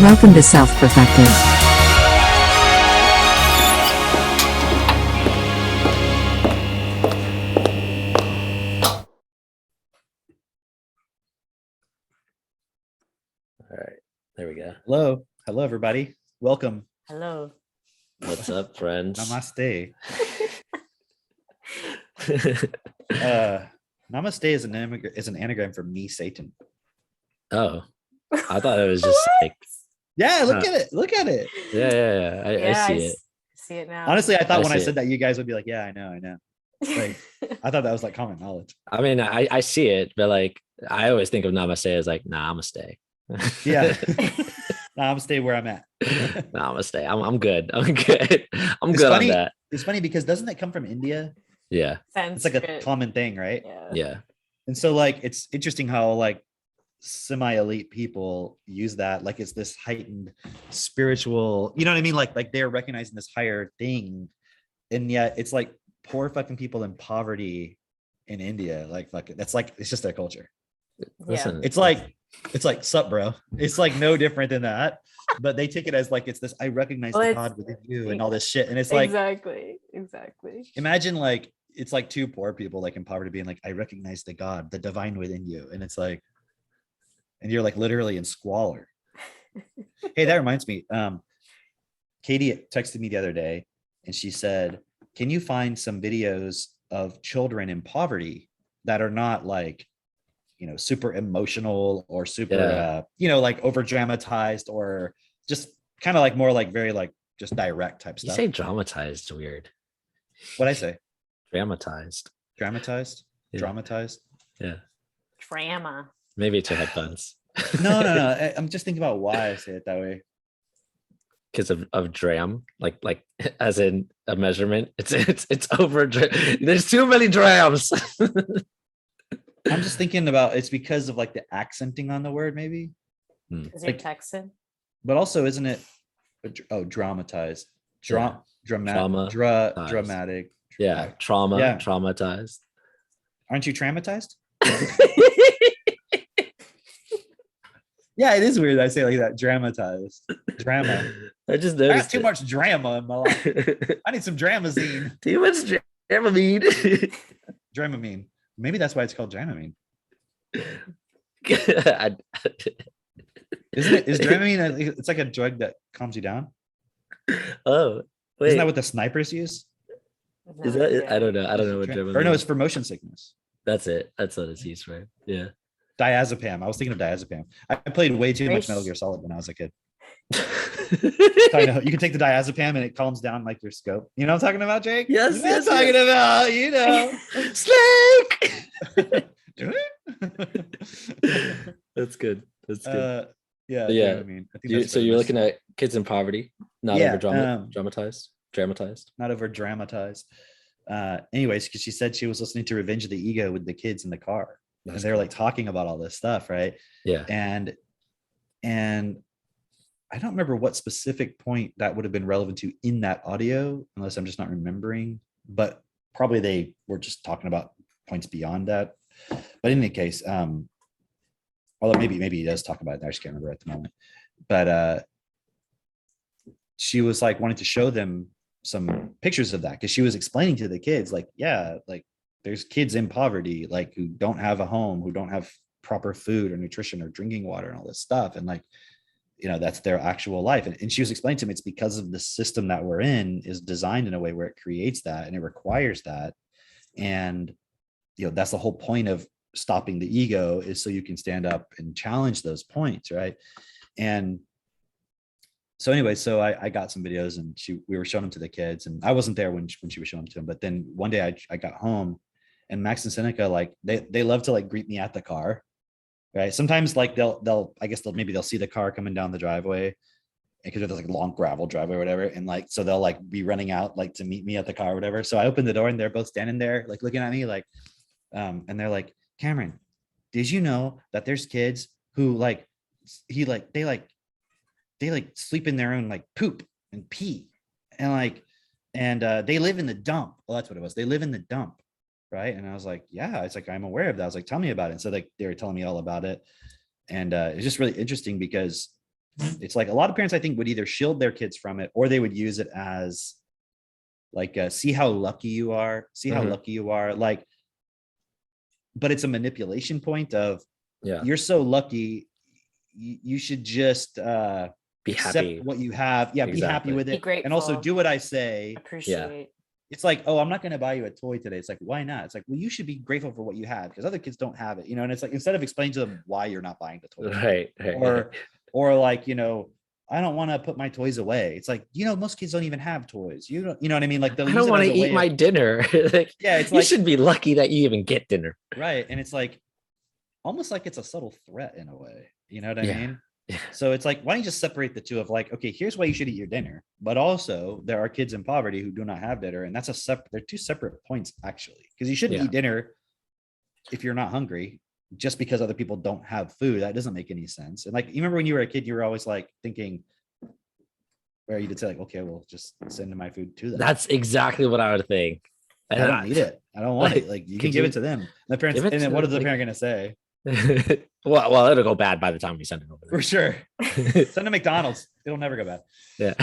Welcome to Self-Perfected. All right, there we go. Hello, everybody. Welcome. Hello. What's up, friends? Namaste. Namaste is an anagram for me, Satan. Oh, I thought it was just like, Yeah, look at it. Look at it. yeah. I see it. See it now. Honestly, I thought when I see said it. that, you guys would be like, "Yeah, I know." Like, I thought that was like common knowledge. I mean, I see it, but like, I always think of namaste as like namaste. Yeah. Namaste where I'm at. Namaste. I'm good. I'm good. I'm It's good funny, on that. It's funny because doesn't it come from India? Yeah. It's like a common thing, right? Yeah. And so like it's interesting how like semi-elite people use that like it's this heightened spiritual, you know what I mean? Like they're recognizing this higher thing, and yet it's like poor fucking people in poverty in India. Like fucking that's like it's just their culture. Listen, It's like sup, bro. It's like no different than that. But they take it as like it's this I recognize the God within you and all this shit. And it's like exactly. Imagine like it's like two poor people like in poverty being like, I recognize the God, the divine within you. And it's like, and you're like literally in squalor. Hey, that reminds me. Katie texted me the other day and she said, can you find some videos of children in poverty that are not like, you know, super emotional or super, like over dramatized or just kind of like more like very like just direct type stuff. You say dramatized weird. What'd I say? Dramatized. Dramatized? Yeah. Dramatized? Yeah. Drama. Maybe it's your headphones. No. I'm just thinking about why I say it that way. Because of dram, like as in a measurement. It's over. There's too many drams. I'm just thinking about it's because of like the accenting on the word, maybe. Because you're Texan. But also, isn't it? Dramatized. Dramatic. Yeah, trauma. Yeah. Traumatized. Aren't you traumatized? Yeah, it is weird. I say like that. Dramatized. Drama. I just I noticed got too much drama in my life. I need some Dramazine. Too much Dramamine. Dramamine. Maybe that's why it's called Dramamine. Isn't it? Is Dramamine? It's like a drug that calms you down. Oh, wait. Isn't that what the snipers use? Is that it? I don't know. I don't know what Dramamine. Or no, it's for motion sickness. That's it. That's what it's used for. Yeah. Diazepam. I was thinking of diazepam. I played way too much Metal Gear Solid when I was a kid. I know you can take the diazepam and it calms down like your scope. You know what I'm talking about, Jake? Yes, you know what I'm talking about. You know, Snake. That's good. That's good. Yeah. I think so you're looking at kids in poverty, not over dramatized. Not over dramatized. Anyways, because she said she was listening to Revenge of the Ego with the kids in the car. And they were like talking about all this stuff, right? Yeah. And I don't remember what specific point that would have been relevant to in that audio, unless I'm just not remembering. But probably they were just talking about points beyond that. But in any case, although maybe he does talk about it. I just can't remember at the moment. But she was like wanting to show them some pictures of that because she was explaining to the kids, like, yeah, like there's kids in poverty, like who don't have a home, who don't have proper food or nutrition or drinking water and all this stuff. And like, you know, that's their actual life. And she was explaining to me, it's because of the system that we're in is designed in a way where it creates that and it requires that. And, you know, that's the whole point of stopping the ego is so you can stand up and challenge those points. Right. And so anyway, so I got some videos and we were showing them to the kids and I wasn't there when she was showing them to them. But then one day I got home and Max and Seneca, like they love to like greet me at the car. Right. Sometimes like they'll see the car coming down the driveway because there's like a long gravel driveway or whatever. And like, so they'll like be running out like to meet me at the car or whatever. So I opened the door and they're both standing there, like looking at me like, and they're like, Cameron, did you know that there's kids who like, they sleep in their own like poop and pee and they live in the dump. Well, that's what it was. They live in the dump. Right. And I was like, yeah, it's like, I'm aware of that. I was like, tell me about it. And so like, they were telling me all about it. And it's just really interesting because It's like a lot of parents, I think, would either shield their kids from it, or they would use it as like, see how lucky you are, see how lucky you are. Like, but it's a manipulation point of, you're so lucky, you should just Be accept happy. what you have. Yeah, be happy Exactly. with Be it. And also grateful. do what I say. Appreciate. It's like, oh, I'm not going to buy you a toy today. It's like, why not? It's like, well, you should be grateful for what you have because other kids don't have it, you know? And it's like, instead of explaining to them why you're not buying the toy, Right. or like, you know, I don't want to put my toys away. It's like, you know, most kids don't even have toys. You don't, you know what I mean? Like, I don't want to eat my dinner. Like, yeah, it's you like, should be lucky that you even get dinner. right. And it's like, almost like it's a subtle threat in a way. You know what I Yeah. mean? So it's like, why don't you just separate the two of like, okay, here's why you should eat your dinner, but also there are kids in poverty who do not have dinner, and that's they're two separate points actually, because you shouldn't eat dinner if you're not hungry just because other people don't have food. That doesn't make any sense. And like, you remember when you were a kid, you were always like thinking, where you did say like, okay, well, just send my food to them. That's exactly what I would think. And I don't need it. I don't want it. Like, you can give it to them. The parents, and then what is the parent gonna say? well, it'll go bad by the time we send it over there. For sure. Send to McDonald's. It'll never go bad. Yeah.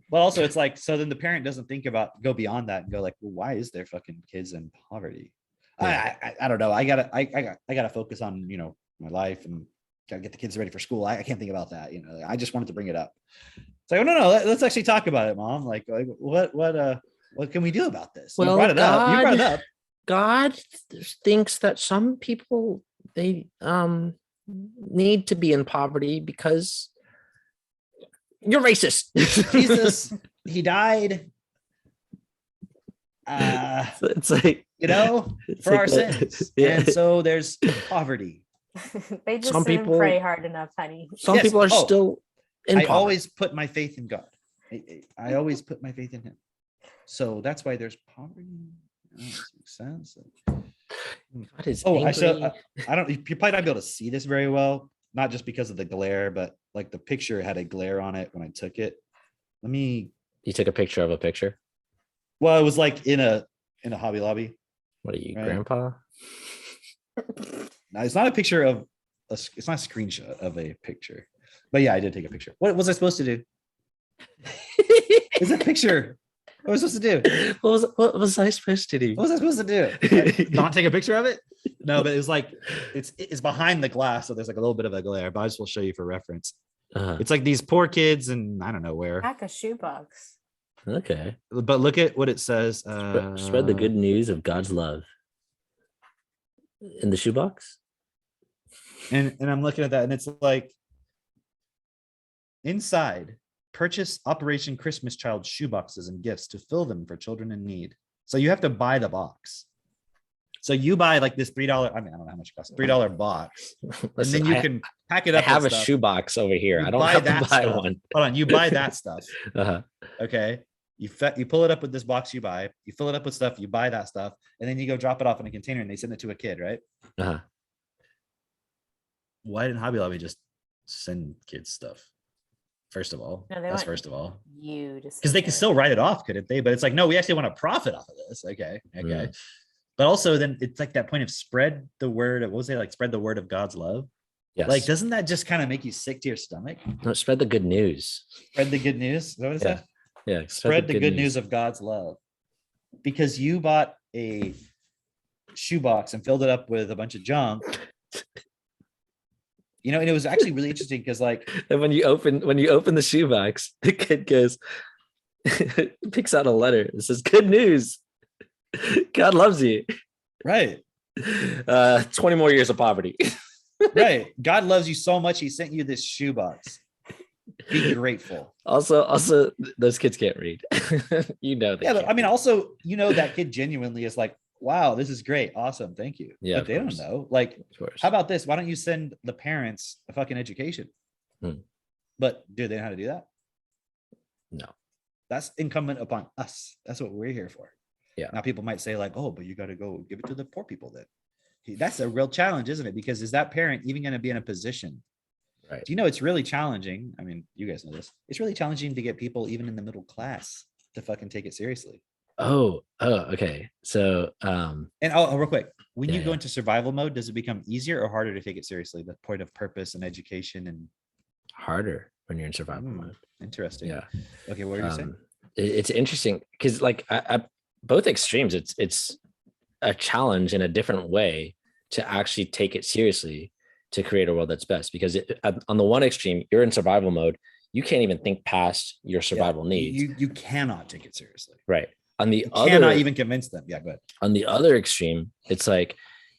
But also it's like, so then the parent doesn't think about, go beyond that and go like, well, why is there fucking kids in poverty? Yeah. I don't know. I gotta focus on, you know, my life and gotta get the kids ready for school. I can't think about that. You know, I just wanted to bring it up. It's like, oh, no, let's actually talk about it, Mom. Like what can we do about this? Well, you brought it up. You brought it up. God thinks that some people, they need to be in poverty because you're racist. Jesus, he died. It's like, you know, for like our sins. Yeah. And so there's poverty. They just Some didn't people- pray hard enough, honey. Some people are still in I poverty. always put my faith in God. I always put my faith in him. So that's why there's poverty. That makes sense. God is Oh, angry. I don't, you probably not be able to see this very well, not just because of the glare, but like the picture had a glare on it when I took it. You took a picture of a picture. Well, it was like in a Hobby Lobby. What are you, Right. grandpa? Now, it's not a picture of it's not a screenshot of a picture, but yeah, I did take a picture. What was I supposed to do? It's a picture. What was I supposed to do? What was I supposed to do? What was I supposed to do? Not take a picture of it? No, but it was like it's behind the glass, so there's like a little bit of a glare. But I just will show you for reference. It's like these poor kids, and I don't know where. Pack a shoebox. Okay. But look at what it says. Spread the good news of God's love in the shoebox. And I'm looking at that, and it's like inside. Purchase Operation Christmas Child shoeboxes and gifts to fill them for children in need. So you have to buy the box. So you buy like this $3. I mean, I don't know how much it costs. $3 box, Listen, and then you can pack it up. I have a stuff. shoebox over here. You I don't buy have that to buy stuff. one. Hold on, you buy that stuff. Uh-huh. Okay, you pull it up with this box you buy. You fill it up with stuff. You buy that stuff, and then you go drop it off in a container, and they send it to a kid, right? Uh-huh. Why didn't Hobby Lobby just send kids stuff? First of all, No, they that's want first of all. You to Because they can still write it off, couldn't they? But it's like, no, we actually want to profit off of this. Okay. But also then it's like that point of spread the word. What was it like? Spread the word of God's love. Yes. Like, doesn't that just kind of make you sick to your stomach? No, spread the good news. Spread the good news. Is that what it said? Yeah. Spread the good news of God's love. Because you bought a shoebox and filled it up with a bunch of junk. You know, and it was actually really interesting because, like, and when you open the shoebox, the kid goes, picks out a letter. It says, "Good news, God loves you." Right. 20 more years of poverty. Right. God loves you so much, he sent you this shoebox. Be grateful. Also, those kids can't read. You know. Yeah, I mean, also, you know, that kid genuinely is like, wow, this is great. Awesome. Thank you. Yeah. But they don't know. Like, Of course. how about this? Why don't you send the parents a fucking education? But do they know how to do that? No. That's incumbent upon us. That's what we're here for. Yeah. Now people might say, like, oh, but you got to go give it to the poor people then. That's a real challenge, isn't it? Because is that parent even going to be in a position? Right. Do you know it's really challenging? I mean, you guys know this. It's really challenging to get people even in the middle class to fucking take it seriously. Oh, okay. So, And real quick, when you go into survival mode, does it become easier or harder to take it seriously? The point of purpose and education and harder when you're in survival Hmm. mode. Interesting. Yeah. Okay, what were you saying? It's interesting because like at both extremes, it's a challenge in a different way to actually take it seriously to create a world that's best. Because on the one extreme, you're in survival mode, you can't even think past your survival needs. You cannot take it seriously. Right. On the You other, cannot even convince them. Yeah, go ahead. on the other extreme, it's like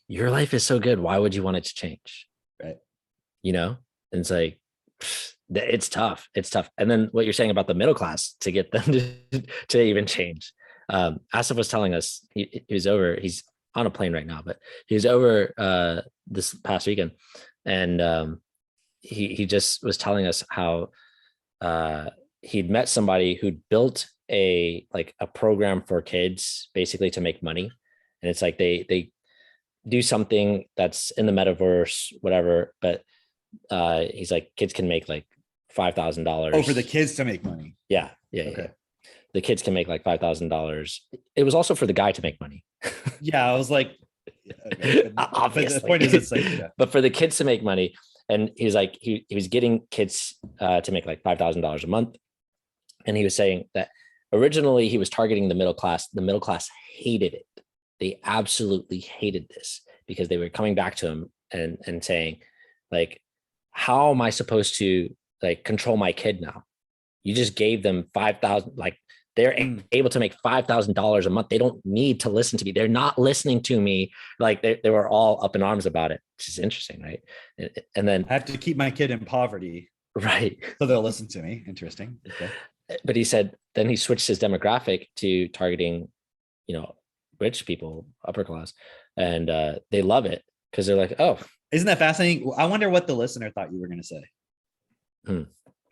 your life is so good. Why would you want it to change? Right. You know, and it's like it's tough. It's tough. And then what you're saying about the middle class to get them to even change. Asif was telling us he was over. He's on a plane right now, but he was over this past weekend, and he just was telling us how he'd met somebody who'd built a program for kids basically to make money, and it's like they do something that's in the metaverse, whatever. But he's like, kids can make like $5,000. Oh, for the kids to make money. Yeah. Okay. The kids can make like $5,000. It was also for the guy to make money. Yeah, I was like, okay, Obviously. But the point is, it's like, yeah. But for the kids to make money, and he's like, he was getting kids to make like $5,000 a month, and he was saying that originally he was targeting the middle class. The middle class hated it. They absolutely hated this because they were coming back to him and saying, like, how am I supposed to like control my kid now? You just gave them 5,000, like they're able to make $5,000 a month. They don't need to listen to me. They're not listening to me. Like they were all up in arms about it, which is interesting, right? And then I have to keep my kid in poverty, right? so they'll listen to me. Interesting. Okay. But he said then he switched his demographic to targeting, rich people, upper class, and they love it because they're like, oh, isn't that fascinating? I wonder what the listener thought you were going to say.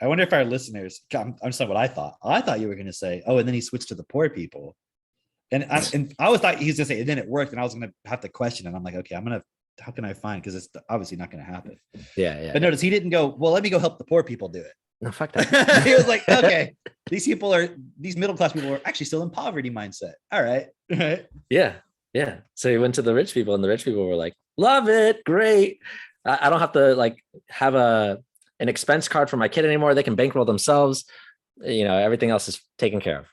I wonder if our listeners, I'm just saying what I thought. I thought you were going to say, oh, and then he switched to the poor people. And I always thought he was going to say, and then it worked. And I was going to have to question it. I'm like, okay, how can I find? Because it's obviously not going to happen. Yeah. But notice he didn't go, well, let me go help the poor people do it. No, fuck that. He was like, okay, these middle class people are actually still in poverty mindset. All right. Yeah. So he went to the rich people, and the rich people were like, love it. Great. I don't have to like have an expense card for my kid anymore. They can bankroll themselves. Everything else is taken care of.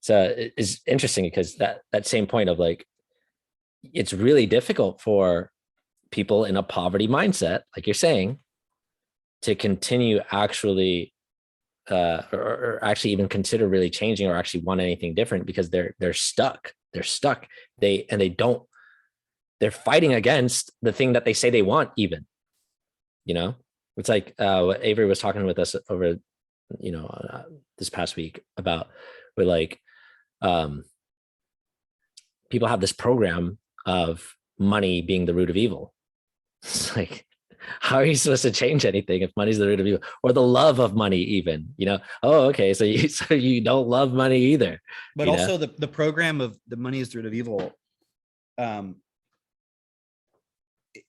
So it's interesting because that same point of like, it's really difficult for people in a poverty mindset, like you're saying, to continue actually or actually even consider really changing or actually want anything different because they're stuck. They're stuck. They're fighting against the thing that they say they want even. It's like what Avery was talking with us over, this past week about with like people have this program of money being the root of evil. It's like, how are you supposed to change anything if money's the root of evil, or the love of money even? Oh, okay, so you don't love money either. But also the program of the money is the root of evil.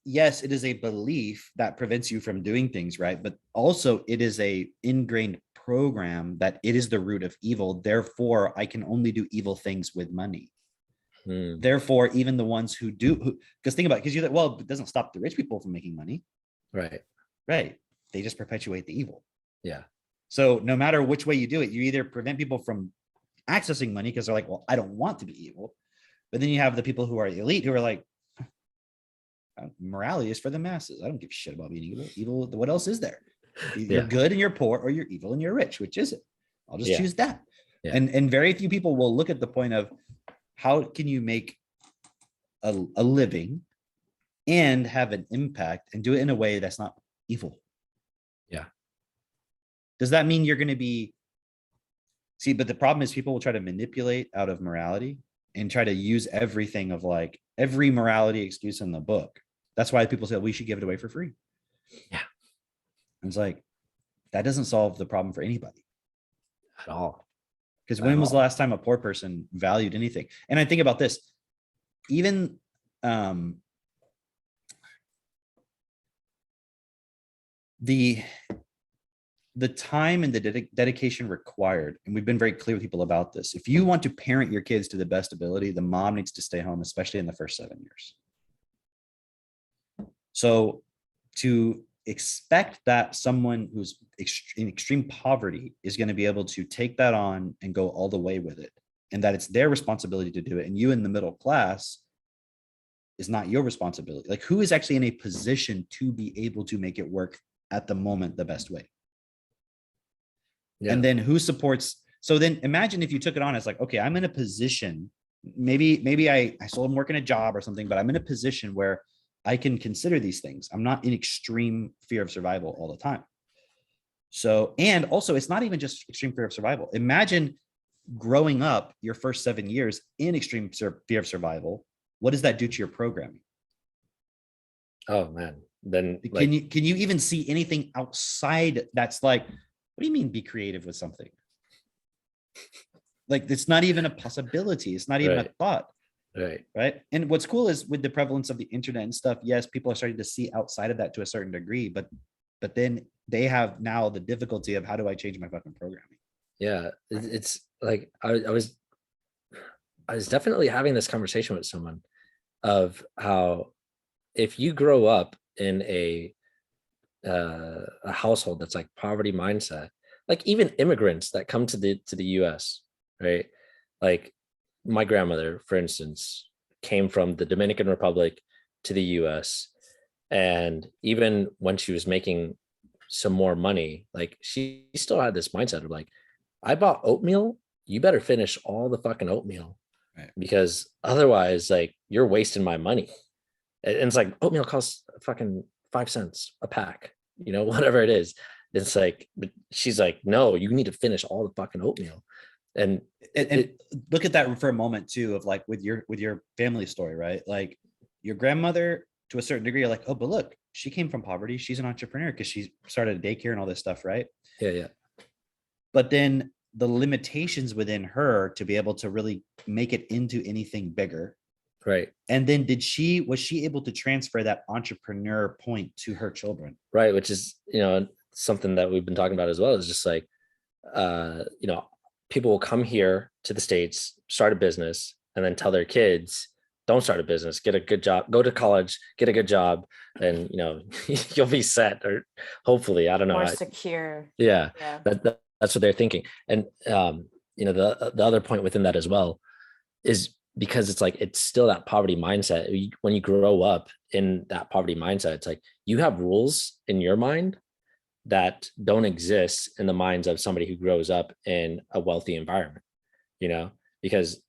Yes, it is a belief that prevents you from doing things right, but also it is a ingrained program that it is the root of evil. Therefore, I can only do evil things with money. Therefore, even the ones who do, because think about it, because you're like, well, it doesn't stop the rich people from making money. Right. They just perpetuate the evil. Yeah. So no matter which way you do it, you either prevent people from accessing money because they're like, well, I don't want to be evil. But then you have the people who are elite who are like, morality is for the masses. I don't give a shit about being evil. Evil, what else is there? You're good and you're poor, or you're evil and you're rich. Which is it? I'll just choose that. Yeah. And very few people will look at the point of how can you make a living and have an impact and do it in a way that's not evil. Yeah. Does that mean you're going to be but the problem is people will try to manipulate out of morality and try to use everything of like every morality excuse in the book. That's why people say we should give it away for free. Yeah. And it's like, that doesn't solve the problem for anybody at all. Because when was the last time a poor person valued anything? And I think about this, even the time and the dedication required, and we've been very clear with people about this. If you want to parent your kids to the best ability, the mom needs to stay home, especially in the first 7 years. So to expect that someone who's in extreme poverty is going to be able to take that on and go all the way with it, and that it's their responsibility to do it. And you in the middle class is not your responsibility. Like, who is actually in a position to be able to make it work at the moment the best way? Yeah. And then who supports? So then imagine if you took it on as like, okay, I'm in a position, maybe I still am working a job or something, but I'm in a position where I can consider these things. I'm not in extreme fear of survival all the time. So, and also it's not even just extreme fear of survival. Imagine growing up your first 7 years in extreme fear of survival. What does that do to your programming? Oh man. Then can you even see anything outside that's like, what do you mean be creative with something? Like, it's not even a possibility. It's not even a thought. Right. And what's cool is with the prevalence of the internet and stuff, yes, people are starting to see outside of that to a certain degree, but then they have now the difficulty of, how do I change my fucking programming? Yeah. It's like, I was definitely having this conversation with someone of how, if you grow up in a household that's like poverty mindset, like even immigrants that come to the US, right? Like my grandmother, for instance, came from the Dominican Republic to the US. And even when she was making some more money, like she still had this mindset of like, I bought oatmeal, you better finish all the fucking oatmeal, because otherwise, like, you're wasting my money. And it's like, oatmeal costs fucking 5 cents a pack, whatever it is. It's like, but she's like, no, you need to finish all the fucking oatmeal. And look at that for a moment too, of like with your family story, right? Like your grandmother, to a certain degree, you're like, oh, but look, she came from poverty. She's an entrepreneur because she started a daycare and all this stuff, right? Yeah. But then the limitations within her to be able to really make it into anything bigger. Right. And then was she able to transfer that entrepreneur point to her children? Right. Which is, something that we've been talking about as well, is just like, people will come here to the States, start a business, and then tell their kids, don't start a business, get a good job, go to college, get a good job, and you'll be set, or hopefully, I don't know, more secure. Yeah. That's what they're thinking. And the other point within that as well is, because it's like, it's still that poverty mindset. When you grow up in that poverty mindset, it's like you have rules in your mind that don't exist in the minds of somebody who grows up in a wealthy environment, because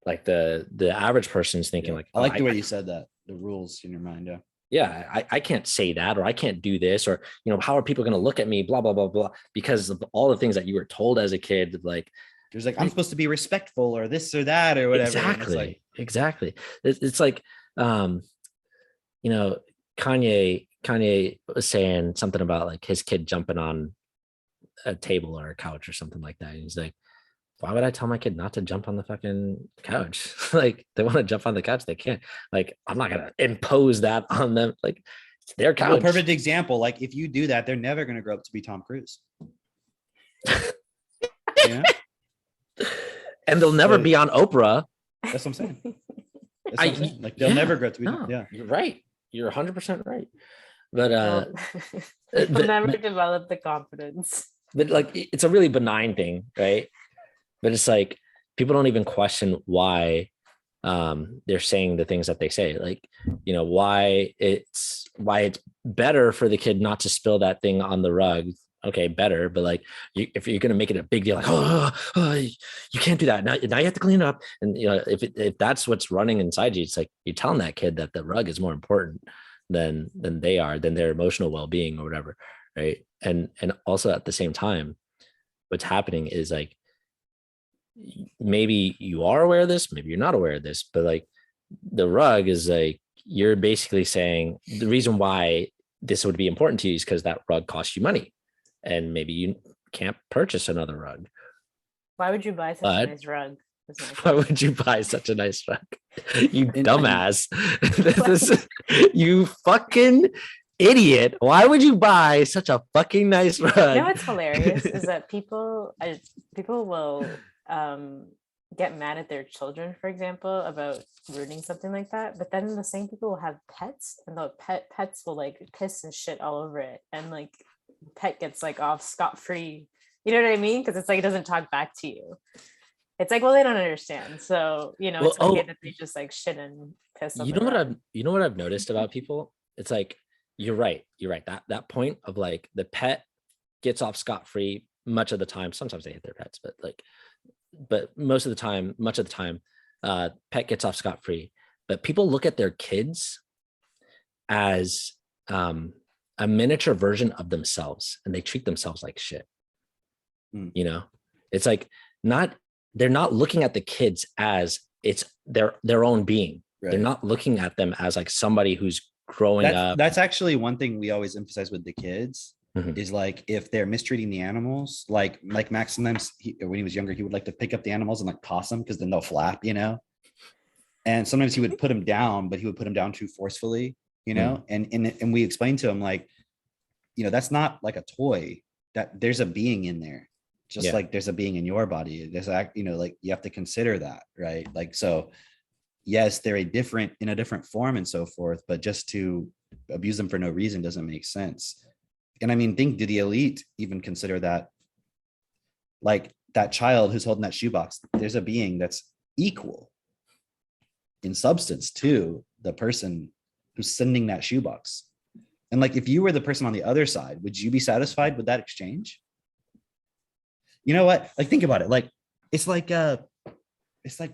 like the average person's thinking like, I like the way you said that, the rules in your mind. I can't say that, or I can't do this, or how are people going to look at me, blah blah blah blah, because of all the things that you were told as a kid. Like, there's like, I'm supposed to be respectful, or this or that, or whatever. Exactly. It's like, Kanye was saying something about like his kid jumping on a table or a couch or something like that. And he's like, why would I tell my kid not to jump on the fucking couch? Like, they want to jump on the couch, they can't. Like, I'm not gonna impose that on them. Like, it's their couch. Well, perfect example. Like, if you do that, they're never gonna grow up to be Tom Cruise. Yeah. And they'll never be on Oprah. That's what I'm saying. Like, they'll never grow up to be. No, you're right. You're 100% right. But they'll never develop the confidence. But like, it's a really benign thing, right? But it's like, people don't even question why they're saying the things that they say. Like, why it's better for the kid not to spill that thing on the rug. Okay, better, but like, if you're gonna make it a big deal, like, you can't do that now you have to clean it up, and if that's what's running inside you, it's like you're telling that kid that the rug is more important than their emotional well-being or whatever, right? And also at the same time, what's happening is like, maybe you are aware of this, maybe you're not aware of this, but like, the rug is like, you're basically saying the reason why this would be important to you is because that rug costs you money, and maybe you can't purchase another rug. Why would you buy such a nice rug? Why would you buy such a nice rug? You dumbass. You fucking idiot. Why would you buy such a fucking nice rug? What's hilarious is that people will get mad at their children, for example, about ruining something like that. But then the same people will have pets, and the pets will like piss and shit all over it, and like pet gets like off scot-free. You know what I mean? Because it's like it doesn't talk back to you. It's like, well, they don't understand. So, Well, it's okay that they just like shit and piss on you the know what ground. I've noticed about people? It's like you're right. That point of like the pet gets off scot-free much of the time. Sometimes they hit their pets, but much of the time, pet gets off scot-free. But people look at their kids as a miniature version of themselves, and they treat themselves like shit. You know, it's like they're not looking at the kids as it's their own being. Right. They're not looking at them as like somebody who's growing up. That's actually one thing we always emphasize with the kids. Is like if they're mistreating the animals, like Max sometimes when he was younger, he would like to pick up the animals and like toss them because then they'll flap, you know. And sometimes he would put them down, but he would put them down too forcefully, you know. And we explained to him like, you know, that's not like a toy. That there's a being in there, just like there's a being in your body. There's you know, like you have to consider that, right? Like so, yes, they're in a different form and so forth, but just to abuse them for no reason doesn't make sense. And I mean, do the elite even consider that, like that child who's holding that shoebox, there's a being that's equal in substance to the person who's sending that shoebox. And like, if you were the person on the other side, would you be satisfied with that exchange? You know what? Like, think about it. Like, it's like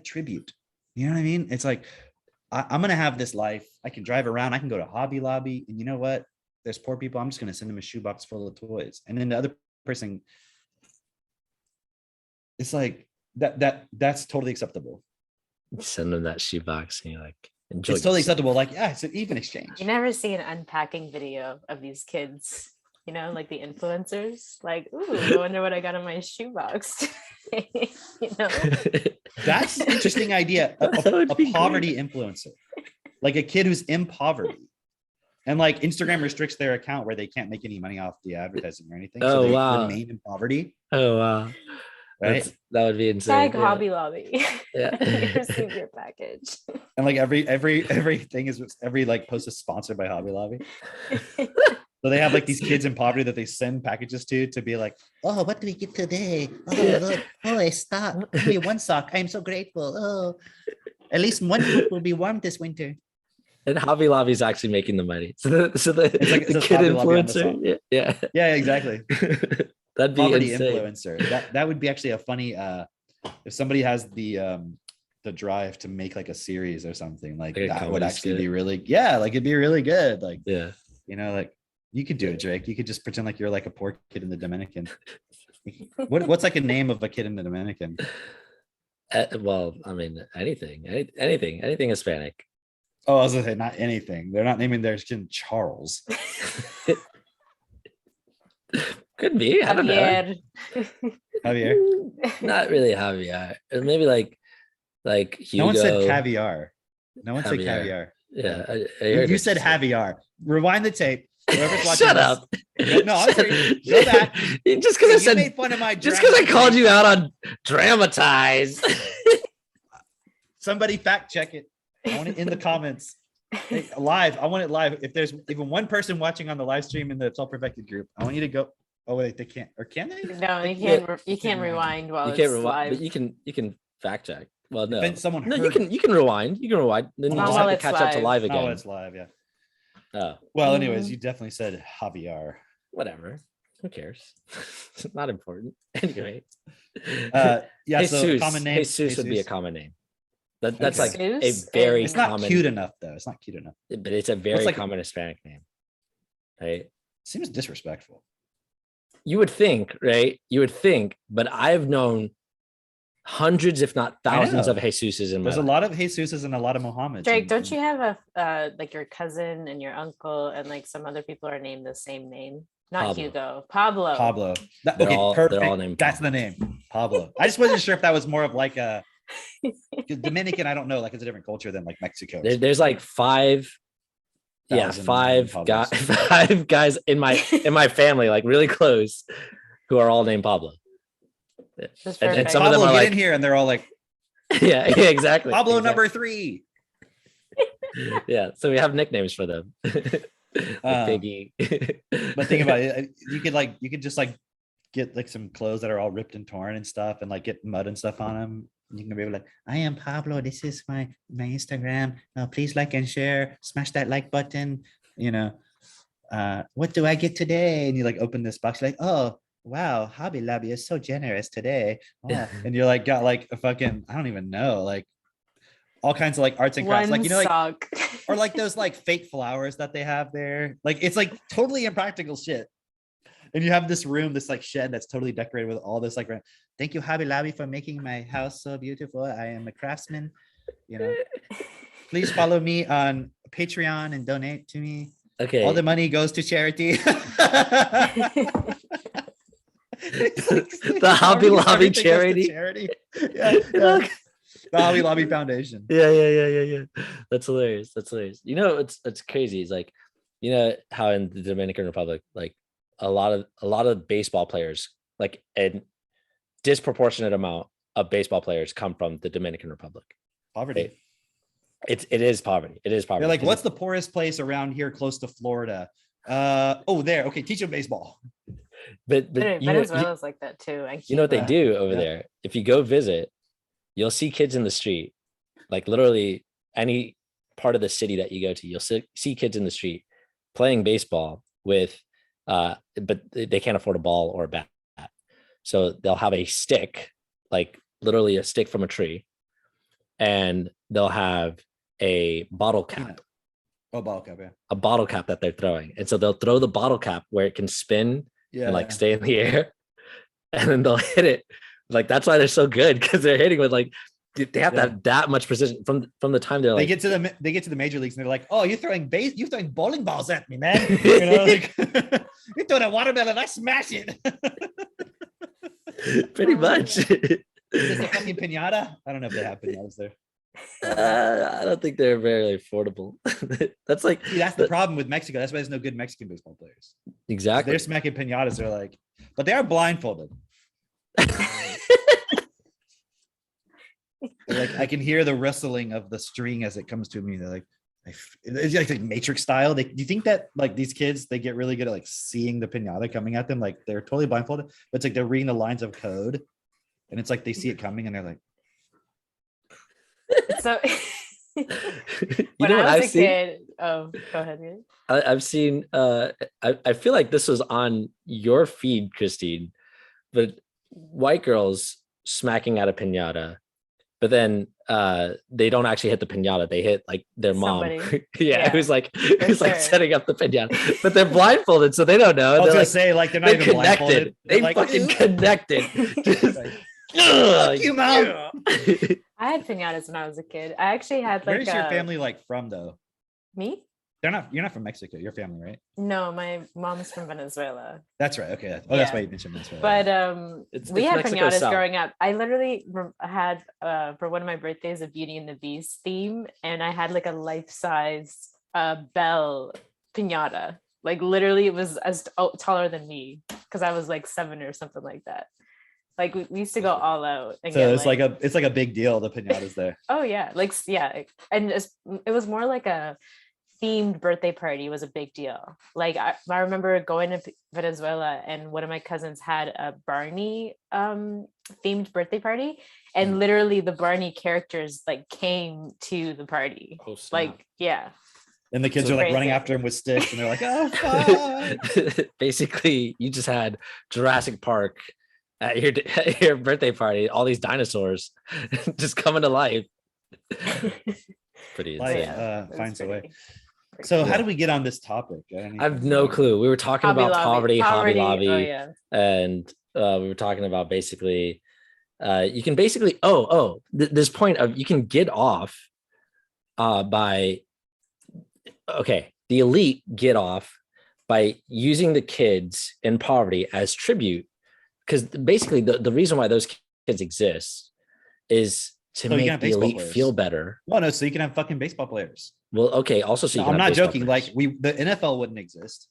tribute. You know what I mean? It's like, I'm going to have this life. I can drive around. I can go to Hobby Lobby. And you know what? There's poor people. I'm just going to send them a shoebox full of toys. And then the other person, it's like that's totally acceptable. Send them that shoebox and you're like, enjoy. It's totally acceptable. Like, yeah, it's an even exchange. You never see an unpacking video of these kids, you know, like the influencers, like, ooh, I wonder what I got in my shoebox. You know, that's an interesting idea. A poverty influencer, like a kid who's in poverty. And like Instagram restricts their account where they can't make any money off the advertising or anything. So they remain in poverty. Oh, wow. Right. That would be insane. Tag Hobby Lobby. Yeah. You receive your package. And like everything is every like post is sponsored by Hobby Lobby. So they have like these kids in poverty that they send packages to be like, oh, what do we get today? Oh, look. Oh, a sock. Give me one sock. I'm so grateful. Oh, at least one foot will be warm this winter. And Hobby Lobby is actually making the money. So the kid influencer. Yeah, exactly. That'd be poverty insane. Influencer. That would be actually a funny if somebody has the drive to make like a series or something like that would actually be really it'd be really good. Like you know, like you could do it, Drake. You could just pretend like you're like a poor kid in the Dominican. What's like a name of a kid in the Dominican? Well, I mean anything Hispanic. Oh, I was gonna say not anything. They're not naming their kid Charles. Could be. I don't know. Javier. Not really Javier. Maybe like Hugo. No one said caviar. No one said caviar. Yeah. You said Javier. Rewind the tape. Whoever's watching Shut up. No, I'm sorry. Go back. Just because I said made fun of my just because I called you out on dramatize. Somebody fact check it. I want it in the comments. Hey, live. I want it live. If there's even one person watching on the live stream in the It's All Perfected group, I want you to go. Oh wait, they can't, or can they? No, you can't. You can't rewind while it's live. But you can fact check. Well, no, you can rewind. You can rewind. Then you just have to catch up to live again. Oh, it's live, yeah. Oh. Well, anyways, you definitely said Javier. Whatever. Who cares? It's not important. Anyway. Jesus, so common name. Jesus would be a common name. That's like a very it's not common. Cute enough though. It's not cute enough. But it's a very common Hispanic name. Right? Seems disrespectful. You would think, right? But I've known hundreds, if not thousands, of Jesuses in my life. There's a lot of Jesuses and a lot of Mohammeds. Drake, don't you have a like your cousin and your uncle and like some other people are named the same name? Not Pablo. Hugo. Pablo. Perfect. They're all named That's the name. Pablo. I just wasn't sure if that was more of like a Dominican. I don't know. Like it's a different culture than like Mexico. There's like five guys in my family, like really close, who are all named Pablo. And some Pablo, of them are get like in here, and they're all like, Yeah, exactly. Pablo exactly. number 3. Yeah, so we have nicknames for them. Like Um, Piggy. But think about it. You could just like get like some clothes that are all ripped and torn and stuff, and like get mud and stuff on them. You can be like, I am Pablo. This is my Instagram. Please like and share. Smash that like button. You know, what do I get today? And you like open this box, like, oh wow, Hobby Lobby is so generous today. Oh, and you're like got like a fucking, I don't even know, like all kinds of like arts and crafts, like One you know, like sock. or like those like fake flowers that they have there. Like it's like totally impractical shit. And you have this room, this like shed that's totally decorated with all this like, thank you, Hobby Lobby, for making my house so beautiful. I am a craftsman. You know, please follow me on Patreon and donate to me. Okay. All the money goes to charity. The Hobby Lobby charity. Yeah. The Hobby Lobby Foundation. Yeah. That's hilarious. You know, it's crazy. It's like, you know how in the Dominican Republic, like a lot of baseball players, like a disproportionate amount of baseball players come from the Dominican Republic. Poverty. Right? It is poverty. They're like, what's the poorest place around here close to Florida? There. Okay, teach them baseball. But Venezuela's like that too. You know what they do over there? If you go visit, you'll see kids in the street, like literally any part of the city that you go to, you'll see kids in the street playing baseball with, but they can't afford a ball or a bat. So they'll have a stick, like literally a stick from a tree, and they'll have a bottle cap. Oh, bottle cap, yeah. A bottle cap that they're throwing. And so they'll throw the bottle cap where it can spin and like stay in the air. And then they'll hit it. Like that's why they're so good, because they're hitting with like they have to have that much precision from the time they're like they get to the major leagues and they're like, oh, you're throwing bowling balls at me, man. You know, like you're throwing a watermelon, I smash it. Pretty much. Is this a fucking pinata? I don't know if they have pinatas there. I don't think they're very affordable. That's like that's the problem with Mexico. That's why there's no good Mexican baseball players. Exactly. They're smacking pinatas. They're like, but they are blindfolded. Like I can hear the rustling of the string as it comes to me. They're like, it's like Matrix style. Do you think that like these kids, they get really good at like seeing the pinata coming at them? Like they're totally blindfolded, but it's like they're reading the lines of code, and it's like they see it coming and they're like. So you know what I've seen? Kid, oh, go ahead. I've seen. I feel like this was on your feed, Christine, but white girls smacking at a pinata. But then they don't actually hit the pinata. They hit like their mom. Yeah, who's like setting up the pinata. But they're blindfolded, so they don't know. I was gonna like, say like they're not even blindfolded. They like, fucking connected. Fuck you, mom. I had pinatas when I was a kid. I actually had like. Where's your family like from though? Me? You're not from Mexico. Your family, right? No, my mom's from Venezuela. That's right. Okay. That's why you mentioned Venezuela. But we had Mexico pinatas growing up. I literally had for one of my birthdays a Beauty and the Beast theme, and I had like a life-size Belle pinata. Like literally, it was as taller than me because I was like 7 or something like that. Like we used to go all out. And so it's like a big deal. The pinatas there. Oh yeah, and it was more like a themed birthday party was a big deal. Like I remember going to Venezuela and one of my cousins had a Barney themed birthday party, and literally the Barney characters like came to the party. Like yeah. And the kids are like running after him with sticks, and they're like, "Oh fuck!" Basically, you just had Jurassic Park at your birthday party. All these dinosaurs just coming to life. Pretty insane. Finds a way. So how did we get on this topic? I have no clue. We were talking about poverty, Hobby Lobby, and we were talking about basically, you can basically, this point of you can get off by, okay, the elite get off by using the kids in poverty as tribute, because basically the reason why those kids exist is to make the elite feel better. Well, no, so you can have fucking baseball players. Well, okay. Also, so I'm not joking. Players. Like the NFL wouldn't exist,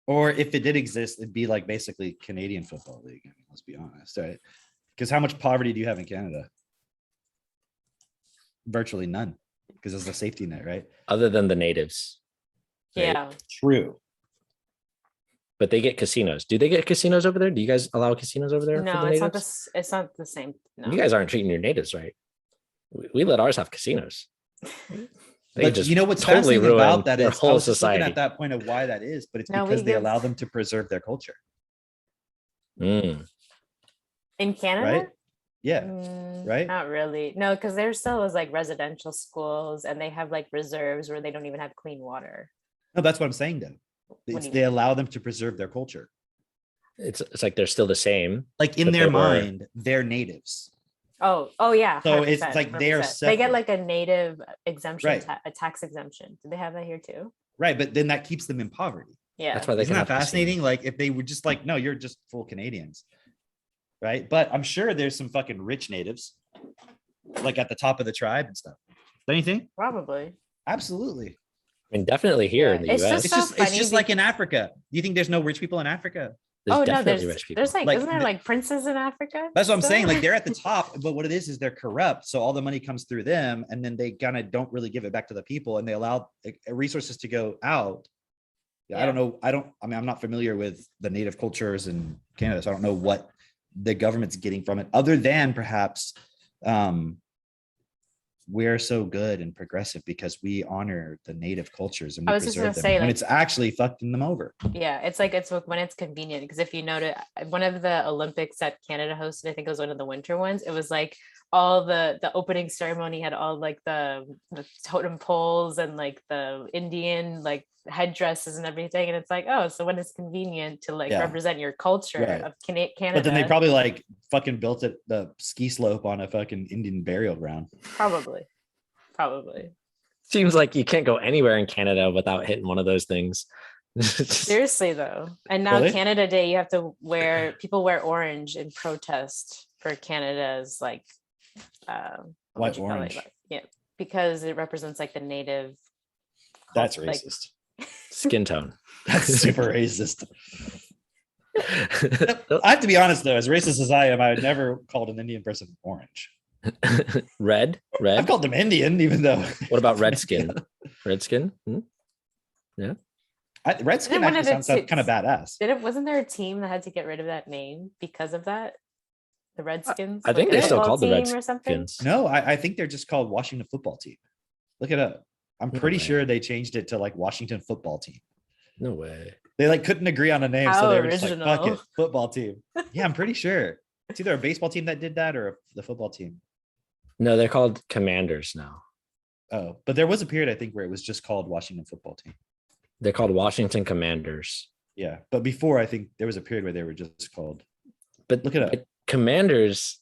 or if it did exist, it'd be like basically Canadian Football League. I mean, let's be honest, right? Because how much poverty do you have in Canada? virtually none because it's a safety net, right? Other than the natives. Right? Yeah. True. But they get casinos. Do they get casinos over there? Do you guys allow casinos over there for No, the it's natives? not the same. No. You guys aren't treating your natives right. We let ours have casinos. They But just you know what's totally fascinating ruin about that their is I whole was just looking society. at that point of why that is, but it's No, because we they give- allow them to preserve their culture, Mm. In Canada? right? Yeah, right? Not really. No, because there still is like residential schools and they have like reserves where they don't even have clean water. No, that's what I'm saying though. do It's, you they mean? allow them to preserve their culture. It's like they're still the same. Like in But their they were- mind, they're natives. Oh yeah. So it's 100%, like they're 100%. They get separate. like a native exemption, Right. a tax exemption. Do they have that here too? Right. But then that keeps them in poverty. Yeah. That's why they Isn't can that have fascinating? casinos. Like if they were just like, no, you're just full Canadians. Right. But I'm sure there's some fucking rich natives like at the top of the tribe and stuff. Don't you think? Probably. Absolutely. I mean, definitely here Yeah, in the it's US. It's so just it's funny just like in Africa. Do you think there's no rich people in Africa? There's No, definitely rich people. there's like, Like, isn't there the- like princes in Africa? That's what I'm saying. still? Like they're at the top, but what it is they're corrupt. So all the money comes through them, and then they kind of don't really give it back to the people, and they allow resources to go out. Yeah, I Yeah. don't know. I mean, I'm not familiar with the native cultures in Canada, so I don't know what the government's getting from it, other than perhaps we're so good and progressive because we honor the native cultures and I we was just gonna preserve them say, when like- it's actually fucking them over. Yeah, it's like it's when it's convenient. Because if you notice, one of the Olympics that Canada hosted, I think it was one of the winter ones. It was like all the opening ceremony had all like the totem poles and like the Indian like headdresses and everything. And it's like, oh, so when it's convenient to like Yeah. represent your culture Right. of Canada, But then they probably like fucking built it the ski slope on a fucking Indian burial ground. probably. Seems like you can't go anywhere in Canada without hitting one of those things. Seriously though, and now Really? Canada Day, you have to people wear orange in protest for Canada's like what would Why you call it? orange? Like, yeah, because it represents like the native. That's cult- like, racist. Skin tone. That's super racist. I have to be honest though, as racist as I am, I would never called an Indian person orange. Red. I've called them Indian, even though. What about redskin? Redskin? Hmm? Redskin one actually of the sounds kind of two- badass. wasn't there a team that had to get rid of that name because of that? The Redskins. I think like a they still football called the team or something? Redskins. No, I think they're just called Washington Football Team. Look it up. I'm No pretty way. sure they changed it to like Washington Football Team. No way. They like couldn't agree on a name, so How they were just like, fuck it, original. football team. Yeah, I'm pretty sure. It's either a baseball team that did that or the football team. No, they're called Commanders now. Oh, but there was a period I think where it was just called Washington Football Team. They're called Washington Commanders. Yeah, but before I think there was a period where they were just called. But Look it up. but Commanders.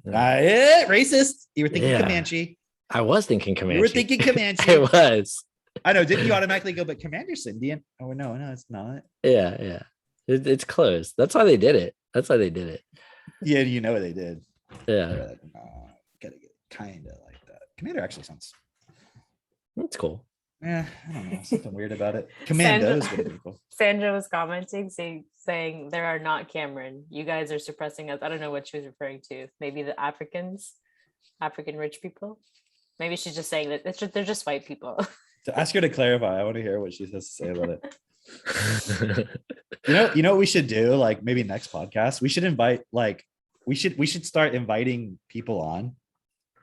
Racist. You were thinking Yeah. Comanche. I was thinking Comanche. You were thinking I Comanche. was. I know. Didn't you automatically go? But Commander's Indian. Oh no, it's not. Yeah. It's close. That's why they did it. Yeah, you know they did. Yeah, They're like, nah, gotta get kind of like that. Commander actually sounds. that's cool. Yeah, I don't know. Something weird about it. Commandos would have been cool. Sandra was commenting saying there are not Cameron. You guys are suppressing us. I don't know what she was referring to. Maybe the African rich people. Maybe she's just saying that they're just white people. To ask her to clarify, I want to hear what she has to say about it. You know what we should do? Like maybe next podcast, we should invite we should start inviting people on,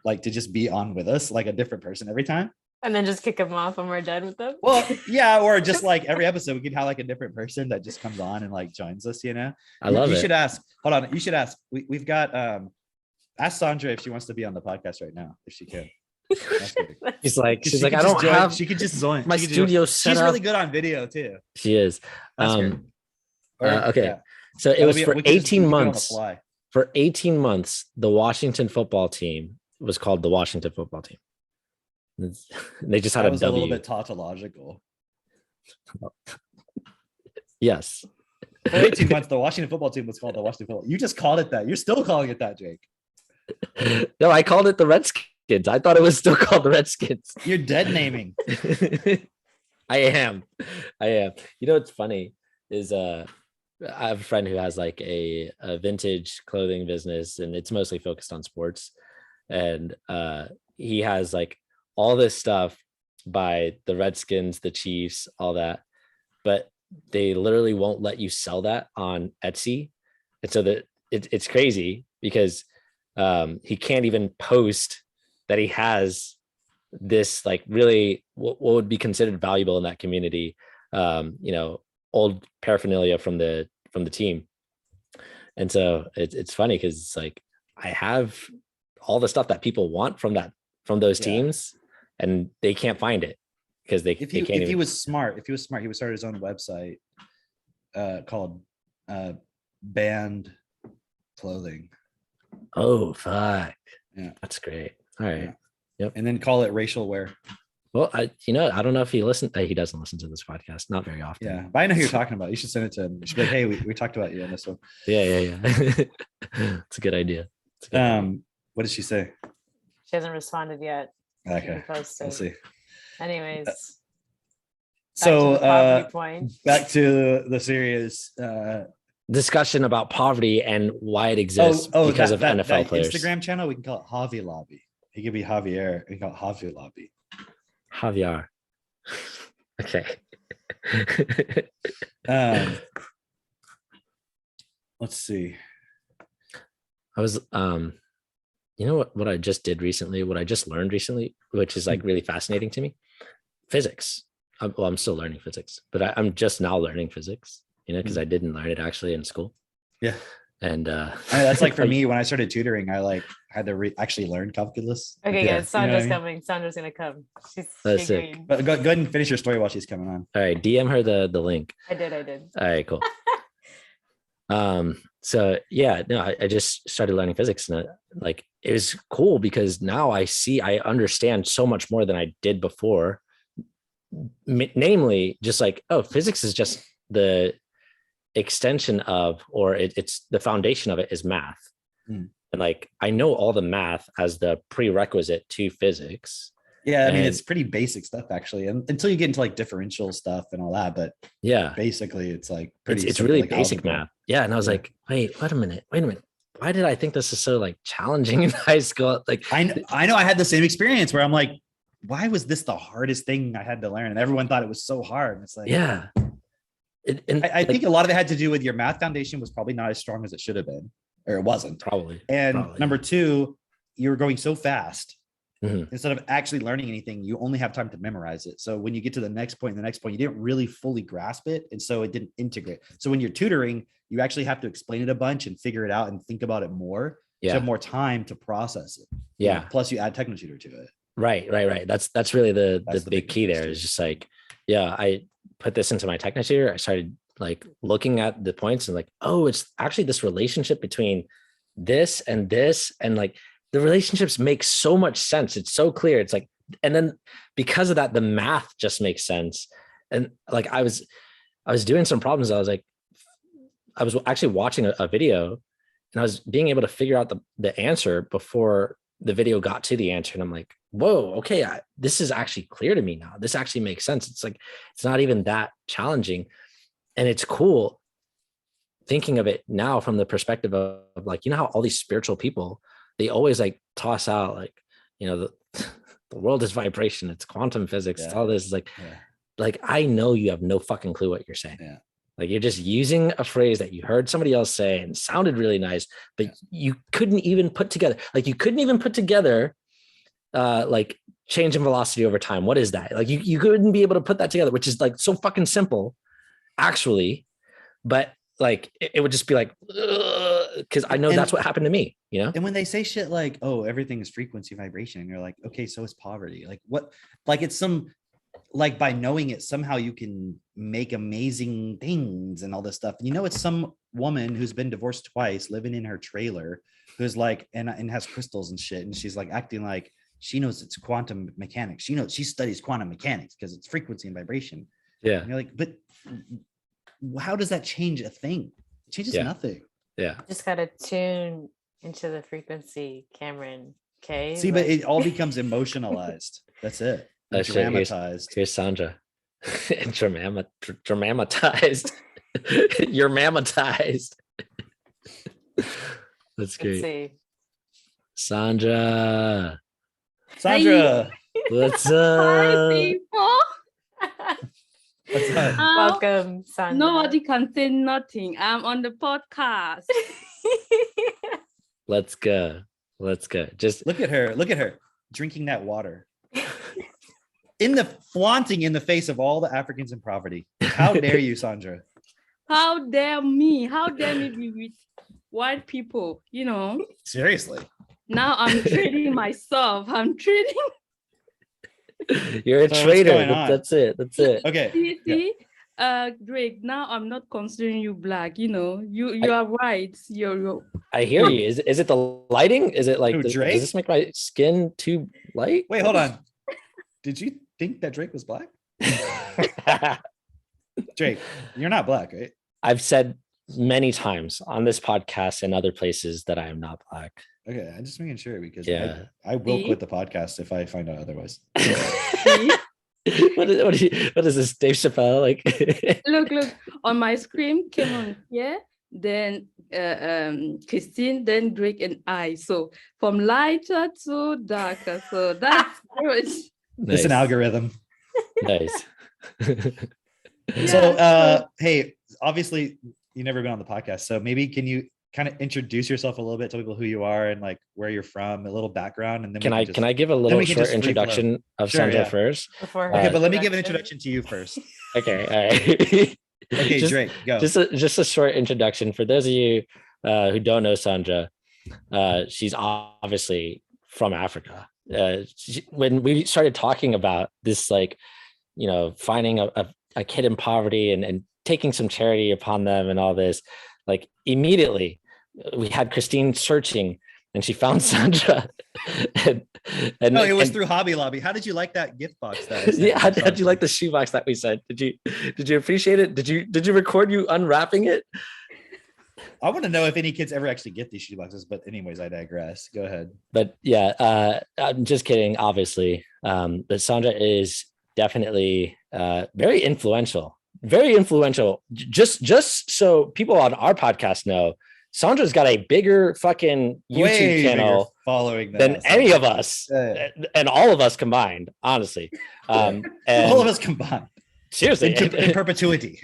like to just be on with us, like a different person every time. And then just kick them off when we're done with them. Well, yeah, or just like every episode we could have like a different person that just comes on and like joins us, you know. I love you it. should ask. Hold on, you should ask. We've got ask Sandra if she wants to be on the podcast right now, if she can. Ask her. she's like, She I could don't just join- have she could just join my she could join. studio set She's up. really good on video too. She is. Ask her. Or- Okay. yeah. So it That'll was be- for we could just- we 18 could do it on the months. fly. For 18 months, the Washington football team was called the Washington football team. They just had That a was a W. little bit tautological. Yes. For 18 months, the Washington football team was called the Washington football. You just called it that. You're still calling it that, Jake. No, I called it the Redskins. I thought it was still called the Redskins. You're dead naming. I am. You know what's funny is I have a friend who has like a vintage clothing business and it's mostly focused on sports. and he has like all this stuff by the Redskins, the Chiefs, all that, but they literally won't let you sell that on Etsy, and so that it's crazy because he can't even post that he has this like really what would be considered valuable in that community, old paraphernalia from the team. And so it's funny because it's like I have all the stuff that people want from those teams, and they can't find it because they can't. If he was smart, he would start his own website called Band Clothing. Oh fuck! Yeah, that's great. All right. Yeah. Yep. And then call it racial wear. Well, I don't know if he listened. He doesn't listen to this podcast, not very often. Yeah, but I know who you're talking about. You should send it to him. You should be like, hey, we talked about you on this one. Yeah. It's a good idea. What did she say? She hasn't responded yet. Okay, we'll see. Anyways, so back to the serious discussion about poverty and why it exists because of NFL players. Instagram channel, we can call it Javi Lobby. He could be Javier. We can call it Javi Lobby. Javier. Okay. Let's see. I was what I just did recently, what I just learned recently, which is like really fascinating to me. Physics. I'm still learning physics, but I'm just now learning physics, because I didn't learn it actually in school. Yeah. And that's like for me, when I started tutoring, I like had to actually learn calculus. Okay, guys, Sandra's coming. Sandra's gonna come. She's sick. But go ahead and finish your story while she's coming on. All right, DM her the link. I did. All right, cool. So yeah, no, I just started learning physics, and like it was cool because now I understand so much more than I did before. Namely, just like, physics is just the extension of, or it's the foundation of it is math. And like I know all the math as the prerequisite to physics. Yeah, I mean it's pretty basic stuff actually, until you get into like differential stuff and all that. But yeah, basically it's like it's really like basic math. Yeah, and I was like, wait a minute. Why did I think this is so like challenging in high school? Like I know I had the same experience where I'm like, why was this the hardest thing I had to learn? And everyone thought it was so hard. And it's like, yeah. I think a lot of it had to do with your math foundation was probably not as strong as it should have been, or it wasn't. Probably. Number two, you were going so fast. Instead of actually learning anything, you only have time to memorize it. So when you get to the next point, you didn't really fully grasp it. And so it didn't integrate. So when you're tutoring, you actually have to explain it a bunch and figure it out and think about it more. Yeah. So you have more time to process it. Yeah. Plus you add Technotutor to it. Right. That's really the big key there is just like, I put this into my Technotutor. I started like looking at the points and like, it's actually this relationship between this and like the relationships make so much sense. It's so clear. It's like, and then because of that, the math just makes sense. And like, I was doing some problems. I was actually watching a video and I was being able to figure out the answer before the video got to the answer. And I'm like, whoa, okay. This is actually clear to me now. This actually makes sense. It's like, it's not even that challenging. And it's cool thinking of it now from the perspective of like, how all these spiritual people, they always like toss out like, the world is vibration. It's quantum physics. It's all this is like, I know you have no fucking clue what you're saying. Yeah. Like you're just using a phrase that you heard somebody else say and sounded really nice, but you couldn't even put together, like change in velocity over time. What is that? Like you couldn't be able to put that together, which is like so fucking simple actually, but like it would just be like, because I know that's what happened to me, And when they say shit like, everything is frequency vibration, and you're like, okay, so is poverty. Like what? Like it's like by knowing it, somehow you can make amazing things and all this stuff. It's some woman who's been divorced twice, living in her trailer, who's like, and has crystals and shit. And she's like acting like she knows it's quantum mechanics. She studies quantum mechanics because it's frequency and vibration. Yeah. And you're like, but how does that change a thing? It changes nothing. Yeah. Just got to tune into the frequency, Cameron. Okay. See, but it all becomes emotionalized. That's it. Dramatized. Here's Sandra. Dramatized. You're mammatized. That's great. Let's see. Sandra. Sandra, What's Hi, up? people. what's up? Welcome, Sandra. Nobody can say nothing. I'm on the podcast. Let's go. Just Look at her drinking that water. Flaunting in the face of all the Africans in poverty. How dare you, Sandra? How dare me? How dare me be with white people? Seriously. Now I'm trading myself. I'm trading. you're a So what's traitor. going on? That's it. Okay. See, Drake. Now I'm not considering you black. You are right. You're. I hear you. Is it the lighting? Is it like Who, does Drake? this make my skin too light? Wait, hold on. Did you think that Drake was black? Drake, you're not black, right? I've said many times on this podcast and other places that I am not black. Okay, I'm just making sure because Yeah. I will See? quit the podcast if I find out otherwise. See? what is this, Dave Chappelle? Like Look on my screen. Cameroon here, then Christine, then Drake and I. So from lighter to darker. So that's good. It's an algorithm. Nice. So hey, obviously you've never been on the podcast, so maybe can you kind of introduce yourself a little bit, tell people who you are and like where you're from, a little background, and then Can I give a little we can short just free flow. introduction of Sure, Sandra yeah. first? Before Okay, her but let me give an introduction. introduction to you first. Okay, all right. Okay, just, Drake, go. just a short introduction for those of you who don't know Sandra. She's obviously from Africa. When we started talking about this, like, finding a kid in poverty and taking some charity upon them and all this, like immediately we had Christine searching and she found Sandra. and No, it was through Hobby Lobby. How did you like that gift box? That I sent yeah, from how'd you like Sandra? the shoebox that we sent? Did you appreciate it? Did you record you unwrapping it? I want to know if any kids ever actually get these shoeboxes, but anyways, I digress. Go ahead. But yeah, I'm just kidding, obviously. But Sandra is definitely very influential. Just so people on our podcast know, Sandra's got a bigger fucking YouTube Way bigger channel following than us. any of us, Yeah. and all of us combined, honestly. And All of us combined seriously, in perpetuity.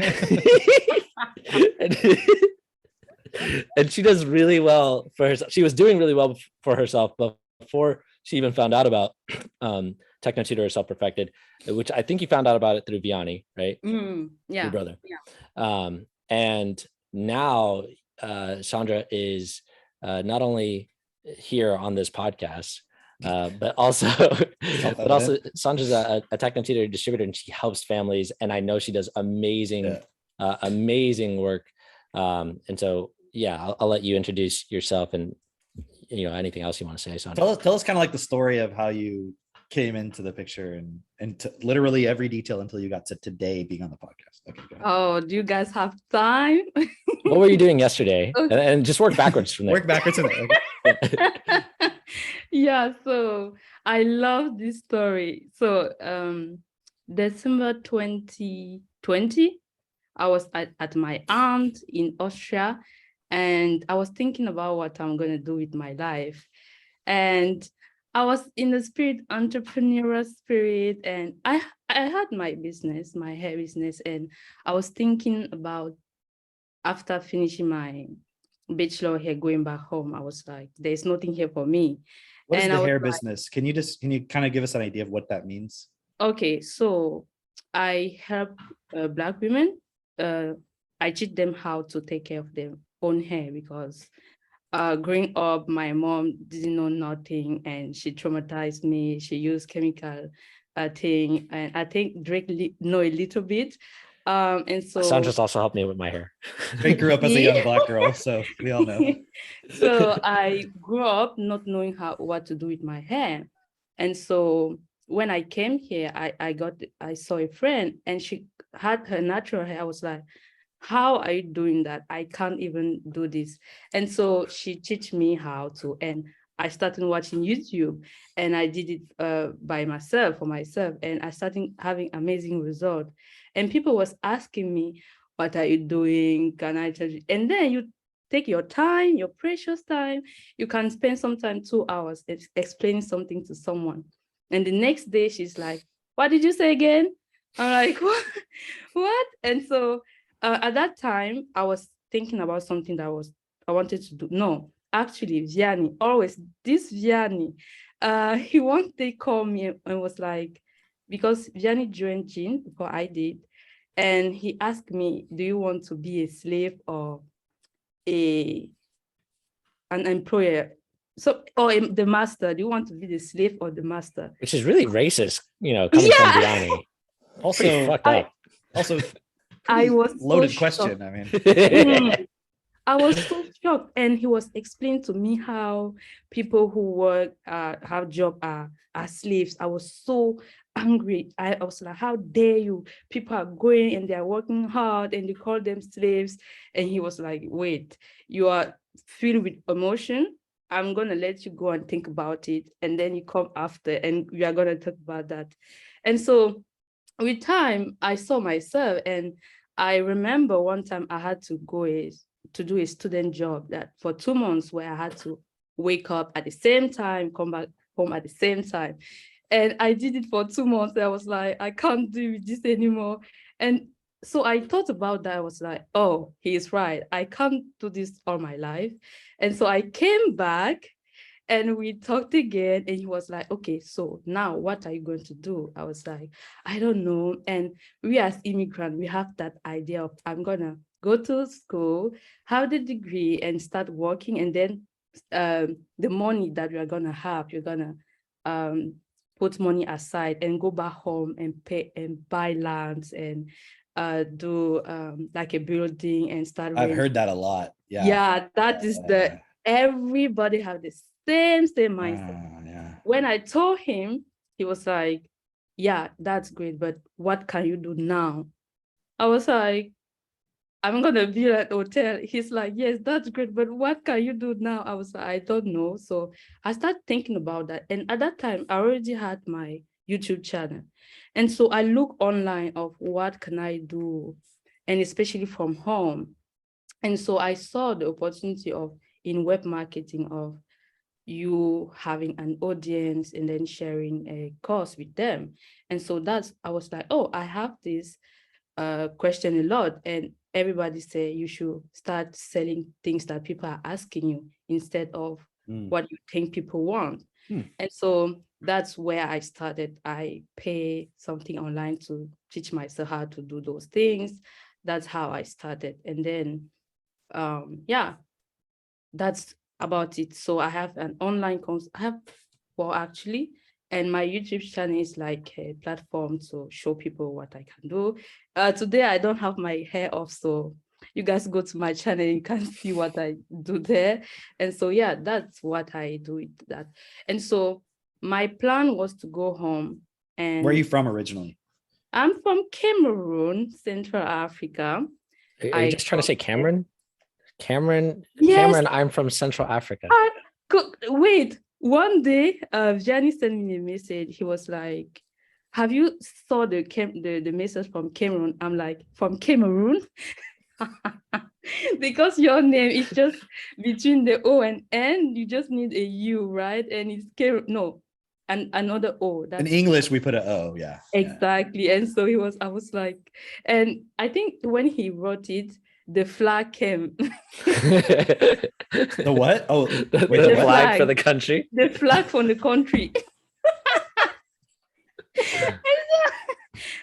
and she does really well for herself. She was doing really well for herself before she even found out about Techno Tutor Self Perfected, which I think you found out about it through Vianney, right? Yeah. Your brother. Yeah. And now Sandra is not only here on this podcast, but also Sandra's a Techno Tutor distributor, and she helps families. And I know she does amazing work. And so, yeah, I'll let you introduce yourself and anything else you want to say, Sandra. Tell us kind of like the story of how you came into the picture and literally every detail until you got to today being on the podcast. Okay, go ahead. Oh, do you guys have time? What were you doing yesterday? Okay. And just work backwards from there. Work backwards in there. Okay. Yeah, so I love this story. So December 2020, I was at my aunt in Austria, and I was thinking about what I'm going to do with my life. And I was in the entrepreneurial spirit, and I had my business, my hair business, and I was thinking about, after finishing my bachelor here, going back home, I was like, there's nothing here for me. What is And the I was hair like, business? Can you kind of give us an idea of what that means? okay, so I help Black women. I teach them how to take care of their own hair, because growing up, my mom didn't know nothing, and she traumatized me. She used chemical thing, and I think Drake know a little bit. And so Sandra's also helped me with my hair. Drake grew up as a young Black girl, so we all know. So I grew up not knowing what to do with my hair. And so when I came here, I saw a friend, and she had her natural hair. I was like, how are you doing that? I can't even do this. And so she teach me how to, and I started watching YouTube, and I did it by myself, for myself, and I started having amazing results. And people was asking me, what are you doing? Can I tell you? And then take your time, your precious time. You can spend sometimes 2 hours explaining something to someone. And the next day she's like, what did you say again? I'm like, what? What? And so at that time, I was thinking about something that I wanted to do. No, actually, Vianney, always this Vianney, he one day called me and was like, because Vianney joined Jean before I did, and he asked me, do you want to be a slave or an employer? So, the master, do you want to be the slave or the master? Which is really racist, coming from Vianney. Pretty Also, fucked up. also, I was so loaded shocked. question. I mean, I was so shocked, and he was explaining to me how people who work, have job are slaves. I was so angry. I was like, how dare you? People are going and they are working hard and they call them slaves. And he was like, wait, you are filled with emotion. I'm gonna let you go and think about it, and then you come after and we are gonna talk about that. And so with time, I saw myself, and I remember one time I had to go to do a student job that for 2 months, where I had to wake up at the same time, come back home at the same time. And I did it for 2 months. I was like, I can't do this anymore. And so I thought about that. I was like, oh, he is right. I can't do this all my life. And so I came back and we talked again, and he was like, okay, so now what are you going to do? I was like, I don't know. And we as immigrants, we have that idea of, I'm gonna go to school, have the degree, and start working. And then the money that you're gonna have, you're gonna put money aside and go back home and pay and buy lands and do like a building and start I've renting. heard that a lot. Yeah. Yeah, that is everybody have the same mindset. Yeah. When I told him, he was like, yeah, that's great, but what can you do now? I was like, I'm gonna be at the hotel. He's like, yes, that's great, but what can you do now? I was like, I don't know. So I started thinking about that. And at that time, I already had my YouTube channel. And so I look online of what can I do, and especially from home. And so I saw the opportunity of in web marketing of you having an audience and then sharing a course with them. And so I was like, oh, I have this question a lot, and everybody say you should start selling things that people are asking you instead of what you think people want. And so that's where I started. I pay something online to teach myself how to do those things. That's how I started. And then yeah, that's about it. So I have an online course. Actually, and my YouTube channel is like a platform to show people what I can do. Today I don't have my hair off, so you guys go to my channel, you can see what I do there. And so yeah, that's what I do with that. And so my plan was to go home. And where are you from originally? I'm from Cameroon, Central Africa. Are you just trying to say Cameron? Cameron, I'm from Central Africa. Wait, one day, Gianni sent me a message. He was like, have you saw the message from Cameroon? I'm like, from Cameroon? Because your name is just between the O and N, you just need a U, right? And it's Cameroon, no, and another O. In English, we put an O, yeah. Exactly. And so I was like, and I think when he wrote it, the flag came. The what? Oh, wait, the flag for the country. The flag from the country.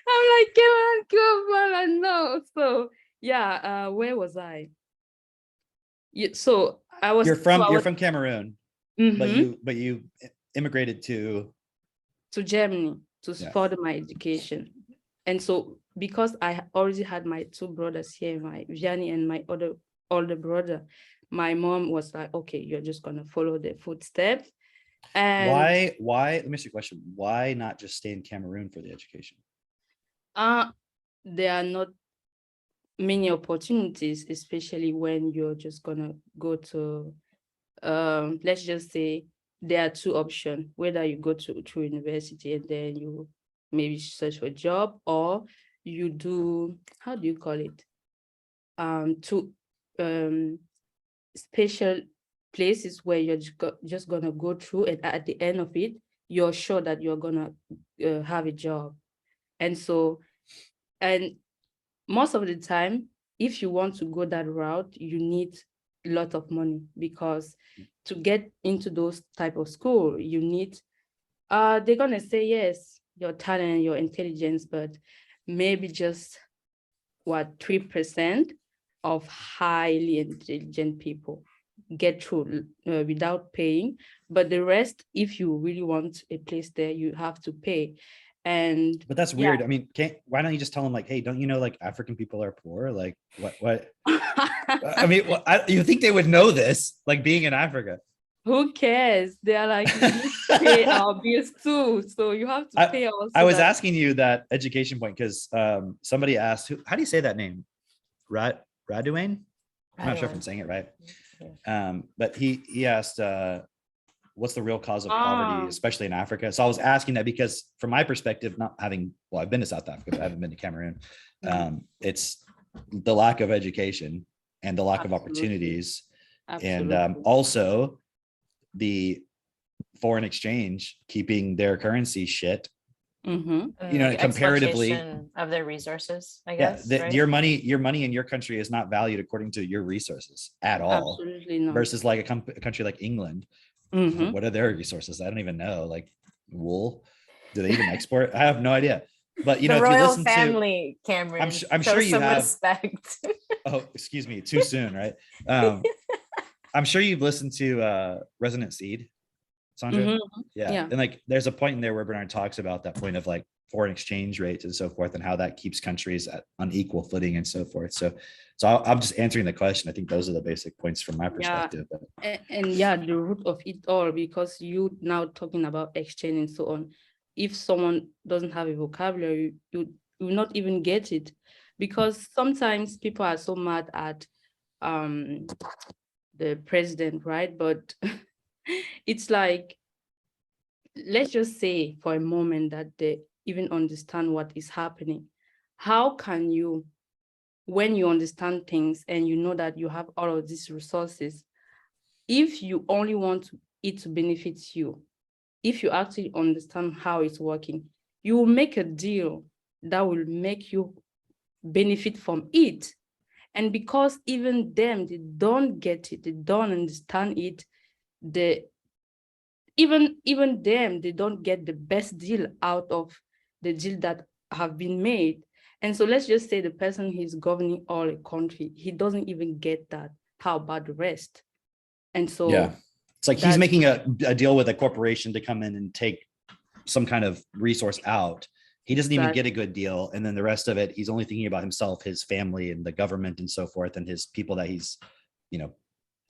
I'm like, come on, no. So yeah, where was I? So I was. You're from Cameroon, but you immigrated to Germany to further my education, and so because I already had my two brothers here, my Vianney and my other older brother, my mom was like, okay, you're just gonna follow the footsteps. And why? Let me ask you a question. Why not just stay in Cameroon for the education? There are not many opportunities, especially when you're just gonna go to let's just say there are two options, whether you go to university and then you maybe search for a job, or you do, how do you call it, special places where you're just gonna go through, and at the end of it, you're sure that you're gonna have a job. And so, and most of the time, if you want to go that route, you need a lot of money, because to get into those type of school, you need, they're gonna say, yes, your talent, your intelligence, but maybe just 3% of highly intelligent people get through without paying. But the rest, if you really want a place there, you have to pay. And But that's weird. I mean, why don't you just tell them like, hey, don't you know like African people are poor? Like what? I mean, you think they would know this, like being in Africa? Who cares? They are like, we need to pay our bills too, so you have to pay also. I was asking you that education point because somebody asked, how do you say that name? Raduane? I'm not sure if I'm saying it right. But he asked, what's the real cause of poverty, especially in Africa? So I was asking that because from my perspective, not having, well, I've been to South Africa, but I haven't been to Cameroon. It's the lack of education and the lack of opportunities. And also the foreign exchange keeping their currency shit. You know, comparatively of their resources, I guess. Yeah, right? your money in your country is not valued according to your resources at all. Absolutely not. Versus like a country like England. What are their resources? I don't even know. Like wool, do they even export? I have no idea. But you know, the if you royal listen family, to, Cameron, I'm sure you have respect. Oh, excuse me, too soon, right? I'm sure you've listened to Resonant Seed, Sandra. Yeah. And like there's a point in there where Bernard talks about that point of like foreign exchange rates and so forth, and how that keeps countries at unequal footing and so forth. So I'm just answering the question. I think those are the basic points from my perspective. And yeah, the root of it all, because you now talking about exchange and so on. If someone doesn't have a vocabulary, you will not even get it, because sometimes people are so mad at the president, right? But it's like, let's just say for a moment that they even understand what is happening. How can you, when you understand things and you know that you have all of these resources, if you only want it to benefit you, if you actually understand how it's working, you will make a deal that will make you benefit from it. And because even them, they don't get it, they don't understand it, even them, they don't get the best deal out of the deal that have been made. And so let's just say the person who's governing all a country, he doesn't even get that. How about the rest? And so yeah, it's like he's making a deal with a corporation to come in and take some kind of resource out. He doesn't even get a good deal. And then the rest of it, he's only thinking about himself, his family, and the government and so forth, and his people that he's, you know,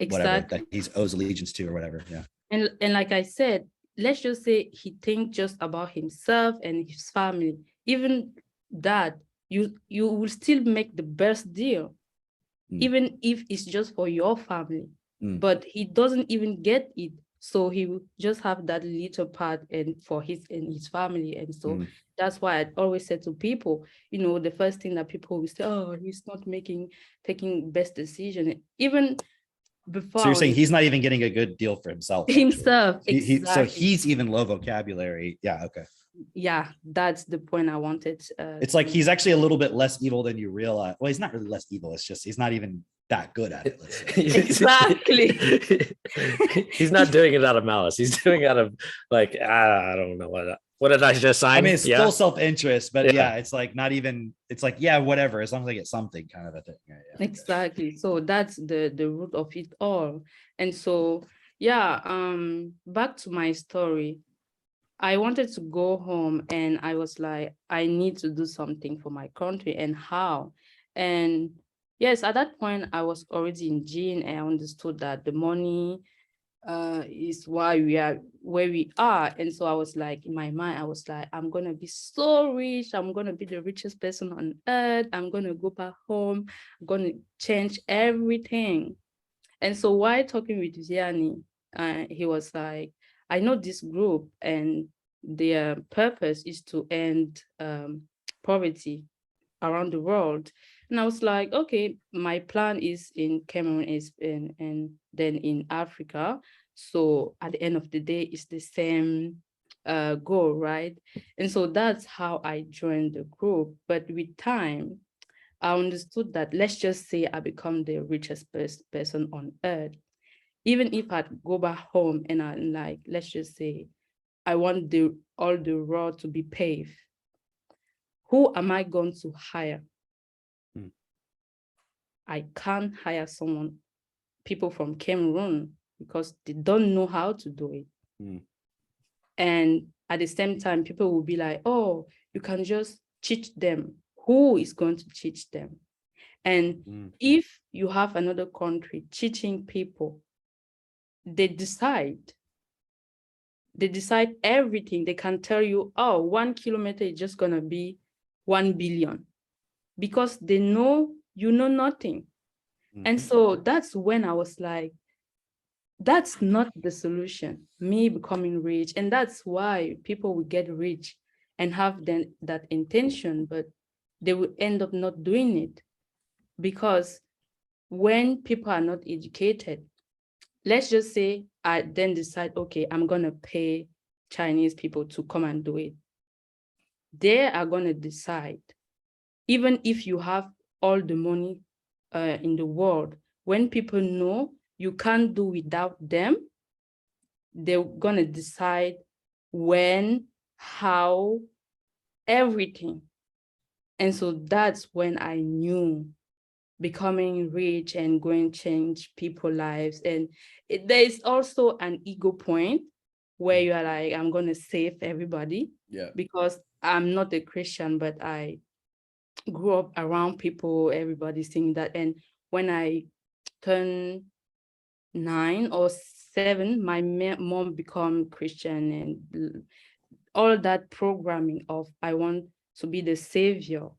whatever, that he's owes allegiance to or whatever. Yeah. And like I said, let's just say he thinks just about himself and his family. Even that, you will still make the best deal, even if it's just for your family. But he doesn't even get it. So he will just have that little part and for his family. And so that's why I always say to people, you know, the first thing that people will say, oh, he's not taking best decision. Even before. So you're saying he's not even getting a good deal for himself. Exactly. So he's even low vocabulary. Yeah. Okay. Yeah, that's the point I wanted. It's like he's actually a little bit less evil than you realize. Well, he's not really less evil. It's just he's not even that good at it. Exactly. He's not doing it out of malice. He's doing it out of like, I don't know what did I just sign? I mean, it's still self-interest, but yeah, it's like not even. It's like whatever, as long as I get something, kind of a thing. Yeah. Exactly. So that's the root of it all. And so back to my story. I wanted to go home and I was like, I need to do something for my country, and how? And yes, at that point, I was already in gym and I understood that the money is why we are where we are. And so I was like, in my mind, I was like, I'm going to be so rich. I'm going to be the richest person on earth. I'm going to go back home. I'm going to change everything. And so while talking with Ziani, he was like, I know this group and their purpose is to end poverty around the world. And I was like, okay, my plan is in Cameroon is and then in Africa. So at the end of the day, it's the same goal, right? And so that's how I joined the group. But with time, I understood that, let's just say I become the richest person on earth. Even if I go back home and I'm like, let's just say I want all the road to be paved, who am I going to hire? I can't hire people from Cameroon, because they don't know how to do it. And at the same time, people will be like, oh, you can just teach them. Who is going to teach them? And if you have another country teaching people, they decide everything. They can tell you, oh, 1 kilometer is just going to be 1 billion, because they know you know nothing. And so that's when I was like, that's not the solution, me becoming rich. And that's why people will get rich and have that intention, but they will end up not doing it. Because when people are not educated, let's just say I then decide, okay, I'm going to pay Chinese people to come and do it. They are going to decide, even if you have all the money in the world, when people know you can't do without them, they're going to decide when, how, everything. And so that's when I knew becoming rich and going to change people's lives. And there is also an ego point where you are like, I'm going to save everybody. Yeah. Because I'm not a Christian, but I grew up around people, everybody saying that. And when I turned 9 or 7, my mom became Christian, and all that programming of I want to be the savior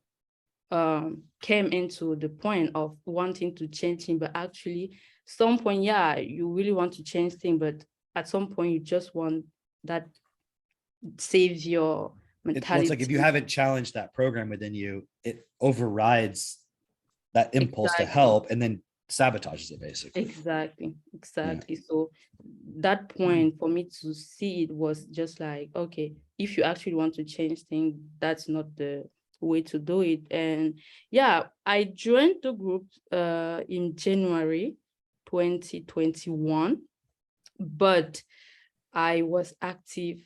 came into the point of wanting to change things. But actually, some point, yeah, you really want to change things, but at some point you just want that savior mentality. It's like if you haven't challenged that program within you, it overrides that impulse to help and then sabotages it, basically. Exactly. Yeah. So that point for me to see it was just like, okay, if you actually want to change things, that's not the way to do it. And yeah, I joined the group in January 2021, but I was active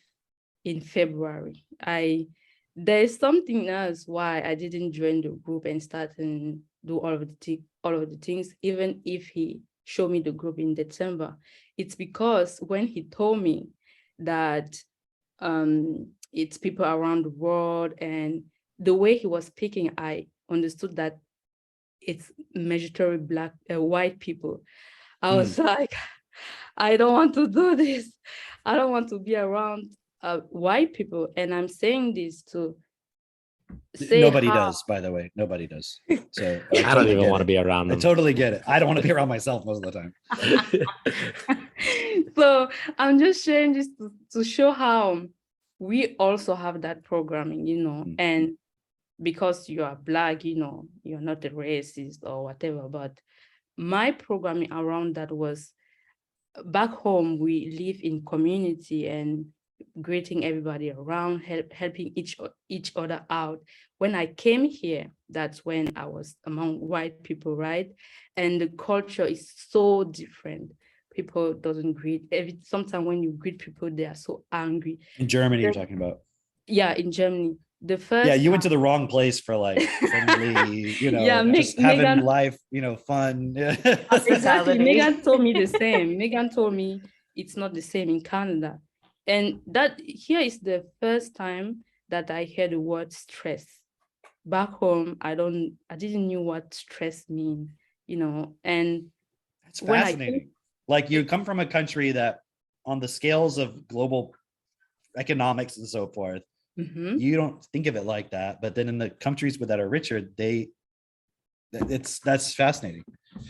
in February. There's something else why I didn't join the group and start and do all of the things, even if he showed me the group in December. It's because when he told me that it's people around the world, and the way he was speaking, I understood that it's majority white people. I was like, I don't want to do this. I don't want to be around white people. And I'm saying this to say nobody does, by the way. Nobody does. So I don't even want to be around them. I totally get it. I don't want to be around myself most of the time. So I'm just sharing this to show how we also have that programming, and because you are Black, you're not a racist or whatever. But my programming around that was, back home, we live in community and greeting everybody around, helping each other out. When I came here, that's when I was among white people, right? And the culture is so different. People doesn't greet. Sometimes when you greet people, they are so angry. In Germany, you're talking about? Yeah, in Germany. The first Yeah, you went to the wrong place for like friendly, yeah, just having Megan, life, fun. Exactly. Megan told me the same. Megan told me it's not the same in Canada. And that here is the first time that I heard the word stress. Back home, I didn't know what stress mean, and it's fascinating. Like you come from a country that on the scales of global economics and so forth, you don't think of it like that. But then in the countries that are richer, that's fascinating.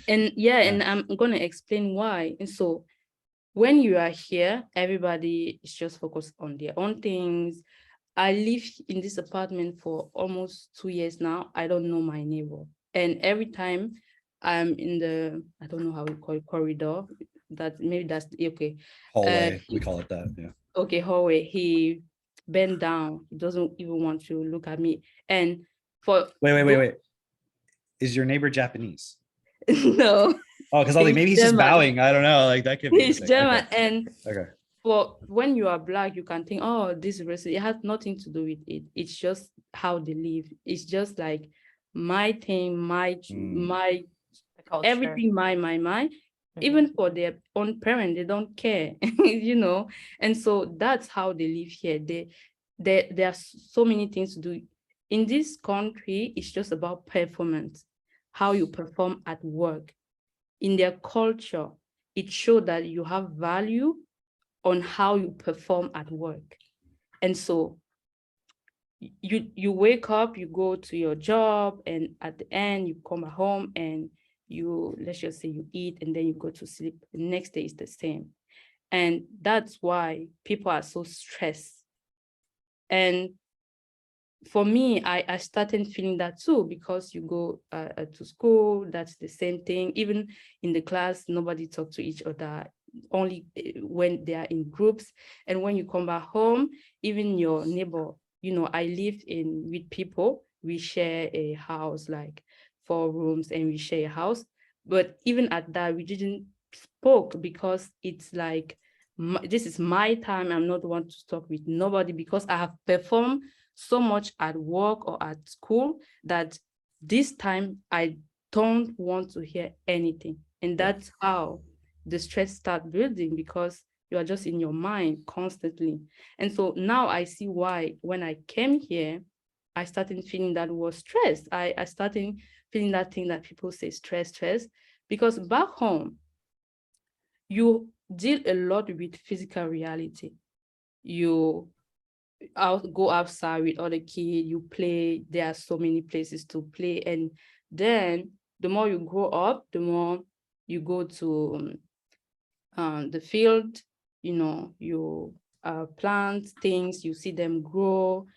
And and I'm going to explain why. And so when you are here, everybody is just focused on their own things. I live in this apartment for almost 2 years now. I don't know my neighbor. And every time I'm in the, I don't know how we call it, corridor, that maybe that's okay. Hallway, we call it that. Yeah. Okay, hallway, he bent down. He doesn't even want to look at me. And for Wait. Is your neighbor Japanese? no, Oh, because I was like, he's maybe he's just German. bowing. I don't know. Like that could be. He's the thing. German. And Okay. for when you are Black, you can think, oh, this race, it has nothing to do with it. It's just how they live. It's just like my thing, my The culture. everything, my. Mhm. Even for their own parent, they don't care, you know. And so that's how they live here. There are so many things to do in this country. It's just about performance, how you perform at work. In their culture, it shows that you have value on how you perform at work. And so you wake up, you go to your job, and at the end you come home and you, let's just say, you eat and then you go to sleep. The next day is the same. And that's why people are so stressed. And for me, I started feeling that too, because you go to school, that's the same thing. Even in the class, nobody talks to each other, only when they are in groups. And when you come back home, even your neighbor, you know, I lived with people, we share a house, like 4 rooms, and we share a house. But even at that, we didn't spoke, because it's like, this is my time. I'm not want to talk with nobody, because I have performed so much at work or at school that this time I don't want to hear anything. And that's how the stress start building, because you are just in your mind constantly. And so now I see why when I came here, I started feeling that was stress. I started feeling that thing that people say stress, because back home, you deal a lot with physical reality. You go outside with other kids, you play, there are so many places to play. And then the more you grow up, the more you go to the field, you know, you plant things, you see them grow.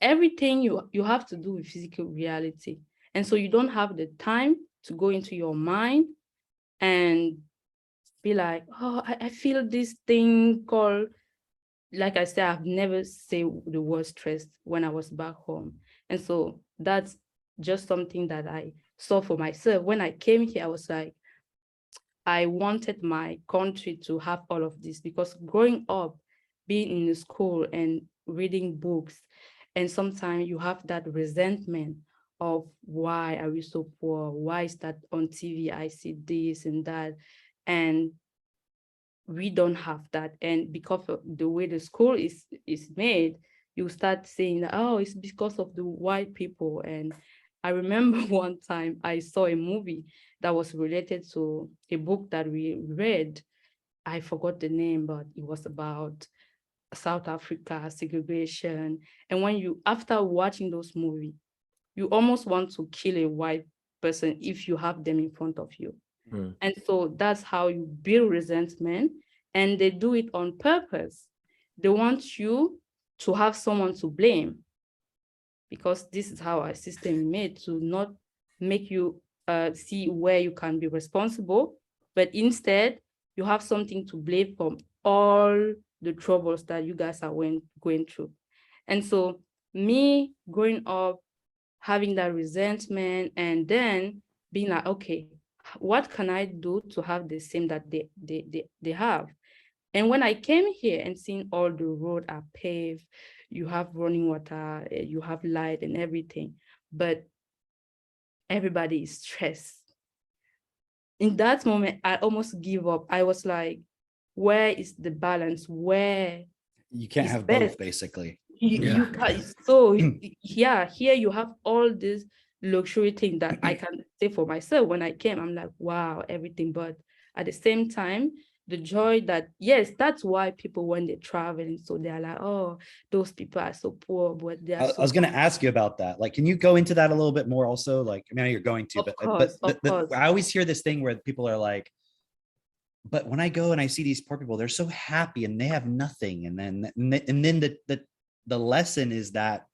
Everything you have to do with physical reality. And so you don't have the time to go into your mind and be like, oh, I feel this thing called, like I said, I've never said the word stress when I was back home. And so that's just something that I saw for myself. When I came here, I was like, I wanted my country to have all of this, because growing up, being in the school and reading books, and sometimes you have that resentment of, why are we so poor? Why is that on TV? I see this and that. And we don't have that. And because of the way the school is made, you start saying, oh, it's because of the white people. And I remember one time I saw a movie that was related to a book that we read. I forgot the name, but it was about South Africa, segregation. And when you, after watching those movies, you almost want to kill a white person if you have them in front of you. And so that's how you build resentment, and they do it on purpose. They want you to have someone to blame, because this is how our system is made, to not make you see where you can be responsible, but instead you have something to blame from all the troubles that you guys are going through. And so me growing up, having that resentment, and then being like, okay, what can I do to have the same that they have? And when I came here and seeing all the road are paved, you have running water, you have light and everything, but everybody is stressed. In that moment, I almost give up. I was like, where is the balance? Where You can't is have best? both, basically. You can, so yeah, here you have all this luxury thing that I can say for myself. When I came, I'm like, wow, everything. But at the same time, the joy that, yes, that's why people, when they travel, and so they're like, oh, those people are so poor, but they are I so was going to ask you about that. Like, can you go into that a little bit more also? Like, I mean, I know you're going to, Of but course, of course. I always hear this thing where people are like, but when I go and I see these poor people, they're so happy and they have nothing. And then the lesson is that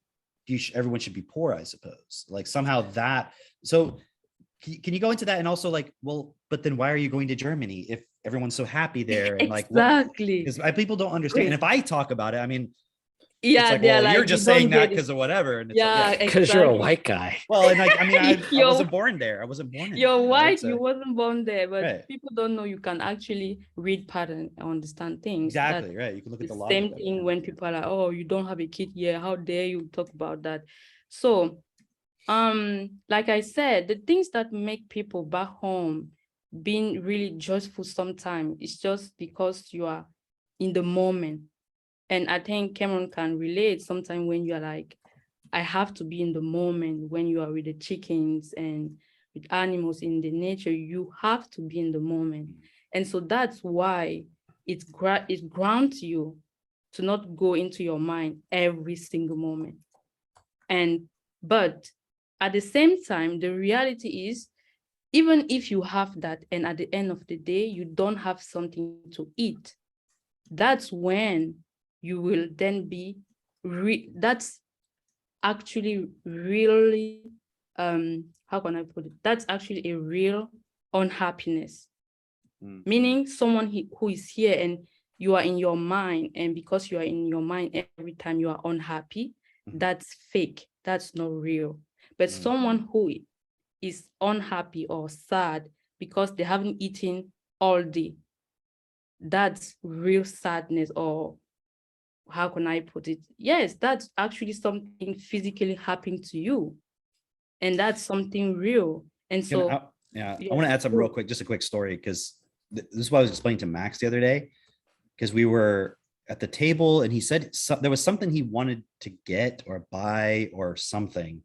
everyone should be poor, I suppose. Like somehow that. So can you go into that? And also like, well, but then why are you going to Germany if everyone's so happy there? And like, what? Exactly. Because people don't understand. And if I talk about it, I mean, it's Yeah, like, they're well, you're like, you just don't saying that get it. because of whatever. And it's Yeah, like, yeah. Because you're a exactly. white guy. Well, and like, I mean, I You're- wasn't born there. I wasn't born in You're there, right? white, So- you wasn't born there, but Right. people don't know you can actually read pattern and understand things. Exactly, right. You can look The at the logic same of it. thing when people are like, oh, you don't have a kid yet. How dare you talk about that? So, like I said, the things that make people back home being really joyful sometimes, it's just because you are in the moment. And I think Cameron can relate sometimes when you're like, I have to be in the moment when you are with the chickens and with animals in the nature, you have to be in the moment. And so that's why it grounds you to not go into your mind every single moment. But at the same time, the reality is, even if you have that, and at the end of the day, you don't have something to eat, that's when you will then be, that's actually really, how can I put it? That's actually a real unhappiness. Meaning someone who is here and you are in your mind, and because you are in your mind every time you are unhappy, that's fake. That's not real. But someone who is unhappy or sad because they haven't eaten all day, that's real sadness, or how can I put it? Yes, that's actually something physically happening to you. And that's something real. And so, I want to add something real quick, just a quick story, because this is what I was explaining to Max the other day, because we were at the table and he said there was something he wanted to get or buy or something.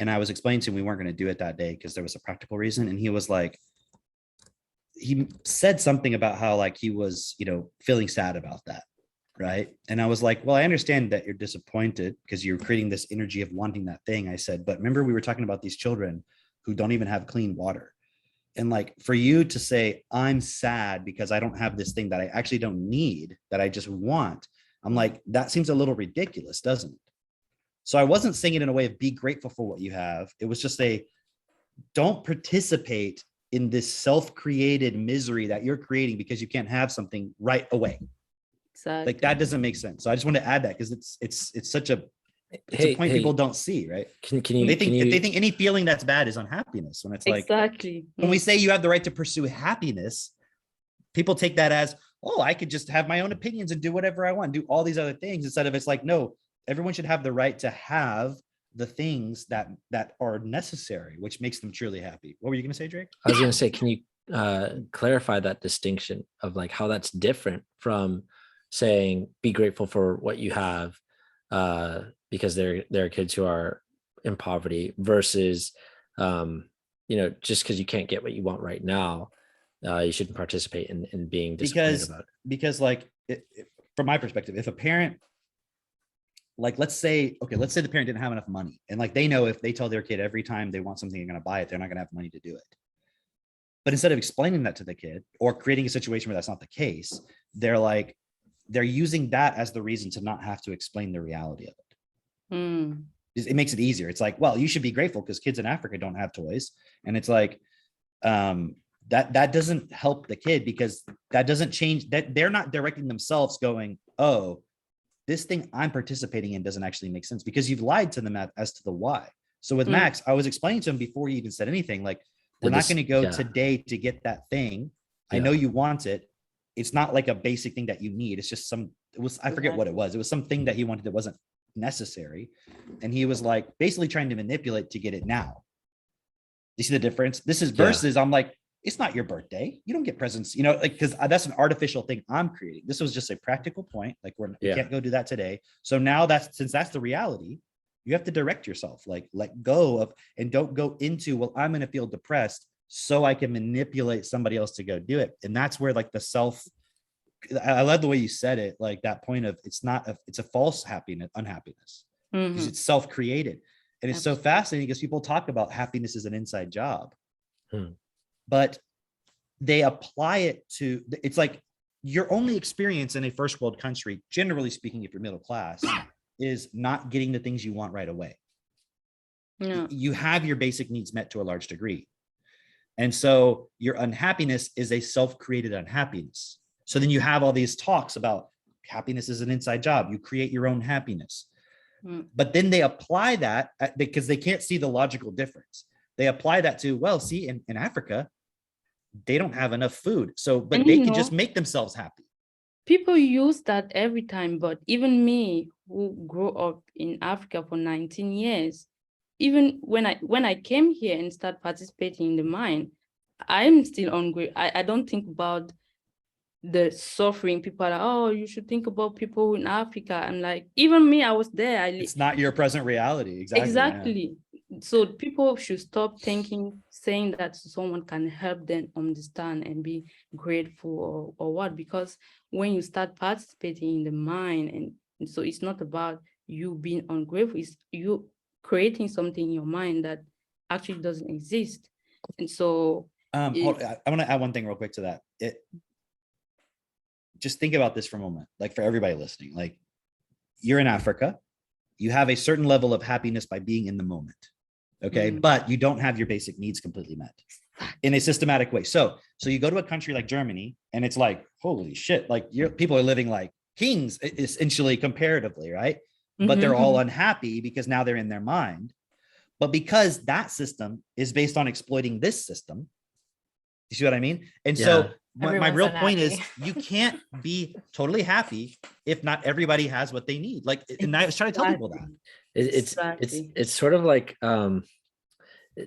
And I was explaining to him we weren't going to do it that day because there was a practical reason. And he was like, he said something about how like he was, feeling sad about that. Right. And I was like, well, I understand that you're disappointed because you're creating this energy of wanting that thing. I said, but remember, we were talking about these children who don't even have clean water. And like, for you to say, I'm sad because I don't have this thing that I actually don't need, that I just want, I'm like, that seems a little ridiculous, doesn't it? So I wasn't saying it in a way of be grateful for what you have. It was just don't participate in this self-created misery that you're creating because you can't have something right away. exactly. Like, that doesn't make sense. So I just want to add that because it's such a point people don't see, right? Can you They think any feeling that's bad is unhappiness, when it's like, exactly. when we say you have the right to pursue happiness, people take that as, oh, I could just have my own opinions and do whatever I want, do all these other things, instead of, it's like, no, everyone should have the right to have the things that are necessary, which makes them truly happy. What were you going to say, Drake? I was going to say, can you clarify that distinction of like how that's different from saying be grateful for what you have because there are kids who are in poverty versus just because you can't get what you want right now, you shouldn't participate in being disappointed about it. Because like, from my perspective, if a parent, like, let's say the parent didn't have enough money, and like, they know if they tell their kid every time they want something, they're going to buy it, they're not going to have money to do it. But instead of explaining that to the kid or creating a situation where that's not the case, they're using that as the reason to not have to explain the reality of it. It makes it easier. It's like, well, you should be grateful because kids in Africa don't have toys. And it's like, that doesn't help the kid, because that doesn't change, that they're not directing themselves going, oh, this thing I'm participating in doesn't actually make sense, because you've lied to them as to the why. So with Max, I was explaining to him before he even said anything, like, we're not going to go today to get that thing. I know you want it. It's not like a basic thing that you need. It's just I forget what it was. It was something that he wanted that wasn't necessary. And he was like basically trying to manipulate to get it now. You see the difference? This is versus I'm like, it's not your birthday. You don't get presents, like, because that's an artificial thing I'm creating. This was just a practical point. Like, we can't go do that today. So now since that's the reality, you have to direct yourself, like, let go of, and don't go into, well, I'm going to feel depressed so I can manipulate somebody else to go do it. And that's where like I love the way you said it, like that point of, it's a false unhappiness, because it's self-created. And it's so fascinating because people talk about happiness as an inside job, but they apply it to, it's like your only experience in a first world country, generally speaking, if you're middle class, is not getting the things you want right away. You have your basic needs met to a large degree. And so your unhappiness is a self-created unhappiness. So then you have all these talks about happiness is an inside job. You create your own happiness. But then they apply that because they can't see the logical difference. They apply that to, well, see, in Africa, they don't have enough food. So, but they can just make themselves happy. People use that every time, but even me, who grew up in Africa for 19 years, even when I came here and start participating in the mine, I'm still hungry. I don't think about the suffering. People are like, oh, you should think about people in Africa. I'm like, even me, I was there. It's not your present reality. Exactly. So people should stop saying that someone can help them understand and be grateful or what, because when you start participating in the mind, and so it's not about you being ungrateful, it's you creating something in your mind that actually doesn't exist. And so I want to add one thing real quick to that. Just think about this for a moment, like for everybody listening, like you're in Africa, you have a certain level of happiness by being in the moment. Okay. But you don't have your basic needs completely met in a systematic way. So you go to a country like Germany and it's like, holy shit, like people are living like kings essentially comparatively, right? But they're all unhappy because now they're in their mind. But because that system is based on exploiting this system, you see what I mean? And so my real point is you can't be totally happy if not everybody has what they need. Like, and I was trying to tell people that. It's sort of like,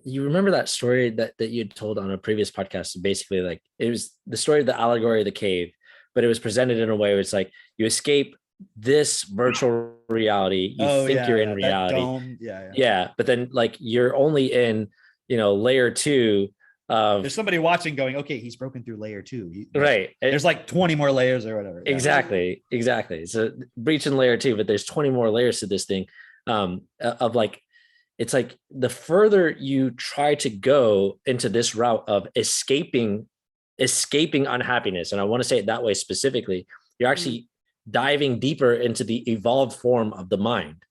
you remember that story that you had told on a previous podcast? Basically, like it was the story of the allegory of the cave, but it was presented in a way where it's like you escape this virtual reality, you think you're in reality. But then like you're only in, layer 2. There's somebody watching going, okay, he's broken through layer 2. Right. There's like 20 more layers or whatever. Exactly. So breaching layer 2, but there's 20 more layers to this thing. Of like, it's like the further you try to go into this route of escaping unhappiness, and I want to say it that way specifically, you're actually diving deeper into the evolved form of the mind,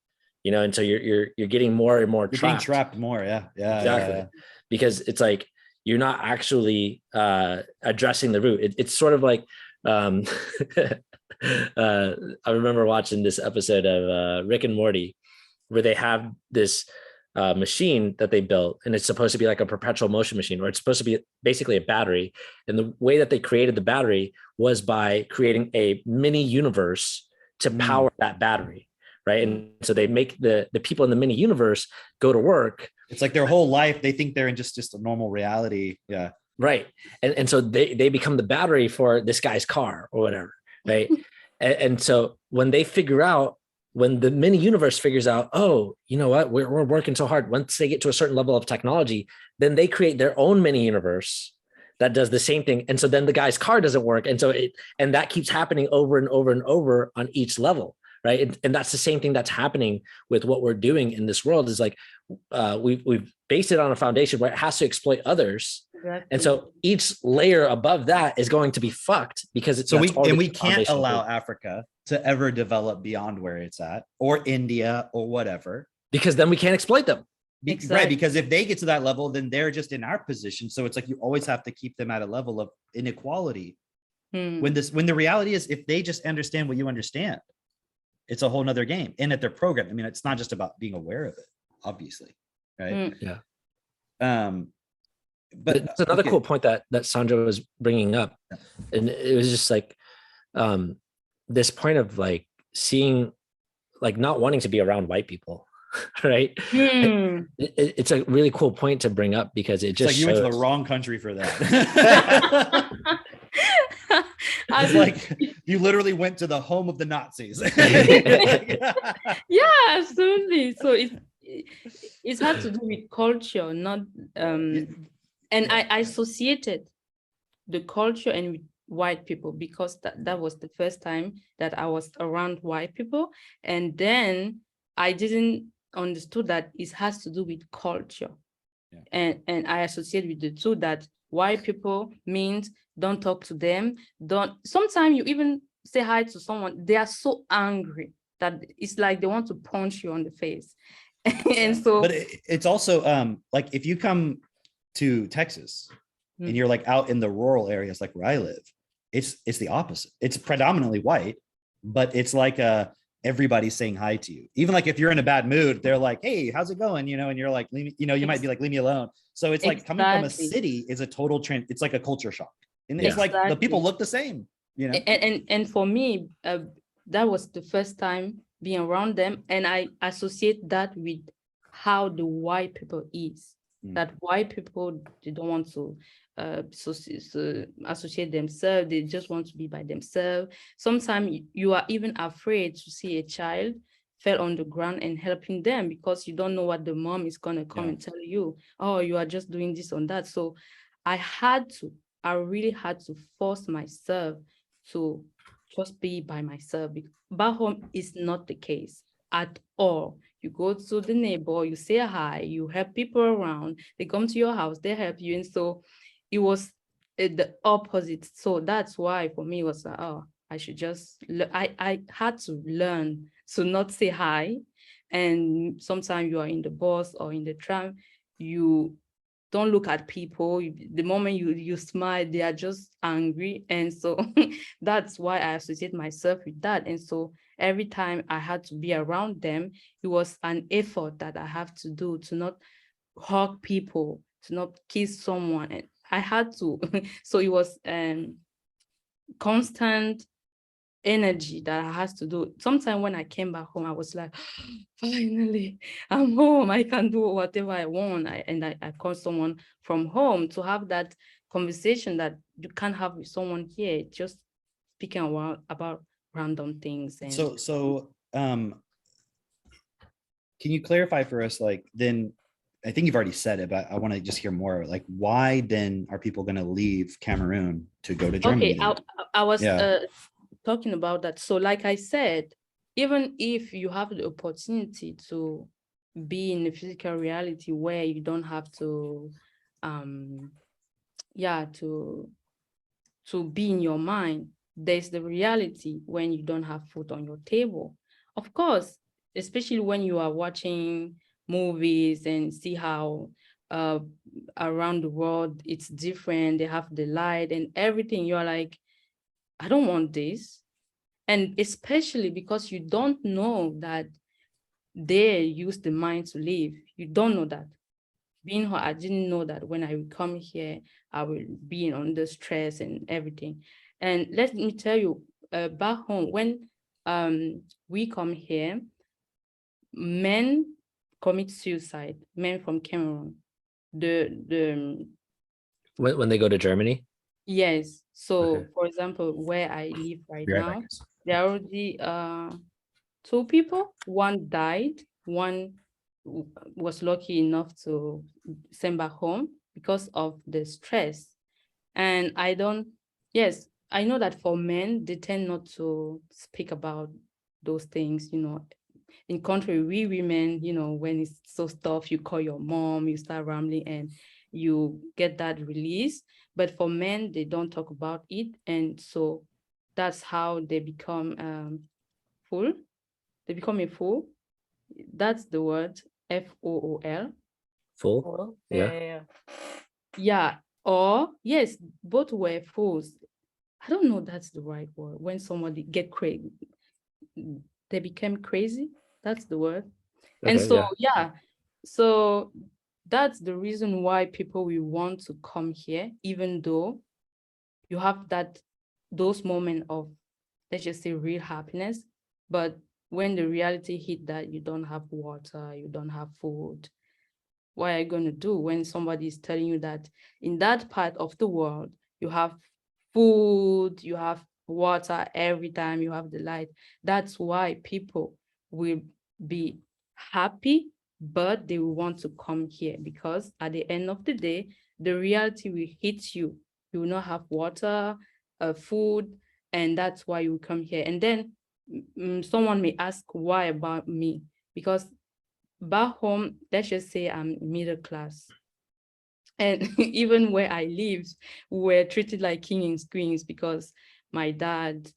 and so you're getting more and more trapped. Being trapped more. Exactly. Because it's like you're not actually addressing the root. It's sort of like I remember watching this episode of Rick and Morty where they have this machine that they built, and it's supposed to be like a perpetual motion machine, or it's supposed to be basically a battery. And the way that they created the battery was by creating a mini universe to power that battery. Right. And so they make the people in the mini universe go to work. It's like their whole life, they think they're in just a normal reality. Yeah. Right. And so they become the battery for this guy's car or whatever. Right. and so when the mini universe figures out, oh, you know what, we're working so hard. Once they get to a certain level of technology, then they create their own mini universe that does the same thing. And so then the guy's car doesn't work. And so that keeps happening over and over and over on each level. Right. And that's the same thing that's happening with what we're doing in this world is like, we've based it on a foundation where it has to exploit others. Exactly. And so each layer above that is going to be fucked because it's we can't allow Africa to ever develop beyond where it's at, or India or whatever, because then we can't exploit them. Exactly. Right. Because if they get to that level, then they're just in our position. So it's like you always have to keep them at a level of inequality. When the reality is, if they just understand what you understand, it's a whole nother game. And at their program, I mean, it's not just about being aware of it, obviously. Right. Yeah. But it's another cool point that Sandra was bringing up. And it was just like, this point of like seeing, like not wanting to be around white people. Right. It's a really cool point to bring up because it just like you went to the wrong country for that. It's like you literally went to the home of the Nazis. Yeah, absolutely. So it has to do with culture, not and I associated the culture and with white people because that was the first time that I was around white people, and then I didn't understood that it has to do with culture. And I associate with the two, that white people means don't talk to them, sometimes you even say hi to someone, they are so angry that it's like they want to punch you on the face. And so but it's also like if you come to Texas and you're like out in the rural areas like where I live, it's the opposite. It's predominantly white, but it's like everybody's saying hi to you. Even like if you're in a bad mood, they're like, hey, how's it going? You know, and you're like, leave me, you know, you might be like, leave me alone. So it's like coming from a city is a total trend. It's like a culture shock. And it's like the people look the same, you know? And for me, that was the first time being around them. And I associate that with how the white people is. That white people, they don't want to associate themselves. They just want to be by themselves. Sometimes you are even afraid to see a child fell on the ground and helping them because you don't know what the mom is going to come and tell you. Oh, you are just doing this on that. So I really had to force myself to just be by myself. Back home is not the case at all. You go to the neighbor, you say hi, you help people around, they come to your house, they help you. And so it was the opposite. So that's why for me it was like, oh, I should just, I had to learn to not say hi. And sometimes you are in the bus or in the tram, you don't look at people. The moment you smile, they are just angry. And so that's why I associate myself with that. And so every time I had to be around them, it was an effort that I have to do to not hug people, to not kiss someone. And I had to. So it was constant energy that I had to do. Sometimes when I came back home, I was like, finally, I'm home. I can do whatever I want. I call someone from home to have that conversation that you can't have with someone here, just speaking about random things. And so can you clarify for us, like, then I think you've already said it, but I want to just hear more. Like, why then are people going to leave Cameroon to go to Germany? Okay, I was talking about that. So like I said, even if you have the opportunity to be in the physical reality where you don't have to to be in your mind, there's the reality when you don't have food on your table. Of course, especially when you are watching movies and see how around the world it's different, they have the light and everything, you're like, I don't want this. And especially because you don't know that they use the mind to live. You don't know that. Being here, I didn't know that when I will come here, I will be under stress and everything. And let me tell you, back home, when we come here, men commit suicide, men from Cameroon. When they go to Germany? Yes. So for example, where I live right now, there are already 2 people. One died, one was lucky enough to send back home because of the stress. And I know that for men, they tend not to speak about those things, in country, we women, when it's so tough, you call your mom, you start rambling and you get that release. But for men, they don't talk about it. And so that's how they become full. They become a fool. That's the word, FOOL. Full? Yeah. Yeah. Or yes, both were fools. I don't know that's the right word. When somebody get crazy, they became crazy. That's the word. Okay, and so so that's the reason why people will want to come here, even though you have those moments of, let's just say, real happiness. But when the reality hit that you don't have water, you don't have food, what are you going to do when somebody is telling you that in that part of the world, you have food, you have water every time, you have the light? That's why people will be happy, but they will want to come here, because at the end of the day, the reality will hit you. You will not have water, food, and that's why you come here. And then someone may ask, why about me? Because back home, let's just say I'm middle class. And even where I lived, we were treated like kings and queens, because my dad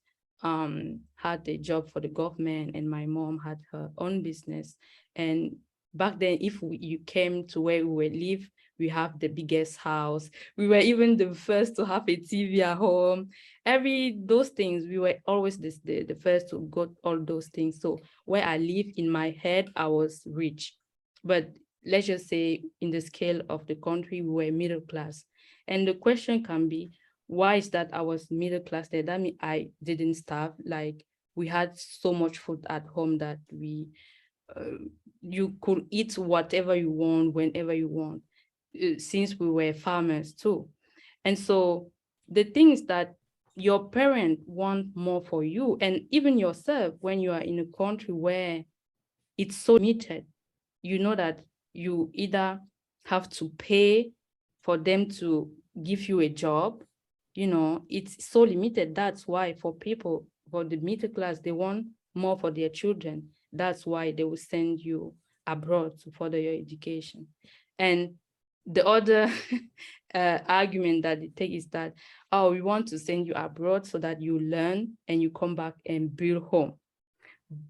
had a job for the government and my mom had her own business. And back then, if you came to where we live, we have the biggest house. We were even the first to have a TV at home. Those things, we were always the first to got all those things. So where I live, in my head, I was rich. But let's just say in the scale of the country, we were middle class. And the question can be, why is that I was middle class there? That means I didn't starve. Like, we had so much food at home that you could eat whatever you want, whenever you want, since we were farmers too. And so the things that your parent want more for you, and even yourself, when you are in a country where it's so limited, you know that you either have to pay for them to give you a job. It's so limited. That's why for people, for the middle class, they want more for their children. That's why they will send you abroad to further your education. And the other argument that they take is that, oh, we want to send you abroad so that you learn and you come back and build home.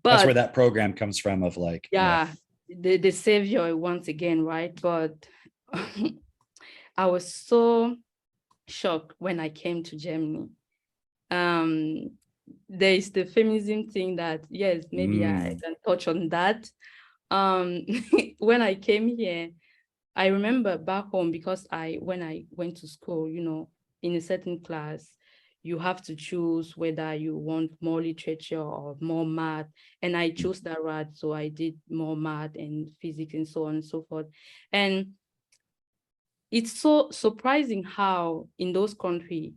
That's where But that program comes from, of like, yeah, the savior once again, right? But I was so shocked when I came to Germany. There is the feminism thing that, yes, maybe I can touch on that. When I came here, I remember back home, because when I went to school, in a certain class, you have to choose whether you want more literature or more math. And I chose that route. So I did more math and physics and so on and so forth. And it's so surprising how in those countries,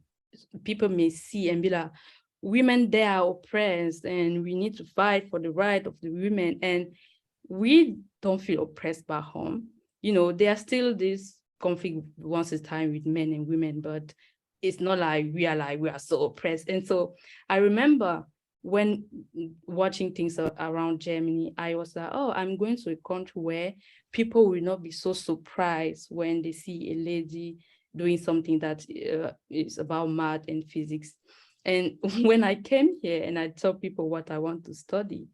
people may see and be like, women there are oppressed and we need to fight for the right of the women. And we don't feel oppressed back home. There are still this conflict once a time with men and women, but it's not like we are so oppressed. And so I remember when watching things around Germany, I was like, oh, I'm going to a country where people will not be so surprised when they see a lady doing something that is about math and physics. And when I came here and I told people what I want to study,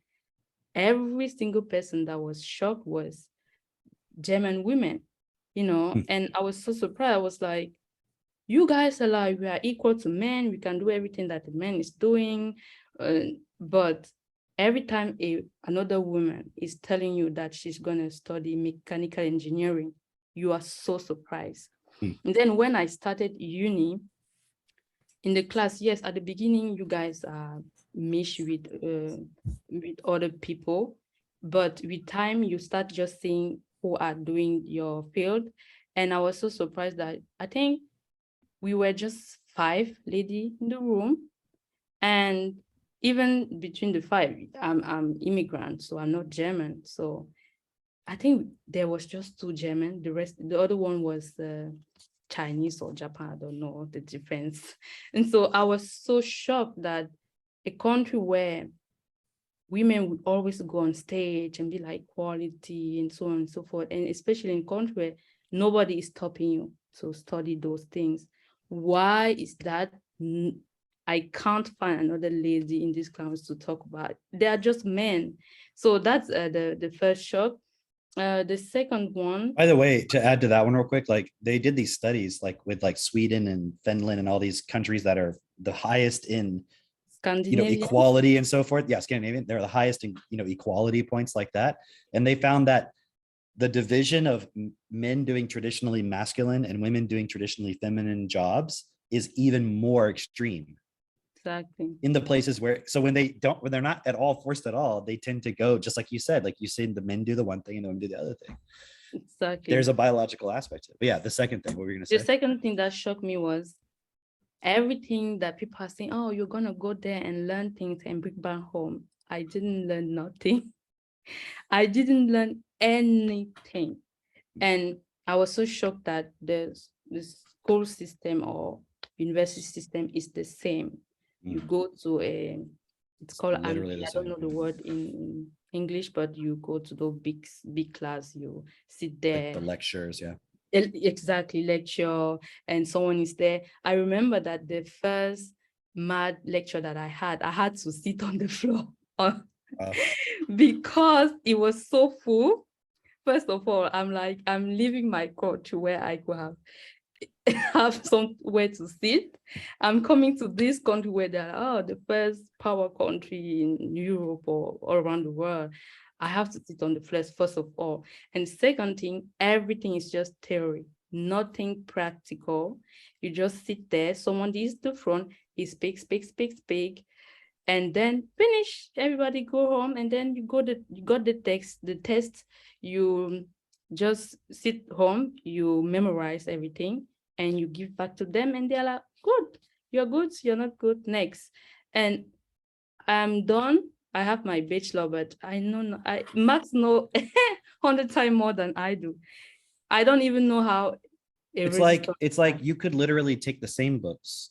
every single person that was shocked was German women, and I was so surprised. I was like, you guys are like, we are equal to men. We can do everything that the man is doing. But every time another woman is telling you that she's going to study mechanical engineering, you are so surprised. And then when I started uni, in the class, yes, at the beginning, you guys mesh with other people. But with time, you start just seeing who are doing your field. And I was so surprised that I think we were just 5 ladies in the room. And even between the 5, I'm immigrant, so I'm not German. So I think there was just 2 German. The other one was Chinese or Japan, I don't know the difference. And so I was so shocked that a country where women would always go on stage and be like equality and so on and so forth, and especially in a country where nobody is stopping you to study those things. Why is that? I can't find another lady in this class to talk about. They are just men. So that's the first shock. The second one. By the way, to add to that one real quick, like they did these studies like with like Sweden and Finland and all these countries that are the highest in equality and so forth. Yeah, Scandinavian, they're the highest in equality points like that. And they found that the division of men doing traditionally masculine and women doing traditionally feminine jobs is even more extreme. Exactly. In the places where, so when they're not at all forced at all, they tend to go just like you said, the men do the one thing and the women do the other thing. Exactly. There's a biological aspect to it. But yeah, the second thing, what were you going to say? The second thing that shocked me was everything that people are saying, oh, you're going to go there and learn things and bring back home. I didn't learn nothing. I didn't learn anything. And I was so shocked that the school system or university system is the same. You go to it's called, I don't know the word in English, but you go to the big class, you sit there. Like the lectures, yeah. Exactly, lecture, and someone is there. I remember that the first math lecture that I had to sit on the floor because it was so full. First of all, I'm leaving my country where I could have somewhere to sit. I'm coming to this country where they're the first power country in Europe or all around the world. I have to sit on the flesh first of all. And second thing, everything is just theory, nothing practical. You just sit there, someone is the front, he speaks, and then finish. Everybody go home, and then you got the test. You just sit home, you memorize everything, and you give back to them, and they're like, good, you're good, you're not good, next. And I'm done. I have my bachelor, but I know Max know 100 times more than I do. I don't even know how It's like you could literally take the same books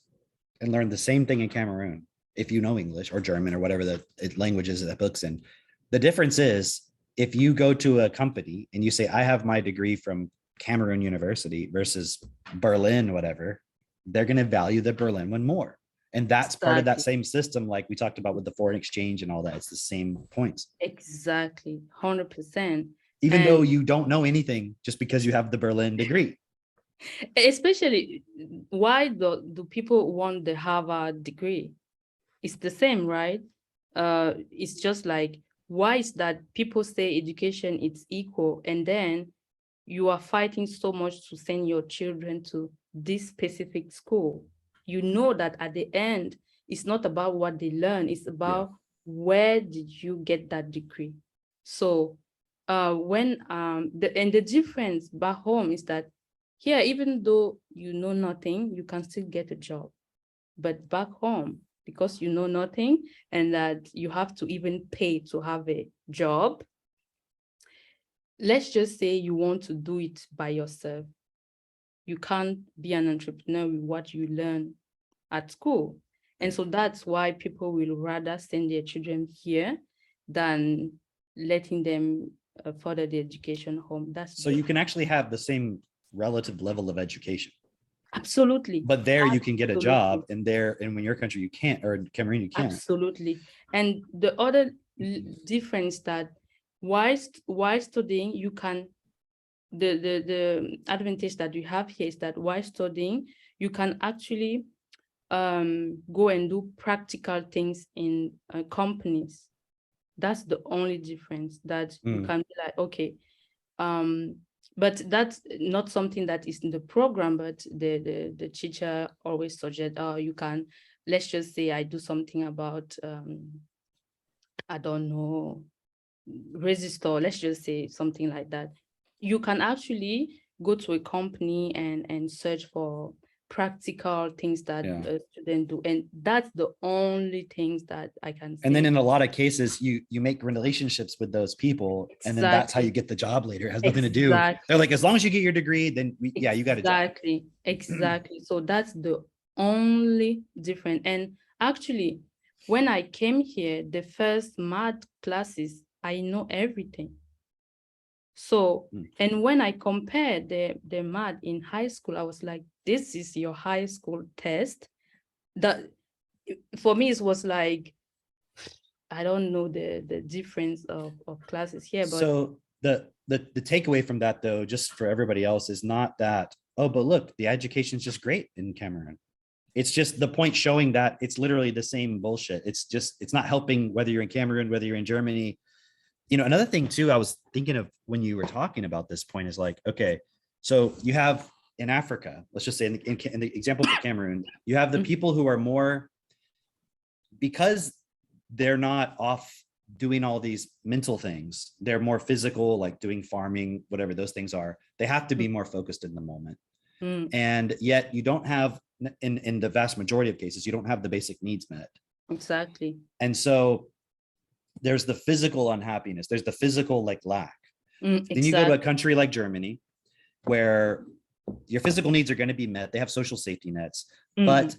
and learn the same thing in Cameroon if you know English or German or whatever the language is that book's in. The difference is if you go to a company and you say, I have my degree from Cameroon University versus Berlin, whatever, they're going to value the Berlin one more. And that's part of that same system, like we talked about with the foreign exchange and all that. It's the same points. Exactly, 100%. Even though you don't know anything, just because you have the Berlin degree. Especially, why do people want the Harvard degree? It's the same, right? It's just like, why is that people say education is equal, and then you are fighting so much to send your children to this specific school? You know that at the end, it's not about what they learn, it's about where did you get that degree. So the difference back home is that here, even though you know nothing, you can still get a job. But back home, because you know nothing and that you have to even pay to have a job, let's just say you want to do it by yourself. You can't be an entrepreneur with what you learn at school. And so that's why people will rather send their children here than letting them further their education home. That's so you can actually have the same relative level of education. Absolutely. But there you can get a job, and in your country you can't, or in Cameroon you can't. Absolutely. And the other difference that while studying, you can, the advantage that you have here is that while studying, you can actually go and do practical things in companies. That's the only difference, that you can be like, okay, but that's not something that is in the program, but the teacher always suggests, you can, let's just say I do something about, I don't know, resistor, let's just say something like that. You can actually go to a company and search for practical things that students do, and that's the only things that I can say. And then in a lot of cases you make relationships with those people, and then that's how you get the job later. It has nothing to do. They're like, as long as you get your degree, then you got a job. Exactly. So that's the only difference. And actually, when I came here, the first math classes, I know everything. So, and when I compared the math in high school, I was like, this is your high school test. That for me, it was like, I don't know the difference of classes here. But so the takeaway from that, though, just for everybody else, is not that, oh, but look, the education is just great in Cameroon. It's just the point showing that it's literally the same bullshit. It's not helping whether you're in Cameroon, whether you're in Germany. You know, another thing too, I was thinking of when you were talking about this point is like, okay, so you have in Africa, let's just say in the example for Cameroon, you have the people who are more, because they're not off doing all these mental things, they're more physical, like doing farming, whatever those things are. They have to be more focused in the moment. And yet you don't have, in the vast majority of cases, you don't have the basic needs met. Exactly. And so there's the physical unhappiness, there's the physical like lack. Then you go to a country like Germany where your physical needs are going to be met. They have social safety nets, but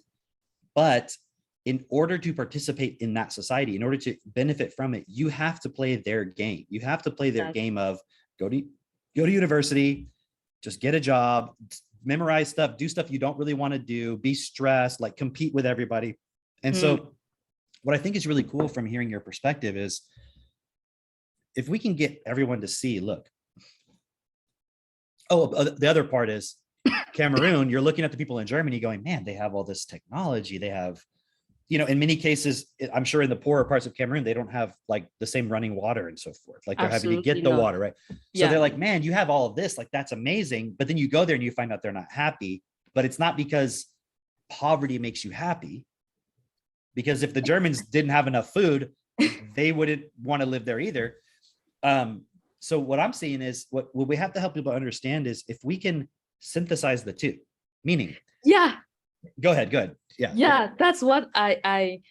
in order to participate in that society, in order to benefit from it, you have to play their game. You have to play their game of go to university, just get a job, memorize stuff, do stuff you don't really want to do, be stressed, like compete with everybody. And so what I think is really cool from hearing your perspective is if we can get everyone to see, look, The other part is Cameroon. You're looking at the people in Germany going, man, they have all this technology. They have, in many cases, I'm sure in the poorer parts of Cameroon, they don't have like the same running water and so forth. Like they're having to Absolutely get the not. water, right? So Yeah. they're like, man, you have all of this. Like, that's amazing. But then you go there and you find out they're not happy. But it's not because poverty makes you happy. Because if the Germans didn't have enough food, they wouldn't want to live there either. So what I'm seeing is what we have to help people understand is if we can synthesize the two, meaning. Yeah. Go ahead. Yeah, that's what I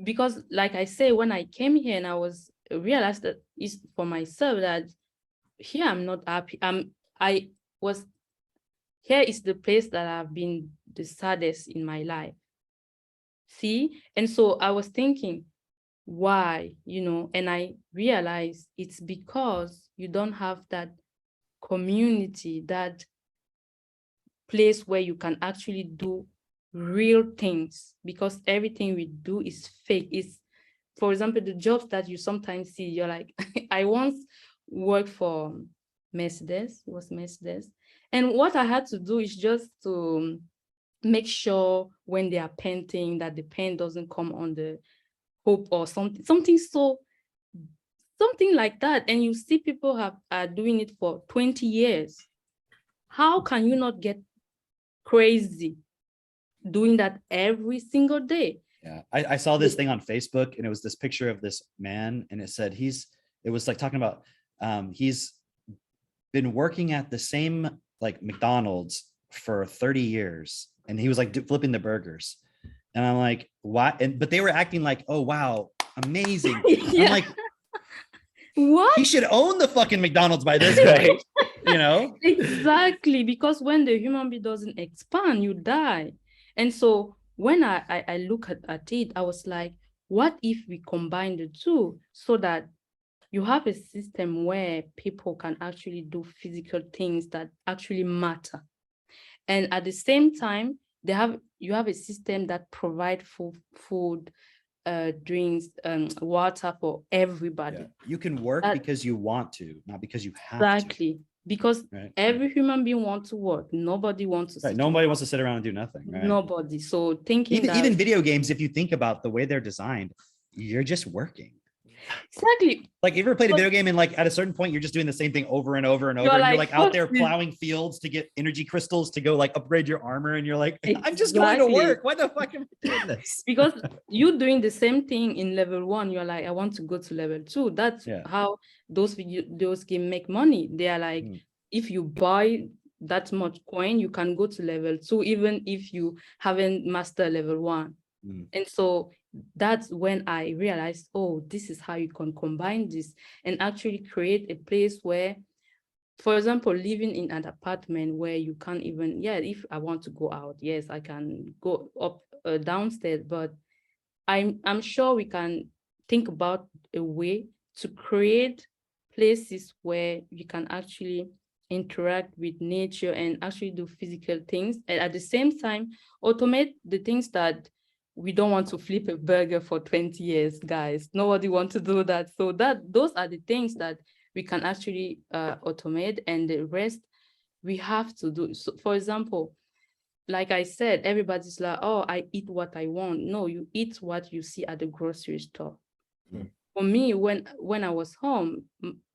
because like I say, when I came here and I realized that it's for myself that here I'm not happy. Here is the place that I've been the saddest in my life. See? And so I was thinking, why, and I realized it's because you don't have that community, that place where you can actually do real things, because everything we do is fake. It's, for example, the jobs that you sometimes see, you're like, I once worked for Mercedes, it was Mercedes. And what I had to do is just to make sure when they are painting that the paint doesn't come on the hoop or something like that. And you see people are doing it for 20 years. How can you not get crazy doing that every single day? Yeah, I saw this thing on Facebook, and it was this picture of this man, and it said it was like talking about he's been working at the same like McDonald's for 30 years, and he was like flipping the burgers, and I'm like, what? But they were acting like, oh wow, amazing. Yeah. I'm like, what? He should own the fucking McDonald's by this point, Exactly, because when the human being doesn't expand, you die. And so when I look at it, I was like, what if we combine the two so that you have a system where people can actually do physical things that actually matter, and at the same time you have a system that provide food, drinks, water for everybody. Yeah. You can work because you want to, not because you have exactly. to. Because every human being wants to work. Nobody wants to. Right. Nobody wants to sit around and do nothing. Right? Nobody. So thinking even video games, if you think about the way they're designed, you're just working. Exactly. Like, you ever played a video game and like at a certain point you're just doing the same thing over and over and over, and you're like out there plowing fields to get energy crystals to go like upgrade your armor, and you're like, I'm just going to work. Why the fuck am I doing this? Because you're doing the same thing in level 1. You're like, I want to go to level 2. That's how those games make money. They are like, if you buy that much coin, you can go to level 2, even if you haven't mastered level 1. And so that's when I realized, oh, this is how you can combine this and actually create a place where, for example, living in an apartment where you can't even, if I want to go out, yes, I can go up downstairs, but I'm sure we can think about a way to create places where you can actually interact with nature and actually do physical things, and at the same time automate the things that we don't want to flip a burger for 20 years, guys. Nobody wants to do that. So those are the things that we can actually automate, and the rest we have to do. So, for example, like I said, everybody's like, oh, I eat what I want. No, you eat what you see at the grocery store. For me, when I was home,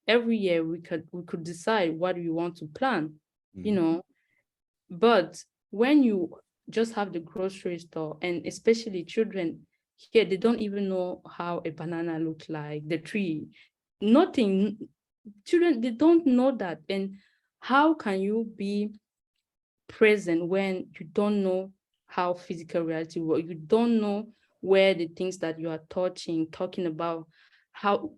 every year we could decide what we want to plant, but when you just have the grocery store, and especially children here, they don't even know how a banana looks like, the tree, nothing. Children, they don't know that. And how can you be present when you don't know how physical reality works? You don't know where the things that you are talking about, how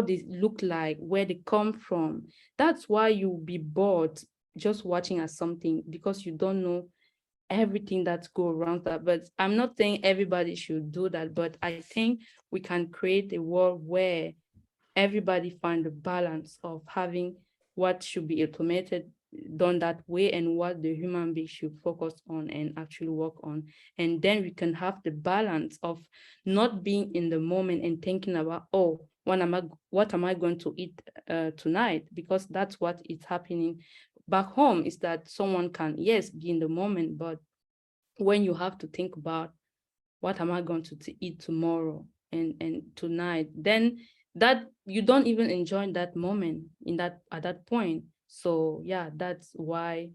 they look like, where they come from. That's why you'll be bored just watching at something, because you don't know everything that go around that. But I'm not saying everybody should do that, but I think we can create a world where everybody find the balance of having what should be automated, done that way, and what the human being should focus on and actually work on. And then we can have the balance of not being in the moment and thinking about, oh, what am I going to eat tonight? Because that's what is happening back home is that someone can, yes, be in the moment, but when you have to think about what am I going to eat tomorrow and tonight, then that you don't even enjoy that moment at that point. So yeah, that's why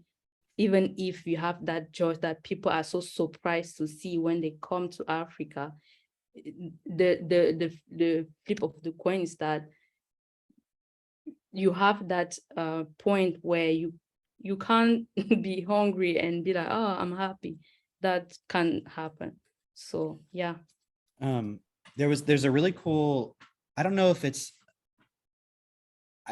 even if you have that joy that people are so surprised to see when they come to Africa, the flip of the coin is that you have that point where you can't be hungry and be like, oh, I'm happy. That can happen. So yeah. There's a really cool, I don't know if it's,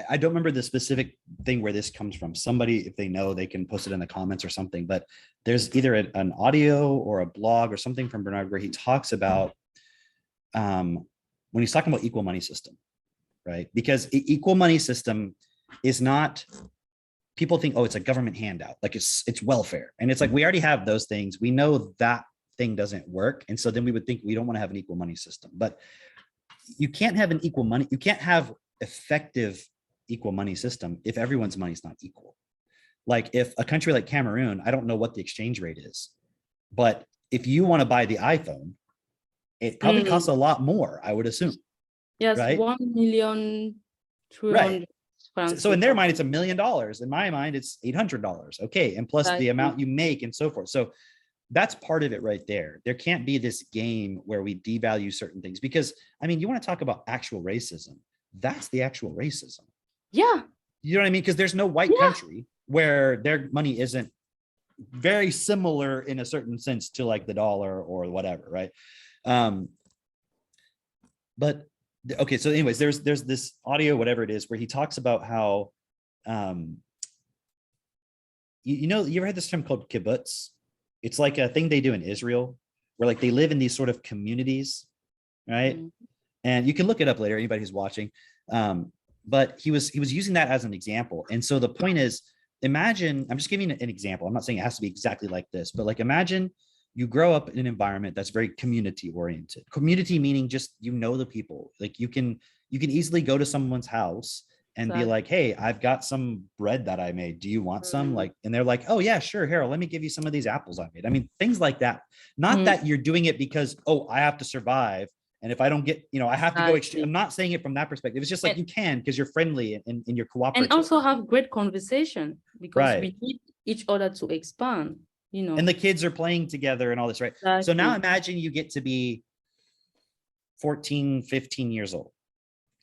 I don't remember the specific thing where this comes from. Somebody, if they know, they can post it in the comments or something, but there's either an audio or a blog or something from Bernard where he talks about when he's talking about equal money system, right? Because equal money system is not, people think, oh, it's a government handout, like it's welfare. And it's like, we already have those things. We know that thing doesn't work. And so then we would think we don't want to have an equal money system, but you can't have an equal money. You can't have effective equal money system if everyone's money is not equal. Like if a country like Cameroon, I don't know what the exchange rate is, but if you want to buy the iPhone, it probably costs a lot more, I would assume. Yes, right? 1,300,000 Right. francs. So in their mind, it's $1 million. In my mind, it's $800. Okay. And plus the amount you make and so forth. So that's part of it right there. There can't be this game where we devalue certain things because, I mean, you want to talk about actual racism. That's the actual racism. Yeah. You know what I mean? Because there's no white country where their money isn't very similar in a certain sense to like the dollar or whatever, right? But okay, so anyways, there's this audio, whatever it is, where he talks about how, you know, you ever had this term called kibbutz? It's like a thing they do in Israel, where like they live in these sort of communities, right? Mm-hmm. And you can look it up later, anybody who's watching. But he was using that as an example. And so the point is, imagine, I'm just giving an example. I'm not saying it has to be exactly like this, but like imagine you grow up in an environment that's very community oriented. Community meaning just, you know, the people, like you can easily go to someone's house and be like, hey, I've got some bread that I made. Do you want some? Like, and they're like, oh yeah, sure. Harold, let me give you some of these apples I made. I mean, things like that. Not that you're doing it because, oh, I have to survive. And if I don't get, you know, I have to go exchange. I'm not saying it from that perspective. It's just like you can, because you're friendly and you're cooperative. And also have great conversation because we need each other to expand, you know. And the kids are playing together and all this, right? Exactly. So now imagine you get to be 14, 15 years old.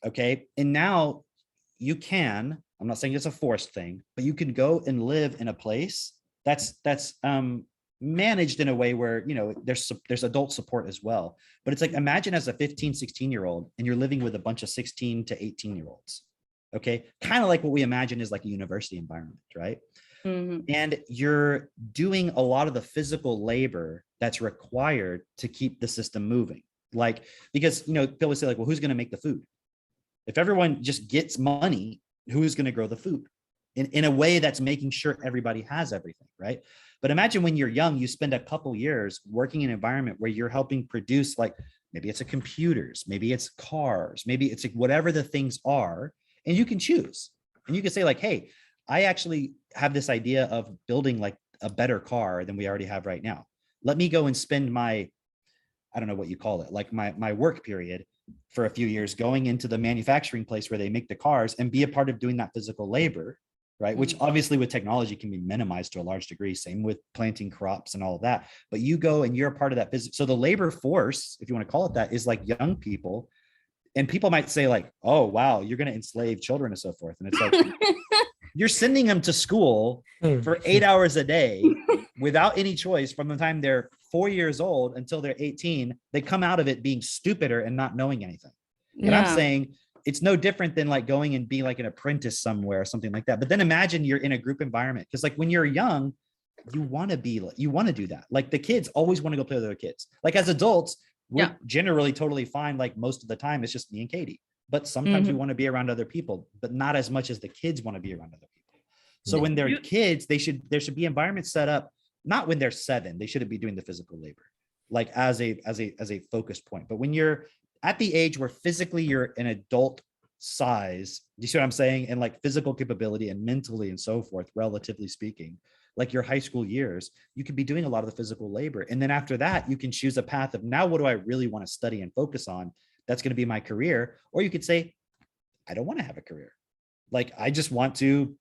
Okay. And now you can, I'm not saying it's a forced thing, but you can go and live in a place that's managed in a way where, you know, there's adult support as well. But it's like, imagine as a 15, 16-year-old and you're living with a bunch of 16 to 18-year-olds. Okay. Kind of like what we imagine is like a university environment, right? Mm-hmm. And you're doing a lot of the physical labor that's required to keep the system moving. Like, because, you know, people say like, well, who's going to make the food? If everyone just gets money, who's going to grow the food in a way that's making sure everybody has everything, right? But imagine when you're young, you spend a couple years working in an environment where you're helping produce, like, maybe it's a computers, maybe it's cars, maybe it's like whatever the things are, and you can choose. And you can say like, hey, I actually have this idea of building like a better car than we already have right now. Let me go and spend my, I don't know what you call it, like my work period for a few years going into the manufacturing place where they make the cars and be a part of doing that physical labor, right? Mm-hmm. Which obviously with technology can be minimized to a large degree, same with planting crops and all of that. But you go and you're a part of that business. So the labor force, if you want to call it that, is like young people. And people might say like, oh, wow, you're going to enslave children and so forth. And it's like, you're sending them to school for 8 hours a day without any choice from the time they're 4 years old until they're 18. They come out of it being stupider and not knowing anything. And I'm saying it's no different than like going and being like an apprentice somewhere or something like that. But then imagine you're in a group environment, because like when you're young, you want to do that. Like the kids always want to go play with other kids. Like as adults, we're generally totally fine. Like most of the time, it's just me and Katie. But sometimes we want to be around other people, but not as much as the kids want to be around other people. So when they're kids, there should be environments set up, not when they're 7, they shouldn't be doing the physical labor, like as a focus point. But when you're at the age where physically you're an adult size, you see what I'm saying? And like physical capability and mentally and so forth, relatively speaking, like your high school years, you could be doing a lot of the physical labor. And then after that, you can choose a path of now, what do I really want to study and focus on? That's going to be my career. Or you could say, I don't want to have a career. Like, I just want to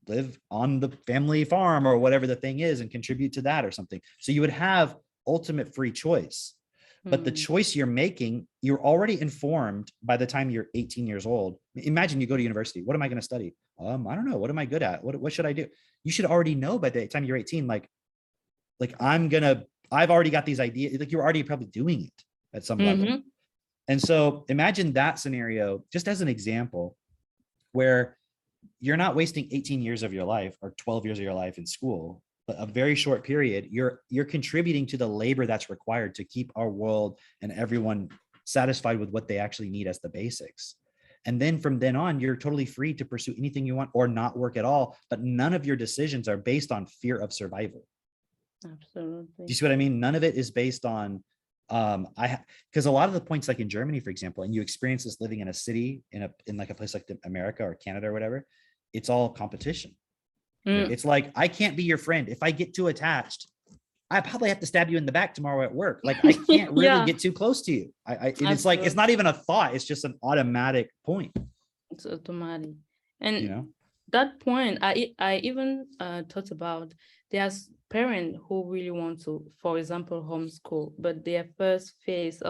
live on the family farm or whatever the thing is and contribute to that or something. So you would have ultimate free choice. But the choice you're making, you're already informed by the time you're 18 years old. Imagine you go to university. What am I going to study? I don't know. What am I good at? What should I do? You should already know by the time you're 18, like I've already got these ideas. Like, you're already probably doing it at some level. And so imagine that scenario, just as an example, where you're not wasting 18 years of your life or 12 years of your life in school, but a very short period. You're contributing to the labor that's required to keep our world and everyone satisfied with what they actually need as the basics. And then from then on, you're totally free to pursue anything you want or not work at all. But none of your decisions are based on fear of survival. Absolutely. Do you see what I mean? None of it is based on because a lot of the points, like in Germany, for example, and you experience this living in a city in like a place like America or Canada or whatever, it's all competition. It's like, I can't be your friend. If I get too attached, I probably have to stab you in the back tomorrow at work. Like, I can't really get too close to you. And it's like, it's not even a thought. It's just an automatic point. It's automatic. And that point, I even thought about, there's parents who really want to, for example, homeschool, but their first phase,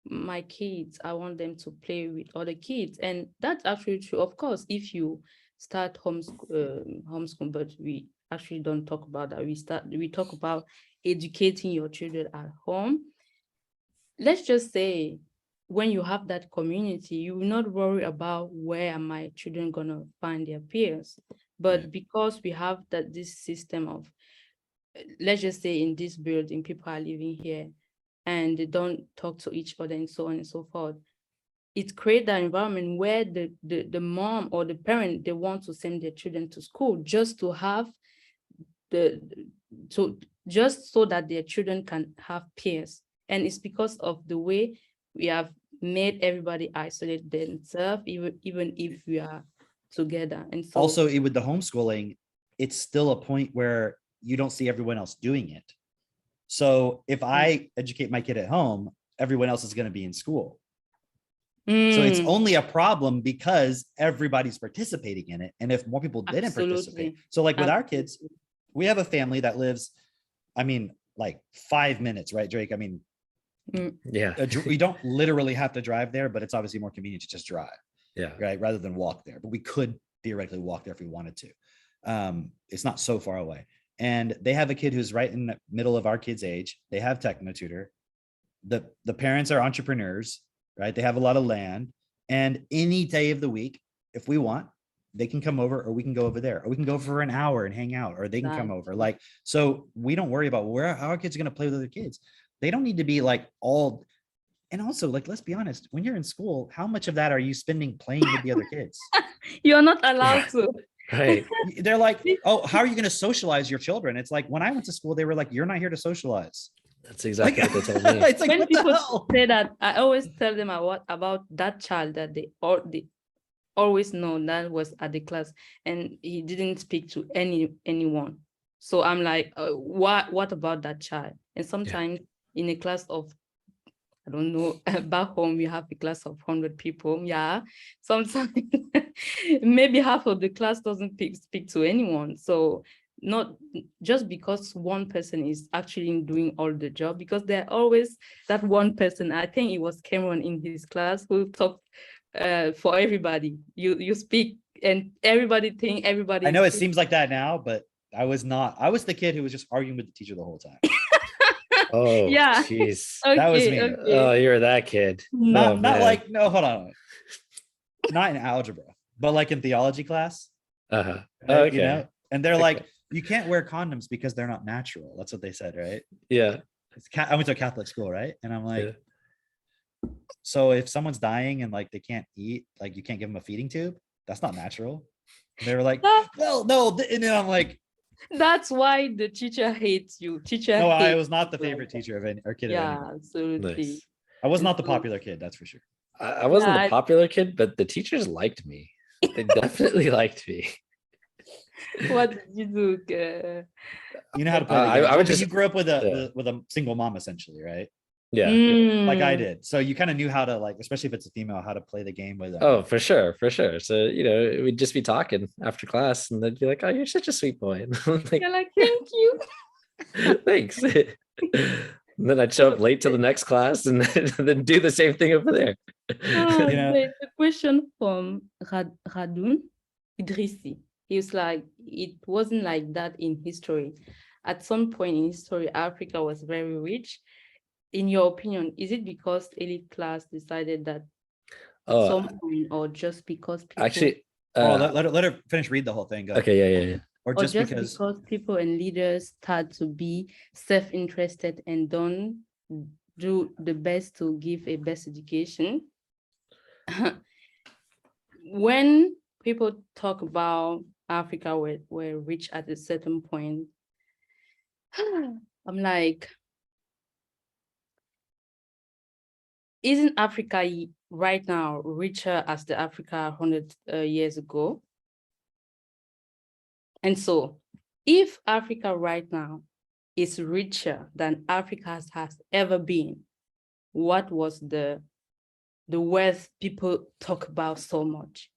my kids, I want them to play with other kids. And that's actually true. Of course, if you start homeschool, but we actually don't talk about that. We talk about educating your children at home. Let's just say, when you have that community, you will not worry about where are my children gonna find their peers. But because we have this system of, let's just say, in this building, people are living here and they don't talk to each other and so on and so forth. It creates an environment where the mom or the parent, they want to send their children to school just to have just so that their children can have peers. And it's because of the way we have made everybody isolate themselves, even if we are together. And so also, with the homeschooling, it's still a point where you don't see everyone else doing it. So if I educate my kid at home, everyone else is going to be in school. So it's only a problem because everybody's participating in it. And if more people didn't participate. So like with our kids, we have a family that lives, like 5 minutes, right, Drake? We don't literally have to drive there, but it's obviously more convenient to just drive. Yeah. Right. Rather than walk there. But we could theoretically walk there if we wanted to. It's not so far away. And they have a kid who's right in the middle of our kid's age. They have techno tutor. The parents are entrepreneurs, right? They have a lot of land. And any day of the week, if we want, they can come over, or we can go over there, or we can go for an hour and hang out, or they can come over. Like, so we don't worry about how our kids are going to play with other kids. They don't need to be like all. And also, like, let's be honest, when you're in school, how much of that are you spending playing with the other kids? You're not allowed to. Right. They're like, oh, how are you going to socialize your children? It's like, when I went to school, they were like, you're not here to socialize. That's exactly what they told me. It's like, When what the people hell? say that, I always tell them about that child that they always know that was at the class, and he didn't speak to anyone. So I'm like, what about that child? And sometimes in a class of, I don't know, back home we have a class of 100 people. Yeah, sometimes maybe half of the class doesn't speak to anyone. So not just because one person is actually doing all the job, because there always that one person. I think it was Cameron in his class who talked for everybody. You speak and everybody think everybody. I know it seems like that now, but I was not. I was the kid who was just arguing with the teacher the whole time. Oh, yeah. jeez. Okay, That was me. okay. Oh, you're that kid. Not man. like, no, hold on. Not in algebra, but like in theology class. Uh-huh. Right? Okay. You know? And they're Okay. like, you can't wear condoms because they're not natural. That's what they said, right? Yeah. I went to a Catholic school, right? And I'm like, so if someone's dying and like they can't eat, like you can't give them a feeding tube, that's not natural. And they were like, well, no. And then I'm like, That's why the teacher hates you. no, I hates was not the people. favorite teacher of any or kid. Yeah, Of anyone. absolutely. Nice. I was not the popular kid, that's for sure. I wasn't Yeah, the popular kid, but the teachers liked me. They definitely liked me. what did you do? You know how to play the game. I would But just you grew up with yeah. a single mom essentially, right? Yeah. Like I Mm, did. So you kind of knew how to, like, especially if it's a female, how to play the game with Oh, for sure, for sure. So, we'd just be talking after class and they'd be like, "Oh, you're such a sweet boy." And I'm like, you're like, thank you. "Thanks." And then I'd show So, up late to the next class and then do the same thing over there. you know. there's a question from Radun Idrisi. He was like, it wasn't like that in history. At some point in history, Africa was very rich. In your opinion, is it because elite class decided that at Oh, some point, or just because people, actually, Oh, let her finish read the whole thing. Go ahead. okay, yeah. Or or just just because because people and leaders start to be self-interested and don't do the best to give a best education? When people talk about Africa were rich at a certain point, I'm like, isn't Africa right now richer as the Africa 100 years ago? And so if Africa right now is richer than Africa has ever been, what was the wealth people talk about so much?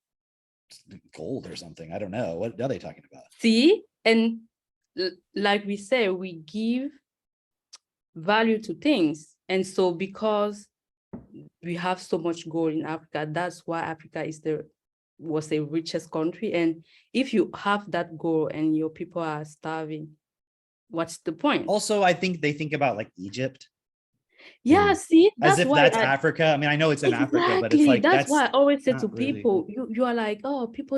gold or something. I don't know. What are they talking about? See, and like we say, we give value to things. And so because we have so much gold in Africa, that's why Africa was the richest country. And if you have that gold and your people are starving, what's the point? Also, I think they think about like Egypt Yeah, see, as that's if why that's Africa. I mean, I know it's in Africa, but it's exactly. like That's why I always say to not really. people, you are like, oh, people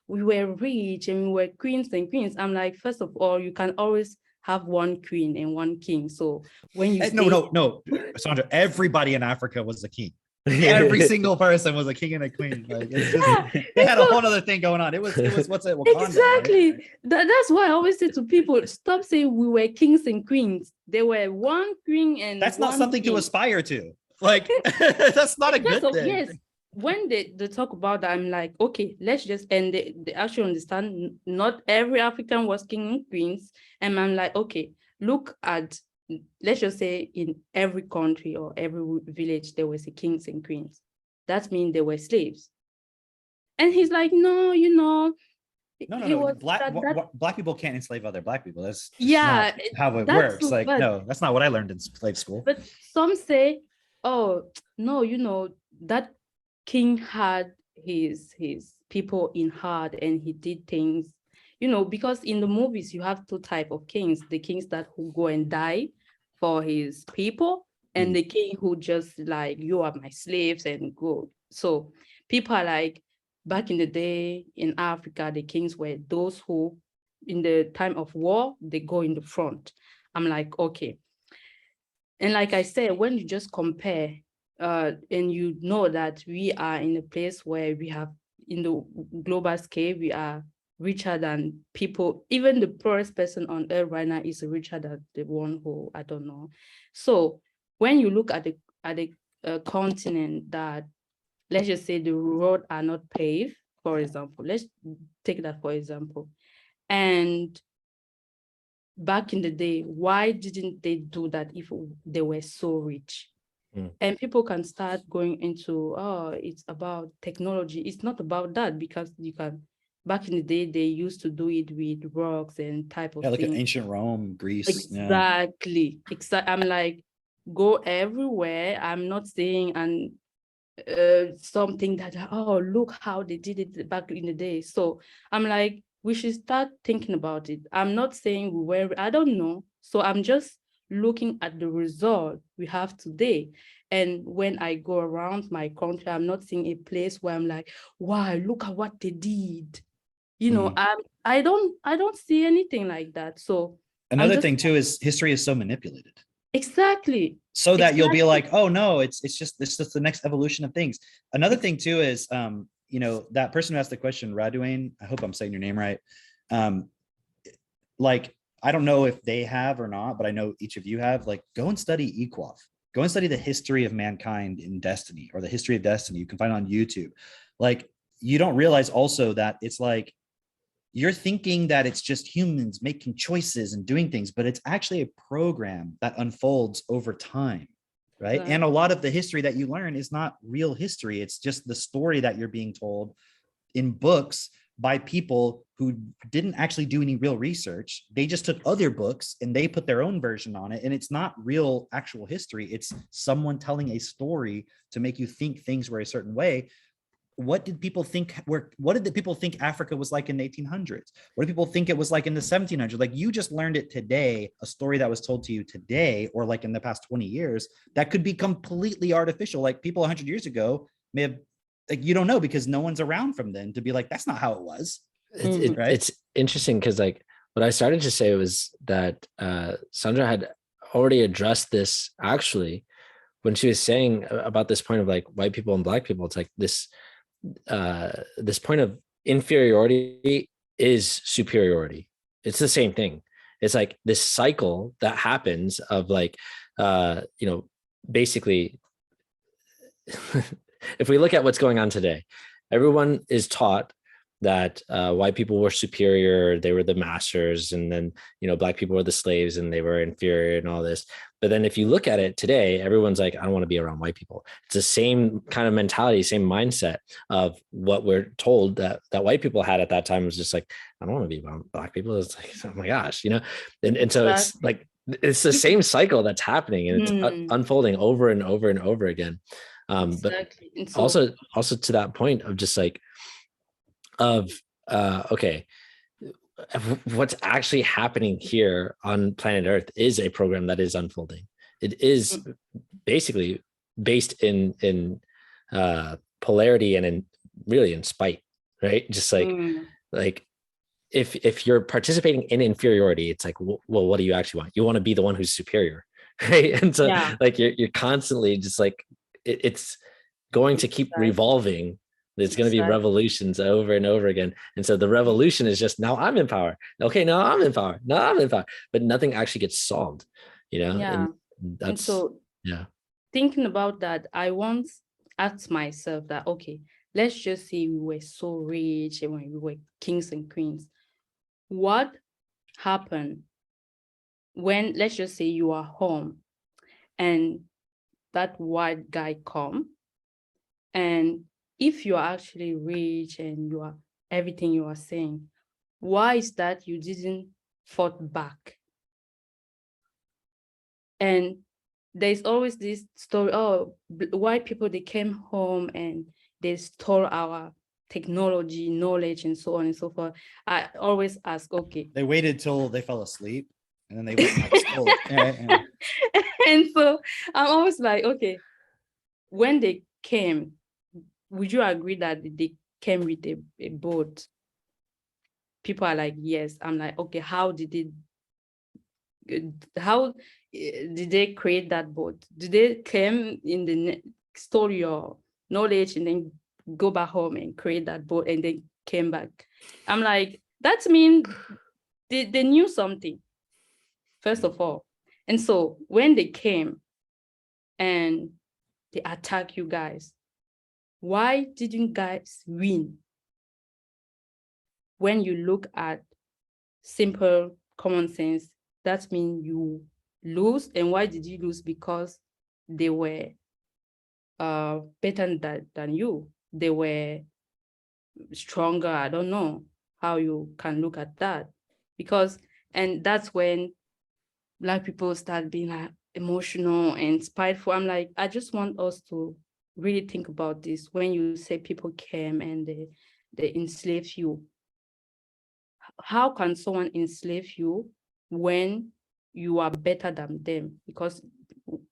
we were rich and we were queens and queens. I'm like, first of all, you can always have one queen and one king. So when you No, Sandra, everybody in Africa was a king. Every single person was a king and a queen. Like, it's just yeah, they had a so whole other thing going on. It was what's it, Wakanda, exactly. right? That's why I always say to people, stop saying we were kings and queens. There were one queen and That's not one something king. to aspire to. Like, that's not a good thing. Yes. When they talk about that, I'm like, okay, let's just, and they actually understand not every African was king and queens. And I'm like, okay, look at, let's just say in every country or every village, there was a kings and queens. That means they were slaves. And he's like, no, No. he was Black people can't enslave other Black people. That's yeah, not how it that's works. Like, but, no, that's not what I learned in slave school. But some say, oh, no, that king had his people in heart and he did things, because in the movies you have two type of kings, the kings that who go and die for his people and the king who just like, you are my slaves and go. So people are like, back in the day in Africa, the kings were those who in the time of war, they go in the front. I'm like, okay. And like I said, when you just compare, and you know that we are in a place where we have, in the global scale, we are richer than people, even the poorest person on earth right now is richer than the one who, I don't know. So when you look at the continent that, let's just say the road are not paved, for example, let's take that for example. And back in the day, why didn't they do that if they were so rich? And people can start going into, oh, it's about technology. It's not about that, because you can, back in the day, they used to do it with rocks and type of Yeah, look at things. ancient Rome, Greece. Exactly. I'm like, go everywhere. I'm not saying something that, oh, look how they did it back in the day. So I'm like, we should start thinking about it. I'm not saying we were, I don't know. So I'm just looking at the result we have today. And when I go around my country, I'm not seeing a place where I'm like, wow, look at what they did. I don't see anything like that. So another thing too is history is so manipulated. Exactly. So that you'll be like, oh no, it's just the next evolution of things. Another thing too is that person who asked the question, Radouane, I hope I'm saying your name right. Like, I don't know if they have or not, but I know each of you have, like, go and study EQUAF. Go and study the history of mankind in Destiny, or the history of Destiny. You can find it on YouTube. Like, you don't realize also that it's like, you're thinking that it's just humans making choices and doing things, but it's actually a program that unfolds over time, right? Right. And a lot of the history that you learn is not real history. It's just the story that you're being told in books by people who didn't actually do any real research. They just took other books and they put their own version on it. And it's not real actual history. It's someone telling a story to make you think things were a certain way. What did people think what did the people think Africa was like in the 1800s? What do people think it was like in the 1700s? Like, you just learned it today, a story that was told to you today, or like in the past 20 years, that could be completely artificial. Like, people 100 years ago may have, like, you don't know, because no one's around from then to be like, that's not how it was. Right? It's interesting because, like, what I started to say was that Sandra had already addressed this actually when she was saying about this point of like white people and black people. It's like this point of inferiority is superiority. It's the same thing. It's like this cycle that happens of like, basically, if we look at what's going on today, everyone is taught that white people were superior, they were the masters, and then, black people were the slaves and they were inferior and all this. But then if you look at it today, everyone's like, I don't want to be around white people. It's the same kind of mentality, same mindset of what we're told that white people had at that time. Was just like, I don't want to be around black people. It's like, oh my gosh, and so it's like, it's the same cycle that's happening, and it's unfolding over and over and over again. Exactly. But so, also to that point of just like, okay, what's actually happening here on planet Earth is a program that is unfolding. It is basically based in polarity and in spite, right? Just like if you're participating in inferiority, it's like, well, what do you actually want? You want to be the one who's superior, right? And so like you're constantly just like, it's going to keep revolving. There's going to be revolutions over and over again. And so the revolution is just, now I'm in power. Okay, now I'm in power. Now I'm in power. But nothing actually gets solved, Yeah. And so thinking about that, I once asked myself that, okay, let's just say we were so rich and when we were kings and queens. What happened when, let's just say you are home and that white guy come, and if you are actually rich and you are everything you are saying, why is that you didn't fought back? And there's always this story, oh, white people, they came home and they stole our technology, knowledge, and so on and so forth. I always ask, okay. They waited till they fell asleep and then they went and stole it. And so I'm always like, okay, when they came, would you agree that they came with a boat? People are like, yes. I'm like, okay, how did they create that boat? Did they come in the store your knowledge and then go back home and create that boat and then came back? I'm like, that means they knew something, first of all. And so when they came and they attack you guys, why didn't you guys win? When you look at simple common sense, that means you lose. And why did you lose? Because they were better than you. They were stronger. I don't know how you can look at that. And that's when Black people start being like emotional and spiteful. I'm like, I just want us to really think about this. When you say people came and they enslave you, how can someone enslave you when you are better than them? Because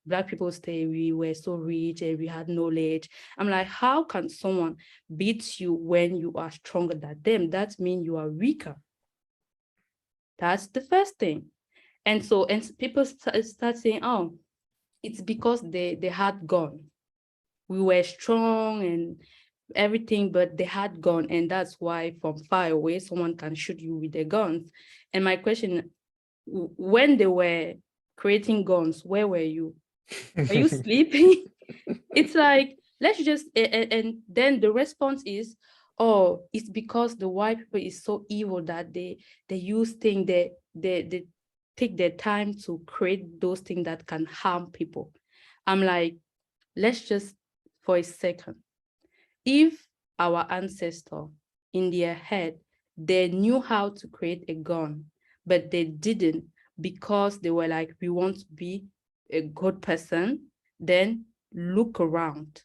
Black people say we were so rich and we had knowledge. I'm like, how can someone beat you when you are stronger than them? That means you are weaker. That's the first thing. And so, and people start saying, oh, it's because they had gone. We were strong and everything, but they had gone, and that's why from far away someone can shoot you with their guns. And my question, when they were creating guns, where were you? Are you sleeping? It's like, let's just, and then the response is, oh, it's because the white people is so evil that they use things, they take their time to create those things that can harm people. I'm like, let's just, for a second, if our ancestor in their head, they knew how to create a gun, but they didn't because they were like, we want to be a good person, then look around.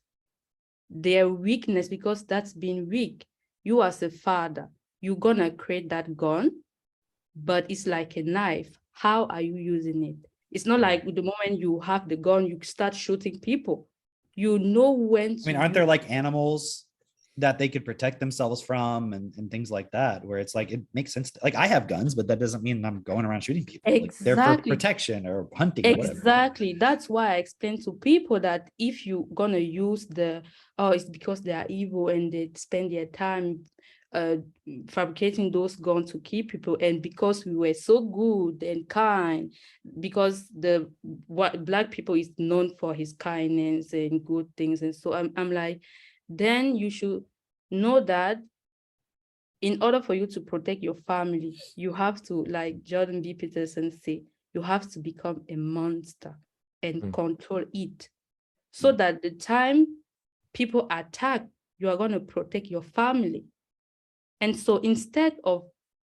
Their weakness, because that's being weak. You as a father, you're gonna create that gun, but it's like a knife. How are you using it? It's not like the moment you have the gun, you start shooting people. You know when to I mean, aren't there use. like animals that they could protect themselves from and things like that, where it's like it makes sense like I have guns, but that doesn't mean I'm going around shooting people. Like they're for Exactly. protection or hunting or whatever. Exactly. That's why I explain to people that if you're gonna use it's because they are evil and they spend their time fabricating those guns to kill people, and because we were so good and kind, because what Black people is known for his kindness and good things, and so I'm like, then you should know that in order for you to protect your family, you have to, like Jordan B. Peterson say, you have to become a monster and control it, so that the time people attack, you are going to protect your family. And so instead of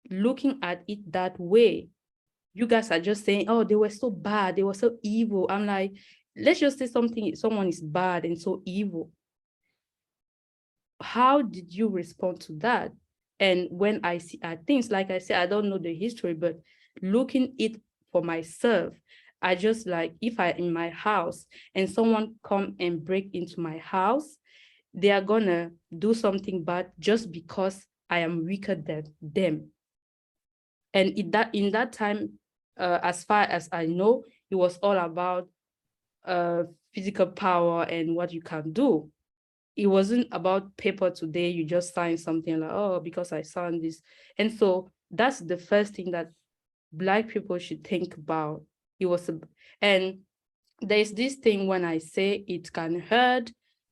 looking at it that way, you guys are just saying, oh, they were so bad, they were so evil. I'm like, let's just say someone is bad and so evil. How did you respond to that? And when I see things, like I said, I don't know the history, but looking it for myself, I just like, if I in my house and someone come and break into my house, they are gonna do something bad just because I am weaker than them. And in that time, as far as I know, it was all about physical power and what you can do. It wasn't about paper today. You just sign something like, oh, because I signed this. And so that's the first thing that Black people should think about. And there's this thing when I say it can hurt,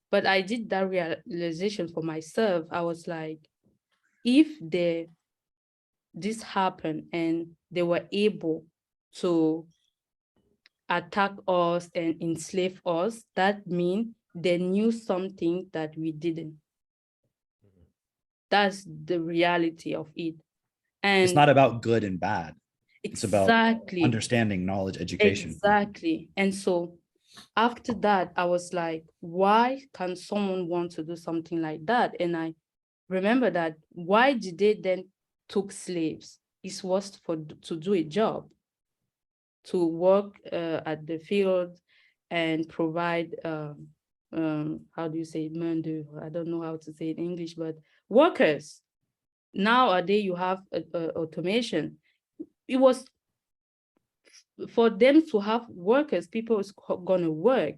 but I did that realization for myself. I was like, if this happened and they were able to attack us and enslave us, that means they knew something that we didn't. That's the reality of it. And It's not about good and bad. It's about exactly understanding, knowledge, education. exactly. And so after that, I was like, why can someone want to do something like that? And I remember that, why did they then took slaves? It was to do a job, to work at the field and provide how do you say main d'oeuvre? I don't know how to say it in English, but workers. Nowadays you have automation. It was for them to have workers, people is gonna work.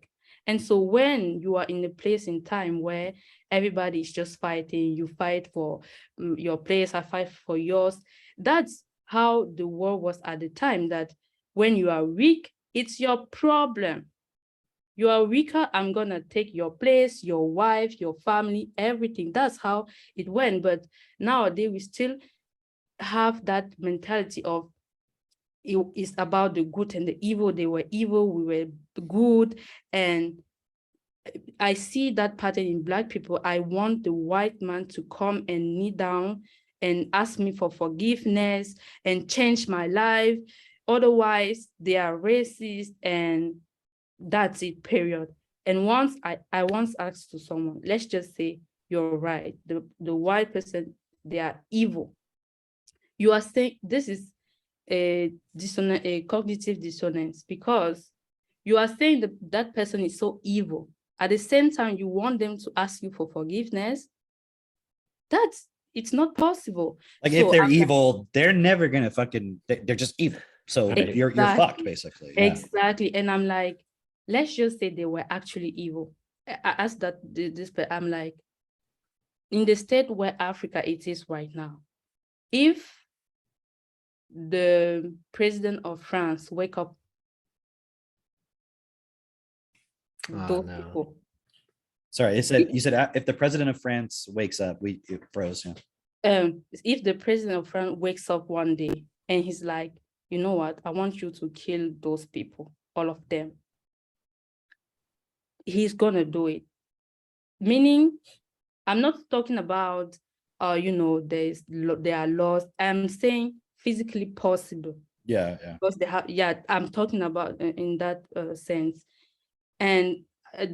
And so when you are in a place in time where everybody is just fighting, you fight for your place, I fight for yours. That's how the world was at the time, that when you are weak, it's your problem. You are weaker, I'm gonna take your place, your wife, your family, everything. That's how it went. But nowadays we still have that mentality of it is about the good and the evil. They were evil, we were good. And I see that pattern in Black people. I want the white man to come and kneel down and ask me for forgiveness and change my life. Otherwise, they are racist, and that's it, period. And once I once asked to someone, let's just say you're right, the white person, they are evil. You are saying this is a cognitive dissonance, because you are saying that that person is so evil. At the same time, you want them to ask you for forgiveness. It's not possible. Like So if they're I'm like, evil, they're never gonna fucking. They're just evil. So Right. you're fucked basically. Yeah. exactly. And I'm like, let's just say they were actually evil. I asked that this, but I'm like, in the state where Africa it is right now, if the president of France wake up Oh, those no. people. Sorry, you said if the president of France wakes up, it froze. Yeah. If the president of France wakes up one day and he's like, you know what, I want you to kill those people, all of them, he's gonna do it. Meaning, I'm not talking about, there are laws. I'm saying physically possible. Yeah. Because they have, I'm talking about in that sense. And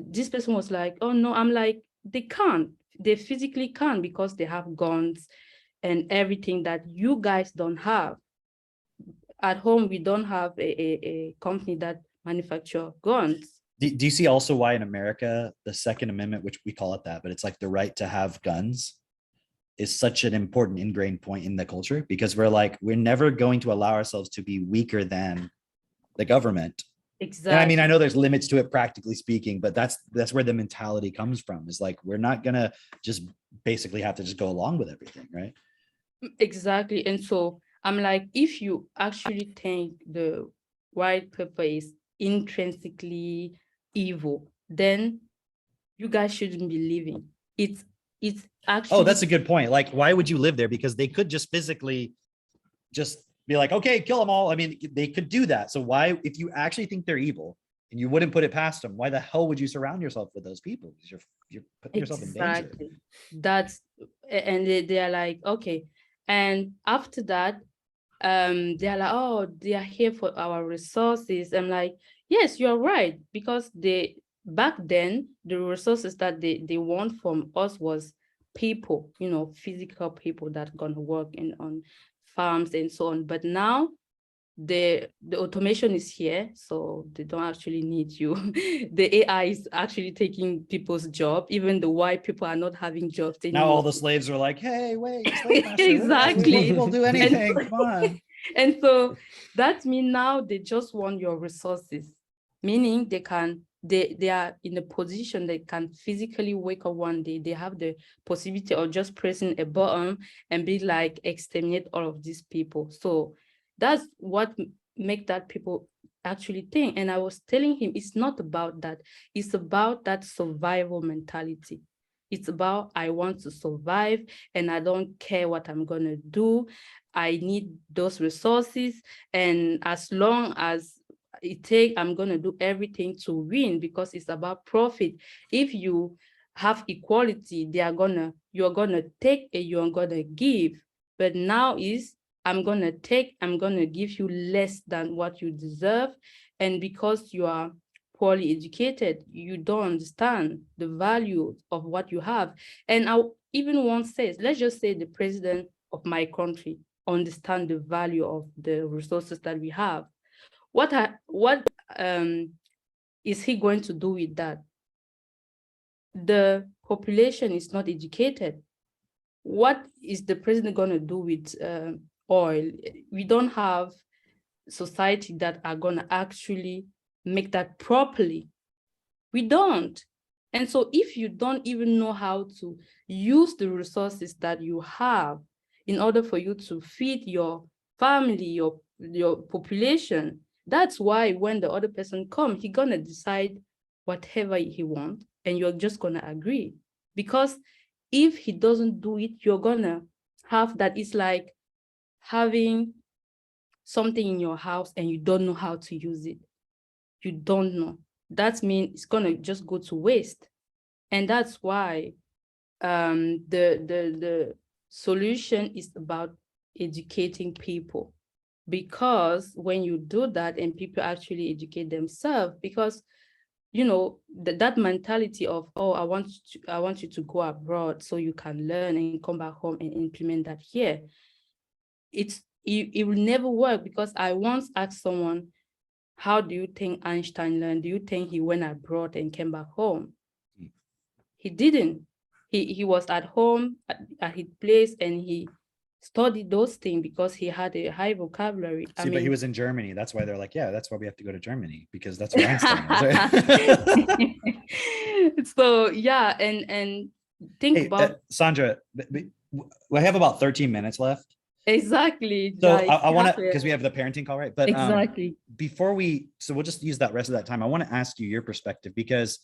this person was like, oh no, I'm like, they can't. They physically can't because they have guns and everything that you guys don't have. At home, we don't have a company that manufacture guns. Do you see also why in America, the Second Amendment, which we call it that, but it's like the right to have guns, is such an important ingrained point in the culture? Because we're never going to allow ourselves to be weaker than the government. Exactly. And I mean, I know there's limits to it, practically speaking, but that's where the mentality comes from. Is like, we're not gonna just basically have to just go along with everything, right? Exactly. And so I'm like, if you actually think the white paper is intrinsically evil, then you guys shouldn't be living. It's actually. Oh, that's a good point. Like, why would you live there? Because they could just physically just be like, okay, kill them all. I mean, they could do that. So why, if you actually think they're evil and you wouldn't put it past them, why the hell would you surround yourself with those people? Because you're putting yourself in danger. That's, and they are like, okay. And after that, they are like, oh, they are here for our resources. I'm like, yes, you're right, because back then the resources that they want from us was people, physical people that gonna work on farms and so on. But now the automation is here, so they don't actually need you. The AI is actually taking people's job. Even the white people are not having jobs anymore. Now all the slaves are like, hey, wait, slave master, exactly. we'll do anything. Come on. And so that means now they just want your resources, meaning they are in a position they can physically wake up one day. They have the possibility of just pressing a button and be like, exterminate all of these people. So that's what make that people actually think. And I was telling him, it's not about that. It's about that survival mentality. It's about, I want to survive and I don't care what I'm going to do. I need those resources. And as long as it takes, I'm going to do everything to win, because it's about profit. If you have equality, you're going to take and you're going to give. But now is, I'm going to take, I'm going to give you less than what you deserve. And because you are poorly educated, you don't understand the value of what you have. And I even once says, let's just say the president of my country understand the value of the resources that we have. What is he going to do with that? The population is not educated. What is the president going to do with oil? We don't have society that are going to actually make that properly. We don't. And so if you don't even know how to use the resources that you have in order for you to feed your family, your population, that's why when the other person comes, he's going to decide whatever he wants, and you're just going to agree. Because if he doesn't do it, you're going to have that. It's like having something in your house and you don't know how to use it. You don't know. That means it's going to just go to waste. And that's why the solution is about educating people. Because when you do that and people actually educate themselves, because that mentality of, oh, I want you to go abroad so you can learn and come back home and implement that here, it will never work. Because I once asked someone, how do you think Einstein learned? Do you think he went abroad and came back home? He didn't. He was at home at his place and he studied those things because he had a high vocabulary. See, but he was in Germany. That's why they're like, yeah, that's why we have to go to Germany, because that's where Einstein is. So yeah, and think about Sandra, we have about 13 minutes left. Exactly. So Like, I want to, happen. because we have the parenting call, right? But Exactly. before so we'll just use that rest of that time. I want to ask you your perspective, because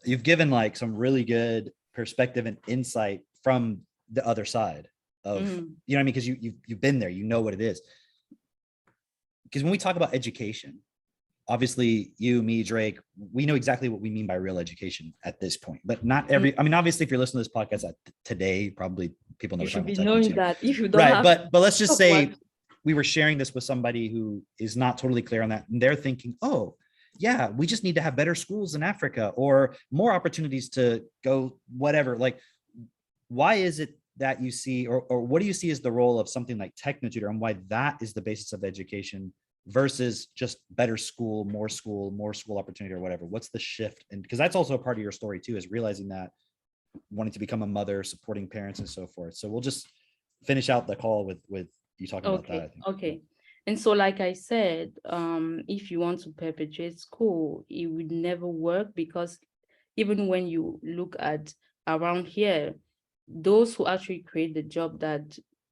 you've given like some really good perspective and insight from the other side of, you know what I mean? Because you've been there, you know what it is. Because when we talk about education, obviously you, me, Drake, we know exactly what we mean by real education at this point, but not every, I mean, obviously if you're listening to this podcast today, probably people You never should talk be about knowing technology. that if you don't Right. have But let's just say what we were sharing this with somebody who is not totally clear on that. And they're thinking, oh yeah, we just need to have better schools in Africa or more opportunities to go, whatever. Like, why is it that you see, or what do you see as the role of something like technotutor, and why that is the basis of education versus just better school, more school opportunity, or whatever? What's the shift? And because that's also a part of your story too, is realizing that, wanting to become a mother, supporting parents and so forth. So we'll just finish out the call with you talking about that, I think. Okay. And so, like I said, if you want to perpetuate school, it would never work, because even when you look at around here, those who actually create the job that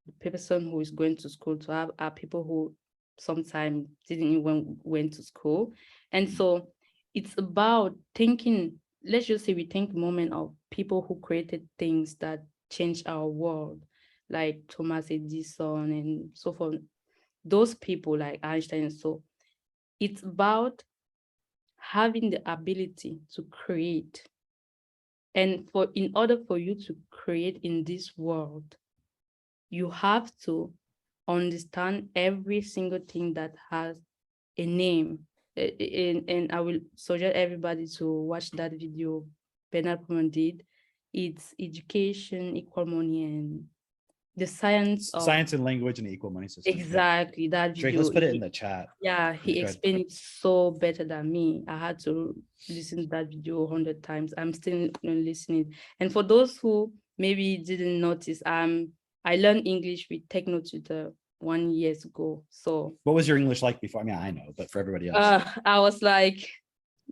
the person who is going to school to have are people who sometimes didn't even went to school. And so it's about thinking, let's just say we think moment of people who created things that changed our world, like Thomas Edison and so forth. Those people like Einstein. So it's about having the ability to create. And in order for you to create in this world, you have to understand every single thing that has a name. And I will suggest everybody to watch that video Bernard Pruitt did. It's education, equal money, and the science of Science and language and equal money system. exactly that Drake, video. let's put it in the chat. Yeah, he Good. explained it so better than me. I had to listen to that video 100 times. I'm still listening. And for those who maybe didn't notice, I learned English with TechnoTutor 1 year ago. So What was your English like before? I mean, I know, but for everybody else. I was like,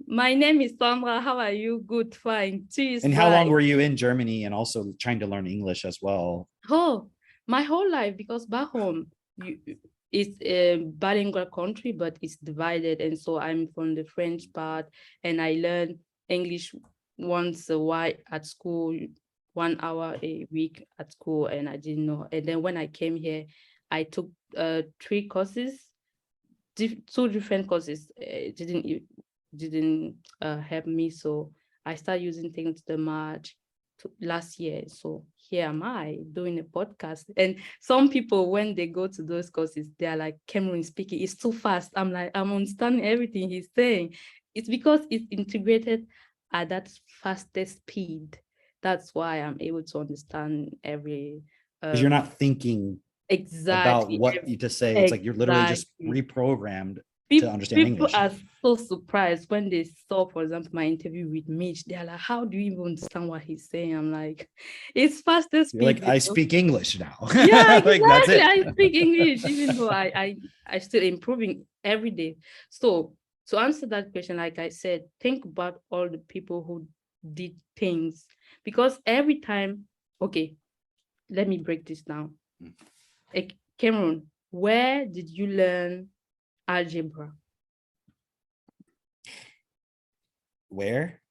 my name is Sandra. How are you? Good, fine. Cheese. And how long were you in Germany and also trying to learn English as well? Oh, my whole life, because back home, it's a bilingual country, but it's divided. And so I'm from the French part, and I learn English once a while at school, 1 hour a week at school, and I didn't know. And then when I came here, I took 3 courses, 2 different courses. Didn't help me, so I started using things the March last year. So here am I doing a podcast. And some people, when they go to those courses, they are like, Cameroon speaking, it's too fast. I'm like, I'm understanding everything he's saying. It's because it's integrated at that fastest speed. That's why I'm able to understand every. Because you're not thinking Exactly about what you to say. It's like you're literally just exactly. reprogrammed to understand People English. are so surprised when they saw, for example, my interview with Mitch. They're like, how do you even understand what he's saying? I'm like, it's faster speed. You're like, I speak English now. Yeah, Like, that's exactly. it. I speak English, even though I still improving every day. So to answer that question, like I said, think about all the people who did things, because every time, okay, let me break this down. Like, Cameron, where did you learn algebra? Where?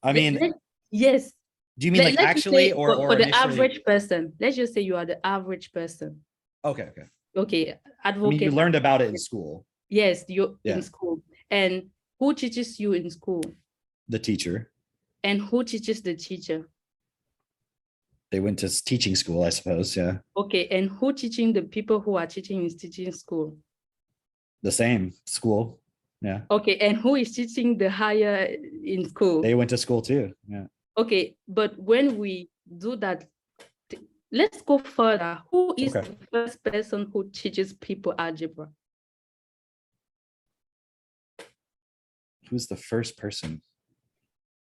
I mean, yes. do you mean like Let's just actually say or for the initially? average person? Let's just say you are the average person. Okay. Okay, I mean, advocate. you learned about it in school. Yes, you're Yeah. in school. And who teaches you in school? The teacher. And who teaches the teacher? They went to teaching school, I suppose. Yeah. Okay, and who teaching the people who are teaching in teaching school? The same school. Yeah. Okay, and who is teaching the higher in school? They went to school too. Yeah. Okay, but when we do that, let's go further. Who is Okay. the first person who teaches people algebra? Who's the first person?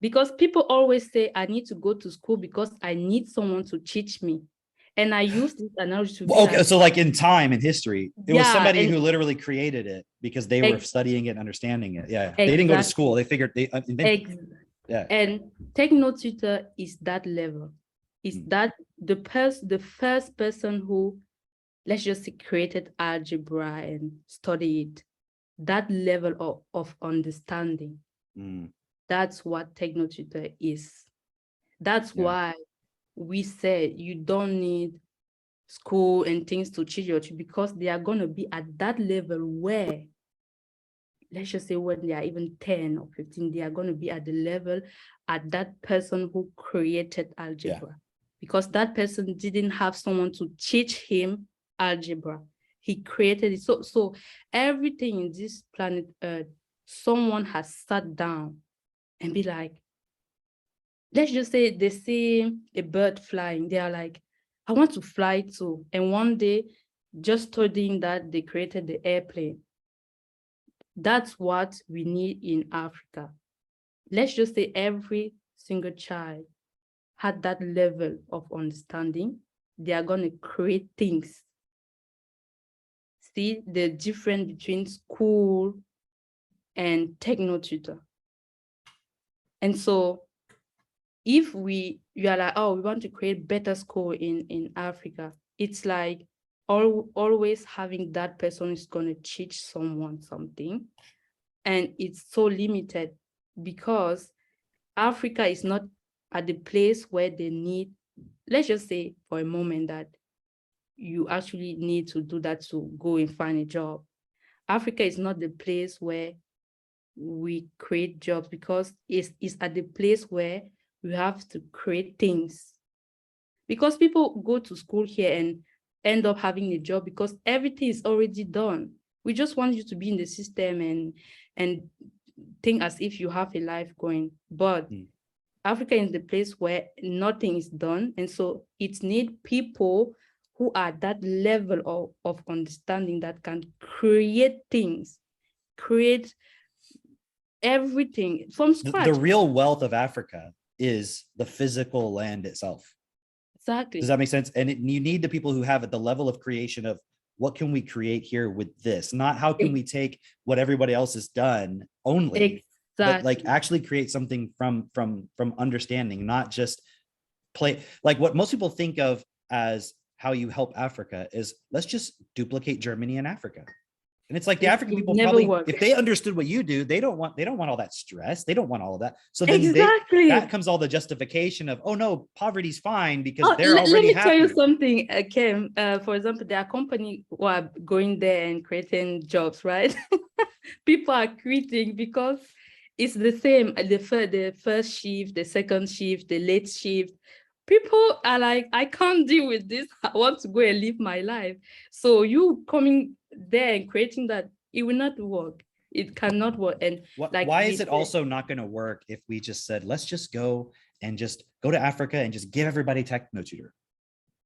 Because people always say, I need to go to school because I need someone to teach me. And I use this analogy to be Okay, like, so like in time, in history, it was Yeah, somebody and- who literally created it because they were Ex- studying it and understanding it. Yeah. They didn't go to Exactly. school. They figured they invented. Yeah. And TechnoTutor is that level. Is that the first person who let's just say created algebra and studied that level of understanding. That's what technotutor is. That's why we said you don't need school and things to teach your children, because they are going to be at that level where, let's just say when they are even 10 or 15, they are going to be at the level at that person who created algebra. Because that person didn't have someone to teach him algebra. He created it. So everything in this planet Earth, someone has sat down and be like, let's just say they see a bird flying. They are like, I want to fly too. And one day, just studying that, they created the airplane. That's what we need in Africa. Let's just say every single child had that level of understanding. They are going to create things. See the difference between school and techno-tutor. And so if you are like, oh, we want to create better school in Africa, it's like always having that person is going to teach someone something. And it's so limited because Africa is not at the place where they need, let's just say for a moment that you actually need to do that to go and find a job. Africa is not the place where we create jobs, because it's at the place where we have to create things. Because people go to school here and end up having a job because everything is already done. We just want you to be in the system and think as if you have a life going. But Africa is the place where nothing is done. And so it needs people who are at that level of understanding that can create things, create everything from scratch. The real wealth of Africa is the physical land itself. Exactly. Does that make sense? And you need the people who have at the level of creation of what can we create here with this, not how can we take what everybody else has done only, exactly. But like actually create something from understanding, not just play. Like what most people think of as how you help Africa is let's just duplicate Germany and Africa. And it's like the African people probably, if they understood what you do, they don't want all that stress. They don't want all of that. So then that comes all the justification of, oh no, poverty's fine because they're already let me happy. tell you something, Kim. For example, there are companies who are going there and creating jobs, right? People are quitting because it's the same. The first shift, the second shift, the late shift. People are like, I can't deal with this. I want to go and live my life. So you coming there and creating that, it will not work. It cannot work. And why is it also not going to work if we just said, let's just go to Africa and just give everybody techno-tutor?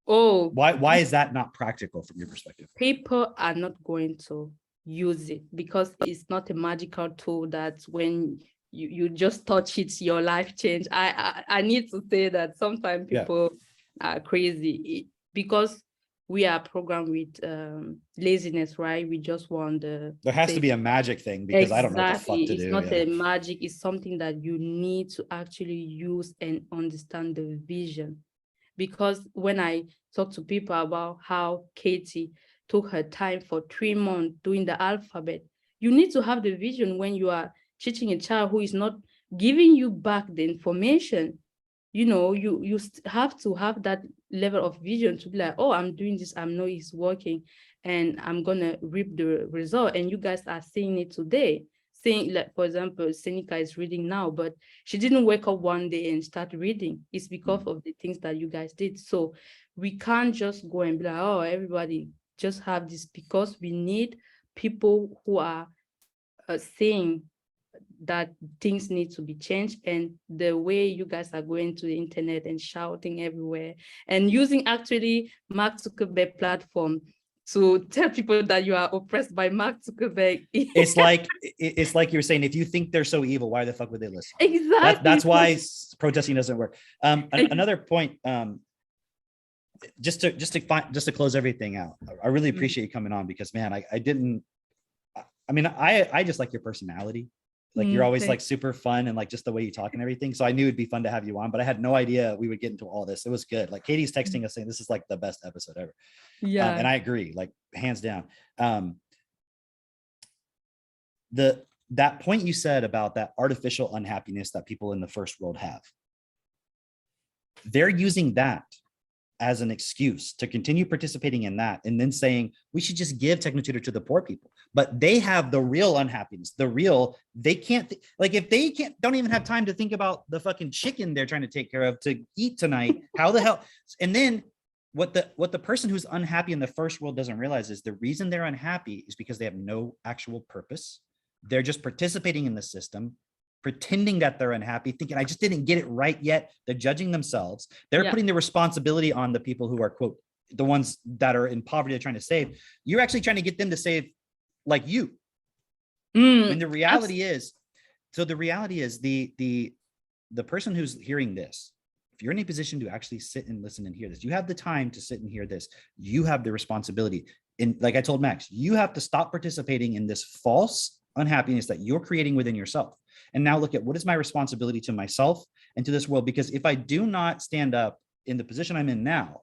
Oh, why is that not practical from your perspective? People are not going to use it because it's not a magical tool that when you just touch it, your life change. I need to say that sometimes people are crazy because we are programmed with laziness, right? We just want there has to be a magic thing because I don't know what the fuck to do. It's not a magic. It's something that you need to actually use and understand the vision. Because when I talk to people about how Katie took her time for 3 months doing the alphabet, you need to have the vision when you are teaching a child who is not giving you back the information. You know, you have to have that level of vision to be like, oh, I'm doing this, I know it's working, and I'm gonna reap the result. And you guys are seeing it today. Saying, like, for example, Seneca is reading now, but she didn't wake up one day and start reading. It's because of the things that you guys did. So we can't just go and be like, oh, everybody just have this, because we need people who are saying that things need to be changed. And the way you guys are going to the internet and shouting everywhere and using actually Mark Zuckerberg platform to tell people that you are oppressed by Mark Zuckerberg. It's like you're saying, if you think they're so evil, why the fuck would they listen? Exactly. That's why protesting doesn't work. Another point, just to close everything out. I really appreciate you coming on because, man, I just like your personality. Like you're always Okay. like super fun and like just the way you talk and everything. So I knew it'd be fun to have you on, but I had no idea we would get into all this. It was good. Like Katie's texting us saying this is like the best episode ever. Yeah. And I agree, like hands down. That point you said about that artificial unhappiness that people in the first world have, they're using that as an excuse to continue participating in that and then saying we should just give technotutor to the poor people. But they have the real unhappiness, they can't, like if they don't even have time to think about the fucking chicken they're trying to take care of to eat tonight, how the hell? And then what the person who's unhappy in the first world doesn't realize is the reason they're unhappy is because they have no actual purpose. They're just participating in the system, pretending that they're unhappy, thinking, I just didn't get it right yet. They're judging themselves. They're putting the responsibility on the people who are, quote, the ones that are in poverty they're trying to save. You're actually trying to get them to save like you. And the reality is, the person who's hearing this, if you're in a position to actually sit and listen and hear this, you have the time to sit and hear this, you have the responsibility. And like I told Max, you have to stop participating in this false unhappiness that you're creating within yourself. And now look at what is my responsibility to myself and to this world? Because if I do not stand up in the position I'm in now,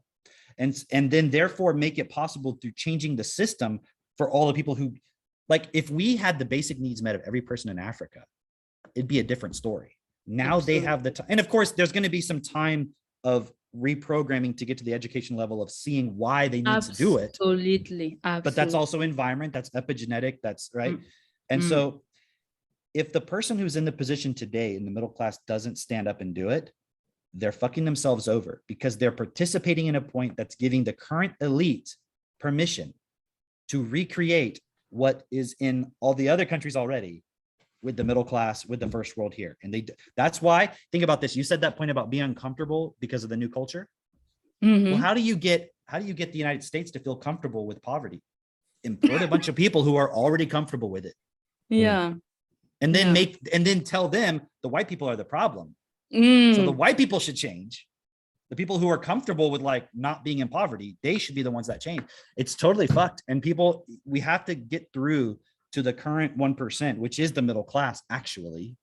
and then therefore make it possible through changing the system for all the people who, like, if we had the basic needs met of every person in Africa, it'd be a different story. Now Absolutely. They have the time. And of course, there's going to be some time of reprogramming to get to the education level of seeing why they need to do it. Absolutely. But that's also environment, that's epigenetic, that's right. And so if the person who's in the position today in the middle class doesn't stand up and do it, they're fucking themselves over because they're participating in a point that's giving the current elite permission to recreate what is in all the other countries already with the middle class, with the first world here. And that's why, think about this. You said that point about being uncomfortable because of the new culture. Well, how do you get the United States to feel comfortable with poverty? Import a bunch of people who are already comfortable with it. Yeah. And then tell them the white people are the problem. So the white people should change. The people who are comfortable with like not being in poverty, they should be the ones that change. It's totally fucked. And we have to get through to the current 1%, which is the middle class, actually,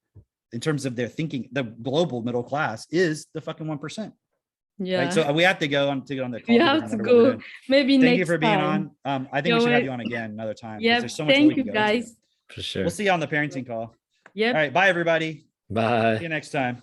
in terms of their thinking. The global middle class is the fucking 1%. Yeah. Right? So we have to go on the call. We have to go. Maybe Thank next you for being time. on. I think we should have you on again another time. Yeah. There's so much Thank we you, can go guys. into. For sure. We'll see you on the parenting call. Yep. All right. Bye, everybody. Bye. See you next time.